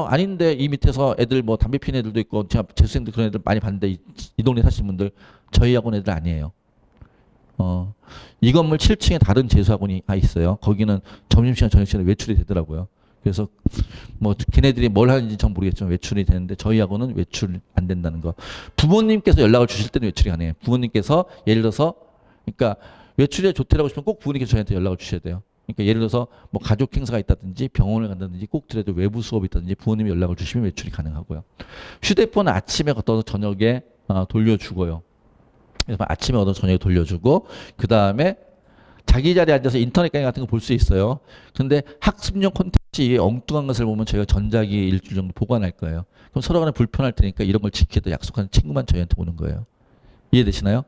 아닌데 이 밑에서 애들 뭐 담배 피는 애들도 있고 제가 재수생들 그런 애들 많이 봤는데 이 동네 사시는 분들 저희 학원 애들 아니에요. 이 건물 7층에 다른 재수학원이 있어요. 거기는 점심시간 저녁시간에 외출이 되더라고요. 그래서 뭐 걔네들이 뭘 하는지 전 모르겠지만 외출이 되는데 저희 학원은 외출 안 된다는 거. 부모님께서 연락을 주실 때는 외출이 가능해요. 부모님께서 예를 들어서 그러니까 외출에 조퇴라고 싶으면 꼭 부모님께서 저희한테 연락을 주셔야 돼요. 그러니까 예를 들어서 뭐 가족 행사가 있다든지 병원을 간다든지 꼭 들어도 외부 수업이 있다든지 부모님이 연락을 주시면 외출이 가능하고요. 휴대폰은 아침에 걷어서 저녁에 돌려주고요. 그래서 아침에 얻어 저녁에 돌려주고 그 다음에 자기 자리에 앉아서 인터넷 강의 같은 거 볼 수 있어요. 근데 학습용 콘텐츠 엉뚱한 것을 보면 저희가 전자기에 일주일 정도 보관할 거예요. 그럼 서로 간에 불편할 테니까 이런 걸 지키겠다 약속하는 친구만 저희한테 오는 거예요. 이해되시나요?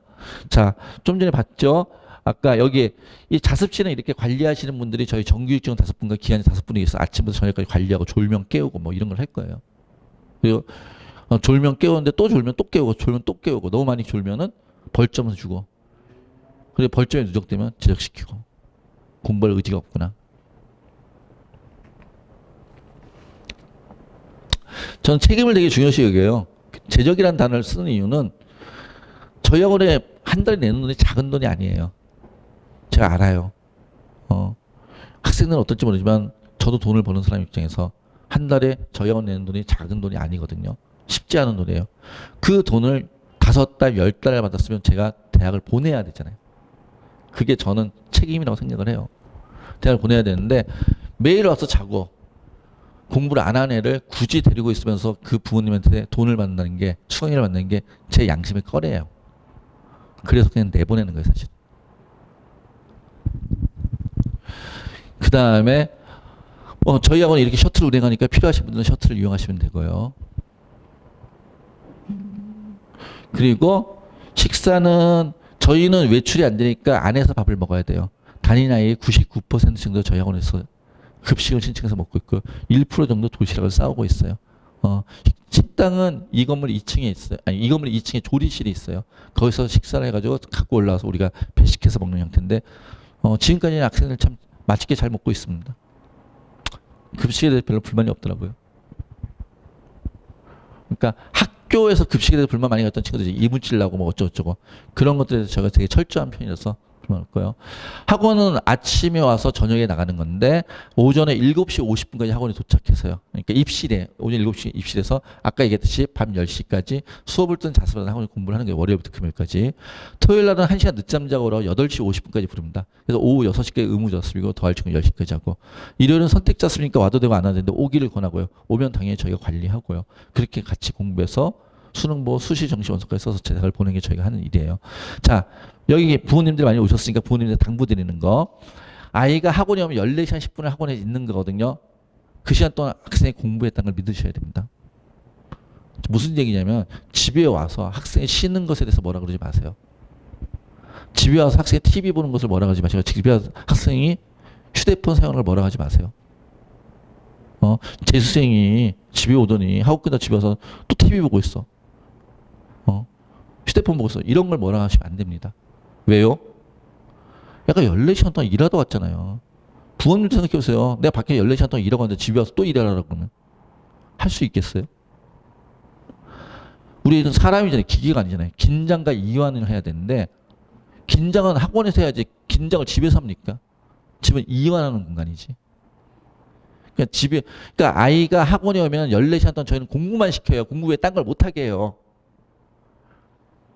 자, 좀 전에 봤죠? 아까 여기 이 자습실은 이렇게 관리하시는 분들이 저희 정규직원 5분과 기한이 5분이 있어 아침부터 저녁까지 관리하고 졸면 깨우고 뭐 이런 걸 할 거예요. 그리고 졸면 깨우는데 또 졸면 또 깨우고 졸면 또 깨우고 너무 많이 졸면은 벌점을 주고 그리고 벌점이 누적되면 지적시키고 공부할 의지가 없구나. 저는 책임을 되게 중요시 여겨요. 재적이라는 단어를 쓰는 이유는 저희 학원에 한 달에 내는 돈이 작은 돈이 아니에요. 제가 알아요. 학생들은 어떨지 모르지만 저도 돈을 버는 사람 입장에서 한 달에 저희 학원 내는 돈이 작은 돈이 아니거든요. 쉽지 않은 돈이에요. 그 돈을 5달, 10달을 받았으면 제가 대학을 보내야 되잖아요. 그게 저는 책임이라고 생각을 해요. 대학을 보내야 되는데 매일 와서 자고 공부를 안 하는 애를 굳이 데리고 있으면서 그 부모님한테 돈을 받는다는 게 수강료를 받는 게 제 양심의 꺼려요. 그래서 그냥 내보내는 거예요, 사실. 그 다음에 저희 학원이 이렇게 셔틀 운행하니까 필요하신 분들은 셔틀을 이용하시면 되고요. 그리고 식사는 저희는 외출이 안 되니까 안에서 밥을 먹어야 돼요. 단위 나이의 99% 정도 저희 학원에서 급식을 신청해서 먹고 있고 1% 정도 도시락을 싸오고 있어요. 식당은 이 건물 2층에 있어요. 아니, 이 건물 2층에 조리실이 있어요. 거기서 식사를 해가지고 갖고 올라와서 우리가 배식해서 먹는 형태인데 지금까지는 학생들 참 맛있게 잘 먹고 있습니다. 급식에 대해서 별로 불만이 없더라고요. 그러니까 학교에서 급식에 대해서 불만 많이 갖던 친구들이 이물질 나고 뭐 어쩌고저쩌고 그런 것들에 대해서 제가 되게 철저한 편이라서 불만 없고요. 학원은 아침에 와서 저녁에 나가는 건데 오전에 7시 50분까지 학원에 도착해서요. 그러니까 입실에 오전 7시 입실에서 아까 얘기했듯이 밤 10시까지 수업을 뜬 자습을 학원에 공부를 하는 게 월요일부터 금요일까지. 토요일 날은 1시간 늦잠 자고 8시 50분까지 부릅니다. 그래서 오후 6시까지 의무 자습이고 더할 친구 10시까지 하고 일요일은 선택 자습이니까 와도 되고 안 와도 되는데 오기를 권하고요. 오면 당연히 저희가 관리하고요. 그렇게 같이 공부해서 수능 보 수시 정시 원서까지 써서 제작을 보는 게 저희가 하는 일이에요. 자, 여기 부모님들 많이 오셨으니까 부모님들 당부드리는 거. 아이가 학원에 오면 14시간 10분을 학원에 있는 거거든요. 그 시간 동안 학생이 공부했다는 걸 믿으셔야 됩니다. 무슨 얘기냐면 집에 와서 학생이 쉬는 것에 대해서 뭐라 그러지 마세요. 집에 와서 학생이 TV 보는 것을 뭐라 하지 마시고 집에 와서 학생이 휴대폰 사용하는 걸 뭐라 하지 마세요. 재수생이 집에 오더니 학원 끝나고 집에 와서 또 TV 보고 있어. 휴대폰 보고 있어. 이런 걸 뭐라 하시면 안 됩니다. 왜요? 약간 14시간 동안 일하다 왔잖아요. 부모님도 생각해보세요. 내가 밖에 14시간 동안 일하고 왔는데 집에 와서 또 일하라고 그러면 할 수 있겠어요? 우리는 사람이잖아요. 기계가 아니잖아요. 긴장과 이완을 해야 되는데 긴장은 학원에서 해야지 긴장을 집에서 합니까? 집은 이완하는 공간이지. 그러니까 아이가 학원에 오면 14시간 동안 저희는 공부만 시켜요. 공부 외에 딴 걸 못하게 해요.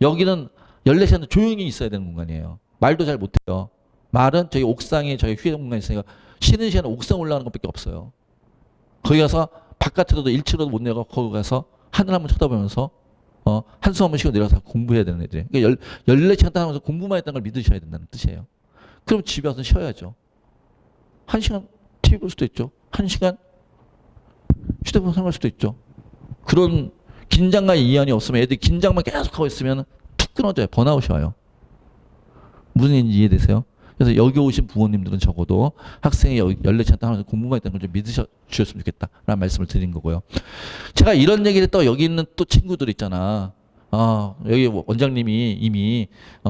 여기는 14시간 조용히 있어야 되는 공간이에요. 말도 잘 못해요. 말은 저희 옥상에 저희 휴게 공간이 있으니까 쉬는 시간에 옥상 올라가는 것밖에 없어요. 거기 가서 바깥으로도 1층으로도 못 내려가 거기 가서 하늘 한번 쳐다보면서 한숨 한번 쉬고 내려가서 공부해야 되는 애들이에요. 그러니까 14시간 동안 하면서 공부만 했다는 걸 믿으셔야 된다는 뜻이에요. 그럼 집에 와서 쉬어야죠. 1시간 TV 볼 수도 있죠. 1시간 휴대폰 사용할 수도 있죠. 그런 긴장과 이완이 없으면 애들이 긴장만 계속하고 있으면 툭 끊어져요. 번아웃이 와요. 무슨 얘기인지 이해되세요? 그래서 여기 오신 부모님들은 적어도 학생이 여기 14시간 동안 공부만 했다는 걸 좀 믿으셨으면 좋겠다라는 말씀을 드린 거고요. 제가 이런 얘기를 또 여기 있는 또 친구들 있잖아. 여기 원장님이 이미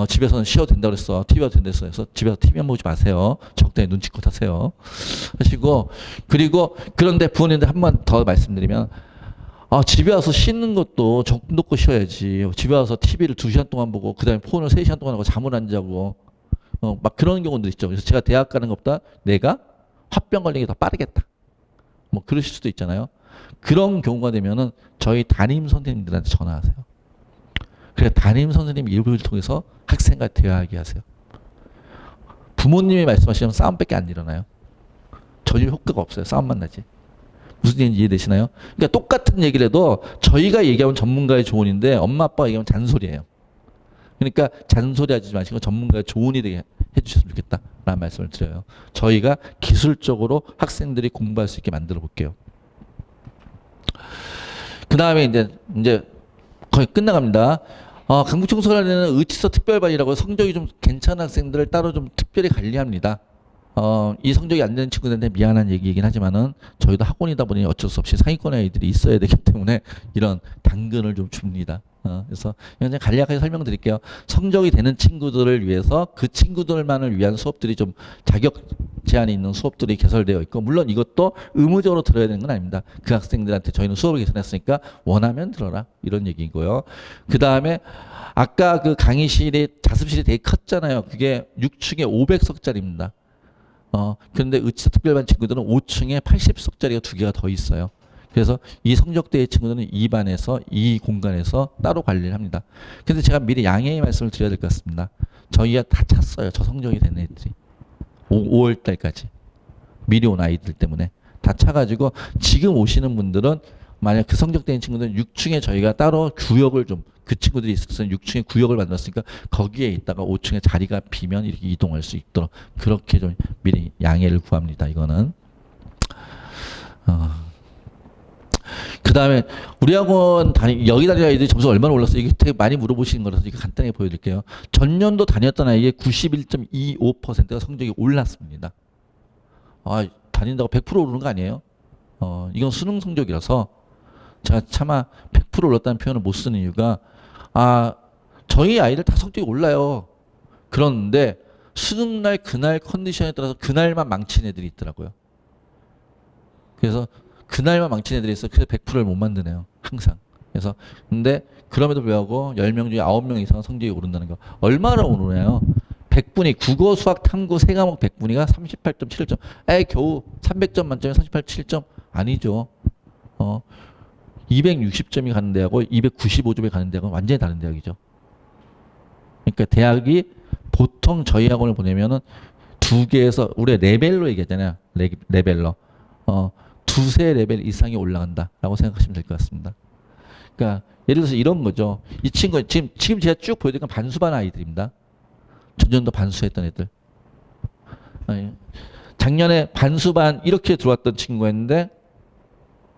집에서는 쉬어도 된다고 그랬어. TV 봐도 된다 그래서 집에서 TV만 보지 마세요. 적당히 눈치껏 하세요. 하시고, 그리고 그런데 부모님들 한 번 더 말씀드리면, 집에 와서 씻는 것도 정도 놓고 쉬어야지. 집에 와서 TV를 2시간 동안 보고 그다음에 폰을 3시간 동안 하고 잠을 안 자고 막 그런 경우도 있죠. 그래서 제가 대학 가는 것보다 내가 화병 걸리는 게 더 빠르겠다. 뭐 그러실 수도 있잖아요. 그런 경우가 되면은 저희 담임 선생님들한테 전화하세요. 그래 담임 선생님 일부를 통해서 학생과 대화하게 하세요. 부모님이 말씀하시면 싸움밖에 안 일어나요. 전혀 효과가 없어요. 싸움만 나지. 무슨 얘기인지 이해되시나요? 그러니까 똑같은 얘기를 해도 저희가 얘기하면 전문가의 조언인데 엄마 아빠가 얘기하면 잔소리예요. 그러니까 잔소리 하지 마시고 전문가의 조언이 되게 해주셨으면 좋겠다라는 말씀을 드려요. 저희가 기술적으로 학생들이 공부할 수 있게 만들어 볼게요. 그 다음에 이제 거의 끝나갑니다. 강북청소년에는 의치서 특별반이라고 성적이 좀 괜찮은 학생들을 따로 좀 특별히 관리합니다. 이 성적이 안 되는 친구들한테 미안한 얘기이긴 하지만은 저희도 학원이다 보니 어쩔 수 없이 상위권 아이들이 있어야 되기 때문에 이런 당근을 좀 줍니다. 그래서 그냥 간략하게 설명드릴게요. 성적이 되는 친구들을 위해서 그 친구들만을 위한 수업들이 좀 자격 제한이 있는 수업들이 개설되어 있고, 물론 이것도 의무적으로 들어야 되는 건 아닙니다. 그 학생들한테 저희는 수업을 개설했으니까 원하면 들어라 이런 얘기고요. 그 다음에 아까 그 강의실이 자습실이 되게 컸잖아요. 그게 6층에 500석짜리입니다. 그런데 의치서 특별반 친구들은 5층에 80석짜리가 2개가 더 있어요. 그래서 이 성적대의 친구들은 이 반에서 이 공간에서 따로 관리를 합니다. 근데 제가 미리 양해의 말씀을 드려야 될 것 같습니다. 저희가 다 찼어요. 저 성적이 된 애들이. 5월 달까지. 미리 온 아이들 때문에. 다 차가지고 지금 오시는 분들은 만약 그 성적대인 친구들은 6층에 저희가 따로 구역을 좀, 그 친구들이 있어서 6층에 구역을 만들었으니까 거기에 있다가 5층에 자리가 비면 이렇게 이동할 수 있도록 그렇게 좀 미리 양해를 구합니다. 이거는. 그 다음에 우리 학원 여기 다니는 아이들이 점수가 얼마나 올랐어요? 이게 되게 많이 물어보시는 거라서 이거 간단하게 보여드릴게요. 전년도 다녔던 아이의 91.25%가 성적이 올랐습니다. 다닌다고 100% 오르는 거 아니에요? 이건 수능 성적이라서 제가 차마 100% 올랐다는 표현을 못 쓰는 이유가, 저희 아이들 다 성적이 올라요. 그런데 수능날 그날 컨디션에 따라서 그날만 망친 애들이 있더라고요. 그래서 그날만 망친 애들이 있어. 그래서 100%를 못 만드네요. 항상. 그래서 근데 그럼에도 불구하고 10명 중에 9명 이상은 성적이 오른다는 거. 얼마나 오르나요? 100분위 국어, 수학, 탐구 세 과목 100분위가 38.7점. 겨우 300점 만점에 38.7점 아니죠. 260점이 가는 대학하고 295점이 가는 대학은 완전히 다른 대학이죠. 그러니까 대학이 보통 저희 학원을 보내면은 2개에서 우리가 레벨로 얘기하잖아요. 레벨로. 두세 레벨 이상이 올라간다라고 생각하시면 될 것 같습니다. 그러니까 예를 들어서 이런 거죠. 이 친구 지금 제가 쭉 보여드린 건 반수반 아이들입니다. 전년도 반수했던 애들. 작년에 반수반 이렇게 들어왔던 친구였는데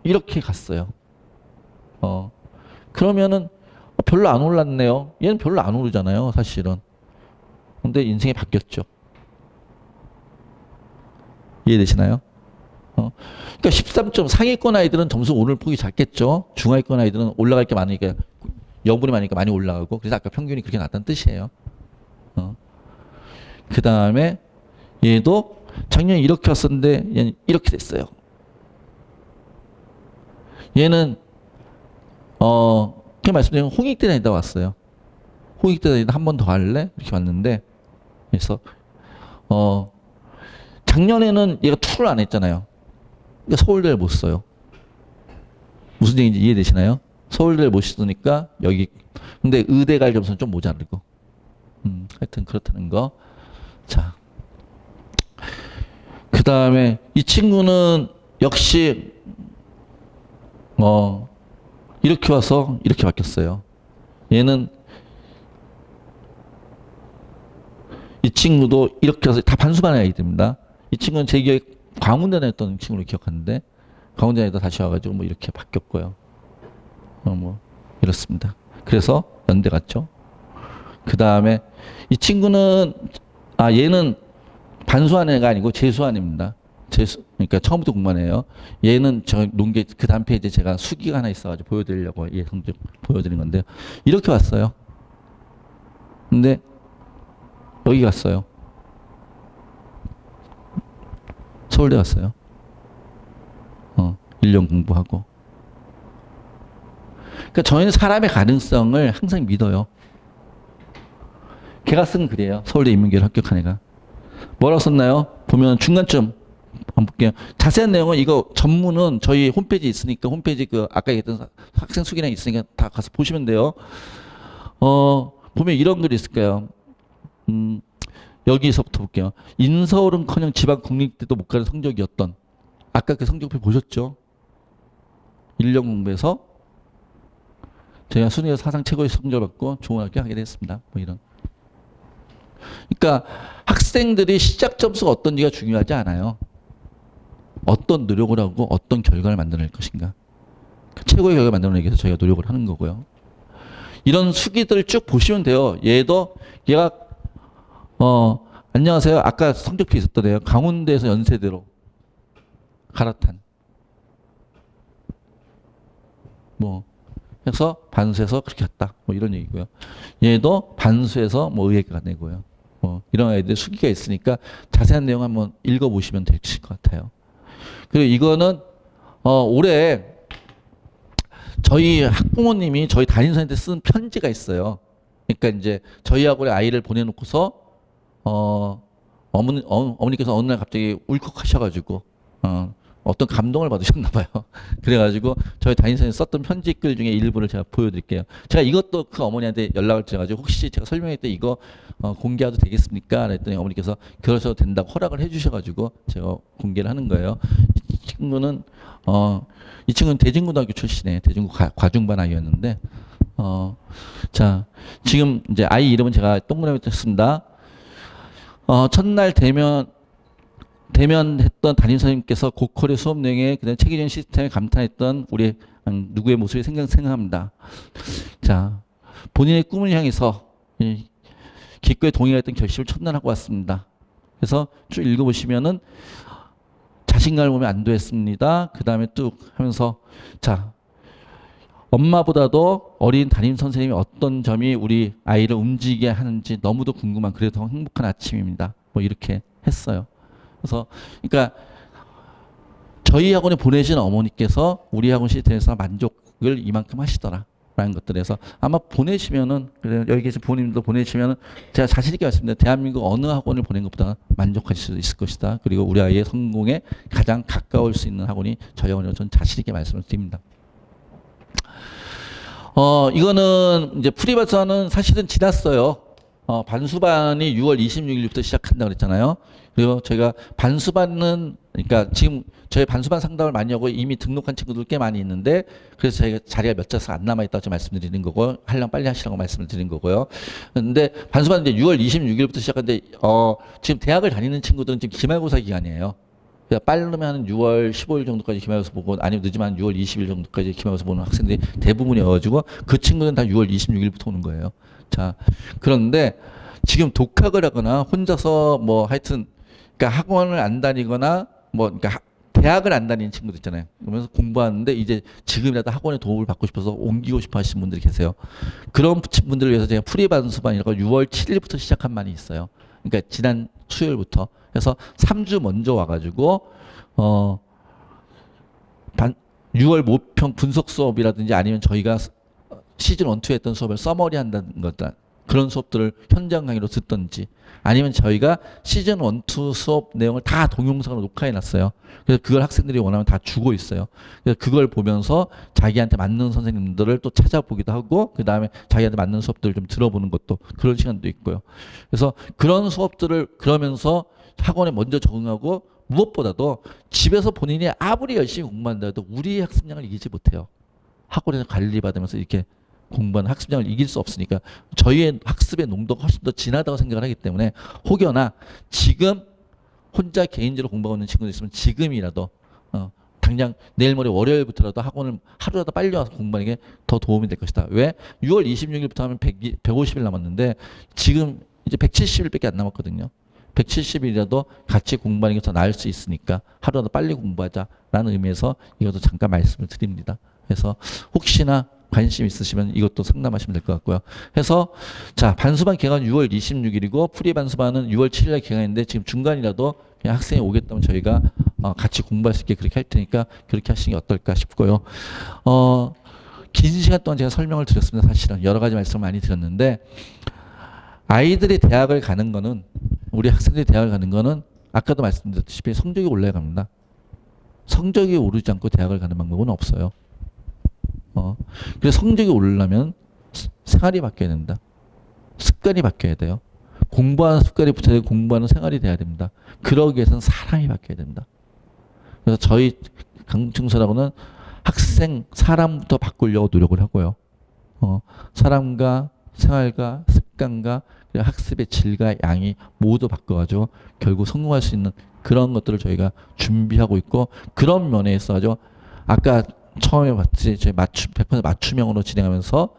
이렇게 갔어요. 그러면은 별로 안 올랐네요. 얘는 별로 안 오르잖아요, 사실은. 근데 인생이 바뀌었죠. 이해되시나요? 그러니까 13점 상위권 아이들은 점수 오늘 폭이 작겠죠. 중하위권 아이들은 올라갈 게 많으니까, 여분이 많으니까 많이 올라가고, 그래서 아까 평균이 그렇게 났다는 뜻이에요. 그 다음에 얘도 작년에 이렇게 왔었는데 얘는 이렇게 됐어요. 얘는 그냥 말씀드리면 홍익대 다니다 왔어요. 홍익대 다니다 한 번 더 할래? 이렇게 왔는데, 그래서 작년에는 얘가 투를 안 했잖아요. 그러니까 서울대를 못 써요. 무슨 얘기인지 이해되시나요? 서울대를 못 쓰니까 여기, 근데 의대 갈 점수는 좀 모자르고. 하여튼 그렇다는 거. 자. 그 다음에 이 친구는 역시, 이렇게 와서 이렇게 바뀌었어요. 얘는, 이 친구도 이렇게 와서 다 반수반의 아이들입니다. 이 친구는 제 기억에 광운대 다녔던 친구로 기억하는데, 광운대 다니다 다시 와가지고 뭐 이렇게 바뀌었고요. 뭐, 이렇습니다. 그래서 연대 갔죠. 그 다음에 이 친구는, 얘는 반수한 애가 아니고 재수한 애입니다. 그러니까 처음부터 공부한 애예요. 얘는 저 논게 그 다음 페이지에 제가 수기가 하나 있어가지고 보여드리려고 얘 성적 보여드린 건데요. 이렇게 왔어요. 근데 여기 갔어요. 서울대 갔어요. 1년 공부하고. 그러니까 저희는 사람의 가능성을 항상 믿어요. 걔가 쓴 글이에요. 서울대 인문계를 합격한 애가. 뭐라고 썼나요? 보면 중간쯤 한번 볼게요. 자세한 내용은 이거 전문은 저희 홈페이지에 있으니까 홈페이지 그 아까 얘기했던 학생 수기랑 있으니까 다 가서 보시면 돼요. 보면 이런 글이 있을 거예요. 여기서부터 볼게요. 인서울은커녕 지방 국립대도 못 가는 성적이었던. 아까 그 성적표 보셨죠? 1년 공부해서 제가 순위에서 사상 최고의 성적을 받고 좋은 학교 하게 됐습니다. 뭐 이런. 그러니까 학생들이 시작 점수가 어떤지가 중요하지 않아요. 어떤 노력을 하고 어떤 결과를 만들어낼 것인가. 최고의 결과를 만들어내기 위해서 저희가 노력을 하는 거고요. 이런 수기들을 쭉 보시면 돼요. 얘가 안녕하세요. 아까 성적표 있었던 애요. 강원대에서 연세대로 갈아탄. 뭐 해서 반수해서 그렇게 했다. 뭐 이런 얘기고요. 얘도 반수해서 뭐 의예가 내고요. 뭐 이런 아이들 수기가 있으니까 자세한 내용 한번 읽어보시면 될 것 같아요. 그리고 이거는 올해 저희 학부모님이 저희 담임선생님한테 쓴 편지가 있어요. 그러니까 이제 저희 학원에 아이를 보내놓고서 어머니께서 어느 날 갑자기 울컥하셔가지고 어떤 감동을 받으셨나 봐요. 그래가지고 저희 담임선생님이 썼던 편지글 중에 일부를 제가 보여드릴게요. 제가 이것도 그 어머니한테 연락을 드려가지고 혹시 제가 설명할 때 이거 공개해도 되겠습니까? 그랬더니 어머니께서 그러셔도 된다고 허락을 해주셔가지고 제가 공개를 하는 거예요. 이 친구는 대진고등학교 출신이에요. 대진고 과중반 아이였는데 자 지금 이제 아이 이름은 제가 동그라미 했습니다. 첫날 대면했던 담임선생님께서 고퀄의 수업 내용에 그다음 체계적인 시스템에 감탄했던 우리 누구의 모습이 생각합니다. 자, 본인의 꿈을 향해서 기꺼이 동의했던 결심을 첫날 하고 왔습니다. 그래서 쭉 읽어보시면은 자신감을 보면 안도했습니다. 그 다음에 뚝 하면서 자, 엄마보다도 어린 담임선생님이 어떤 점이 우리 아이를 움직이게 하는지 너무도 궁금한 그래도 행복한 아침입니다. 뭐 이렇게 했어요. 그래서 그러니까 저희 학원에 보내신 어머니께서 우리 학원 시스템에서 만족을 이만큼 하시더라라는 것들에서 아마 보내시면은 여기 계신 부모님도 보내시면은 제가 자신 있게 말씀드립니다. 대한민국 어느 학원을 보낸 것보다 만족하실 수 있을 것이다. 그리고 우리 아이의 성공에 가장 가까울 수 있는 학원이 저희 학원이라고 저는 자신 있게 말씀을 드립니다. 이거는 이제 프리반수는 사실은 지났어요. 반수반이 6월 26일부터 시작한다고 그랬잖아요. 그리고 저희가 반수반은, 그러니까 지금 저희 반수반 상담을 많이 하고 이미 등록한 친구들 꽤 많이 있는데, 그래서 저희가 자리가 몇 자석 안 남아있다고 말씀드리는 거고, 하려면 빨리 하시라고 말씀을 드린 거고요. 근데 반수반은 이제 6월 26일부터 시작하는데, 지금 대학을 다니는 친구들은 지금 기말고사 기간이에요. 그러니까 빠르면 6월 15일 정도까지 기말고사 보고 아니면 늦으면 6월 20일 정도까지 기말고사 보는 학생들이 대부분이어가지고 그 친구는 다 6월 26일부터 오는 거예요. 자, 그런데 지금 독학을 하거나 혼자서 뭐 하여튼 그러니까 학원을 안 다니거나 뭐 그러니까 대학을 안 다니는 친구들 있잖아요. 그러면서 공부하는데 이제 지금이라도 학원의 도움을 받고 싶어서 옮기고 싶어 하시는 분들이 계세요. 그런 분들을 위해서 제가 프리반수반이라고 6월 7일부터 시작한 반이 있어요. 그러니까 지난 수요일부터. 그래서 3주 먼저 와가지고 6월 모평 분석 수업이라든지 아니면 저희가 시즌 1, 2 했던 수업을 서머리 한다는 것들 그런 수업들을 현장 강의로 듣든지 아니면 저희가 시즌 1, 2 수업 내용을 다 동영상으로 녹화해 놨어요. 그래서 그걸 학생들이 원하면 다 주고 있어요. 그래서 그걸 보면서 자기한테 맞는 선생님들을 또 찾아보기도 하고 그 다음에 자기한테 맞는 수업들을 좀 들어보는 것도 그런 시간도 있고요. 그래서 그런 수업들을 그러면서 학원에 먼저 적응하고 무엇보다도 집에서 본인이 아무리 열심히 공부한다 해도 우리의 학습량을 이기지 못해요. 학원에서 관리받으면서 이렇게 공부하는 학습량을 이길 수 없으니까 저희의 학습의 농도가 훨씬 더 진하다고 생각을 하기 때문에 혹여나 지금 혼자 개인적으로 공부하고 있는 친구들 있으면 지금이라도 당장 내일 모레 월요일부터라도 학원을 하루라도 빨리 와서 공부하는 게 더 도움이 될 것이다. 왜? 6월 26일부터 하면 150일 남았는데 지금 이제 170일밖에 안 남았거든요. 170일이라도 같이 공부하는 게 더 나을 수 있으니까 하루라도 빨리 공부하자라는 의미에서 이것도 잠깐 말씀을 드립니다. 그래서 혹시나 관심 있으시면 이것도 상담하시면 될 것 같고요. 해서 자, 반수반 개강 6월 26일이고 프리 반수반은 6월 7일에 개강인데 지금 중간이라도 그냥 학생이 오겠다면 저희가 같이 공부할 수 있게 그렇게 할 테니까 그렇게 하시는 게 어떨까 싶고요. 긴 시간 동안 제가 설명을 드렸습니다. 사실은 여러 가지 말씀을 많이 드렸는데 아이들이 대학을 가는 거는 우리 학생들이 대학을 가는 거는 아까도 말씀드렸다시피 성적이 올라야 갑니다. 성적이 오르지 않고 대학을 가는 방법은 없어요. 그래서 성적이 오르려면 생활이 바뀌어야 된다. 습관이 바뀌어야 돼요. 공부하는 습관이 붙어야 되고 공부하는 생활이 돼야 됩니다. 그러기 위해서는 사람이 바뀌어야 된다. 그래서 저희 강북청소라고는 학생, 사람부터 바꾸려고 노력을 하고요. 사람과 생활과 습관과 학습의 질과 양이 모두 바꿔가지고 결국 성공할 수 있는 그런 것들을 저희가 준비하고 있고 그런 면에 있어서 아까 처음에 봤듯이 저희 100% 맞춤형으로 진행하면서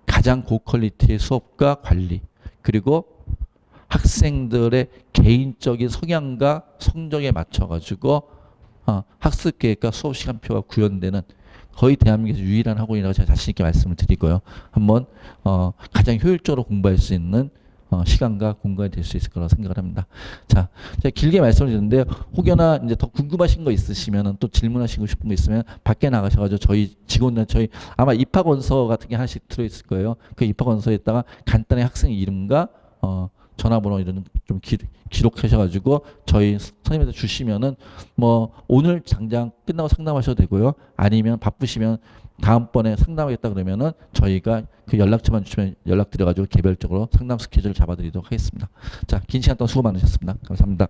가장 고퀄리티의 수업과 관리 그리고 학생들의 개인적인 성향과 성적에 맞춰가지고 학습 계획과 수업 시간표가 구현되는 거의 대한민국에서 유일한 학원이라고 제가 자신 있게 말씀을 드리고요. 한번 가장 효율적으로 공부할 수 있는 시간과 공간이 될 수 있을 거라고 생각을 합니다. 자, 제가 길게 말씀을 드렸는데 혹여나 이제 더 궁금하신 거 있으시면 또 질문하시고 싶은 거 있으면 밖에 나가셔가지고 저희 직원들 저희 아마 입학원서 같은 게 하나씩 들어있을 거예요. 그 입학원서에다가 간단히 학생 이름과 전화번호 이런 좀 기록하셔가지고 저희 선생님한테 주시면은 뭐 오늘 당장 끝나고 상담하셔도 되고요. 아니면 바쁘시면 다음번에 상담하겠다 그러면은 저희가 그 연락처만 주시면 연락드려가지고 개별적으로 상담 스케줄을 잡아드리도록 하겠습니다. 자, 긴 시간 동안 수고 많으셨습니다. 감사합니다.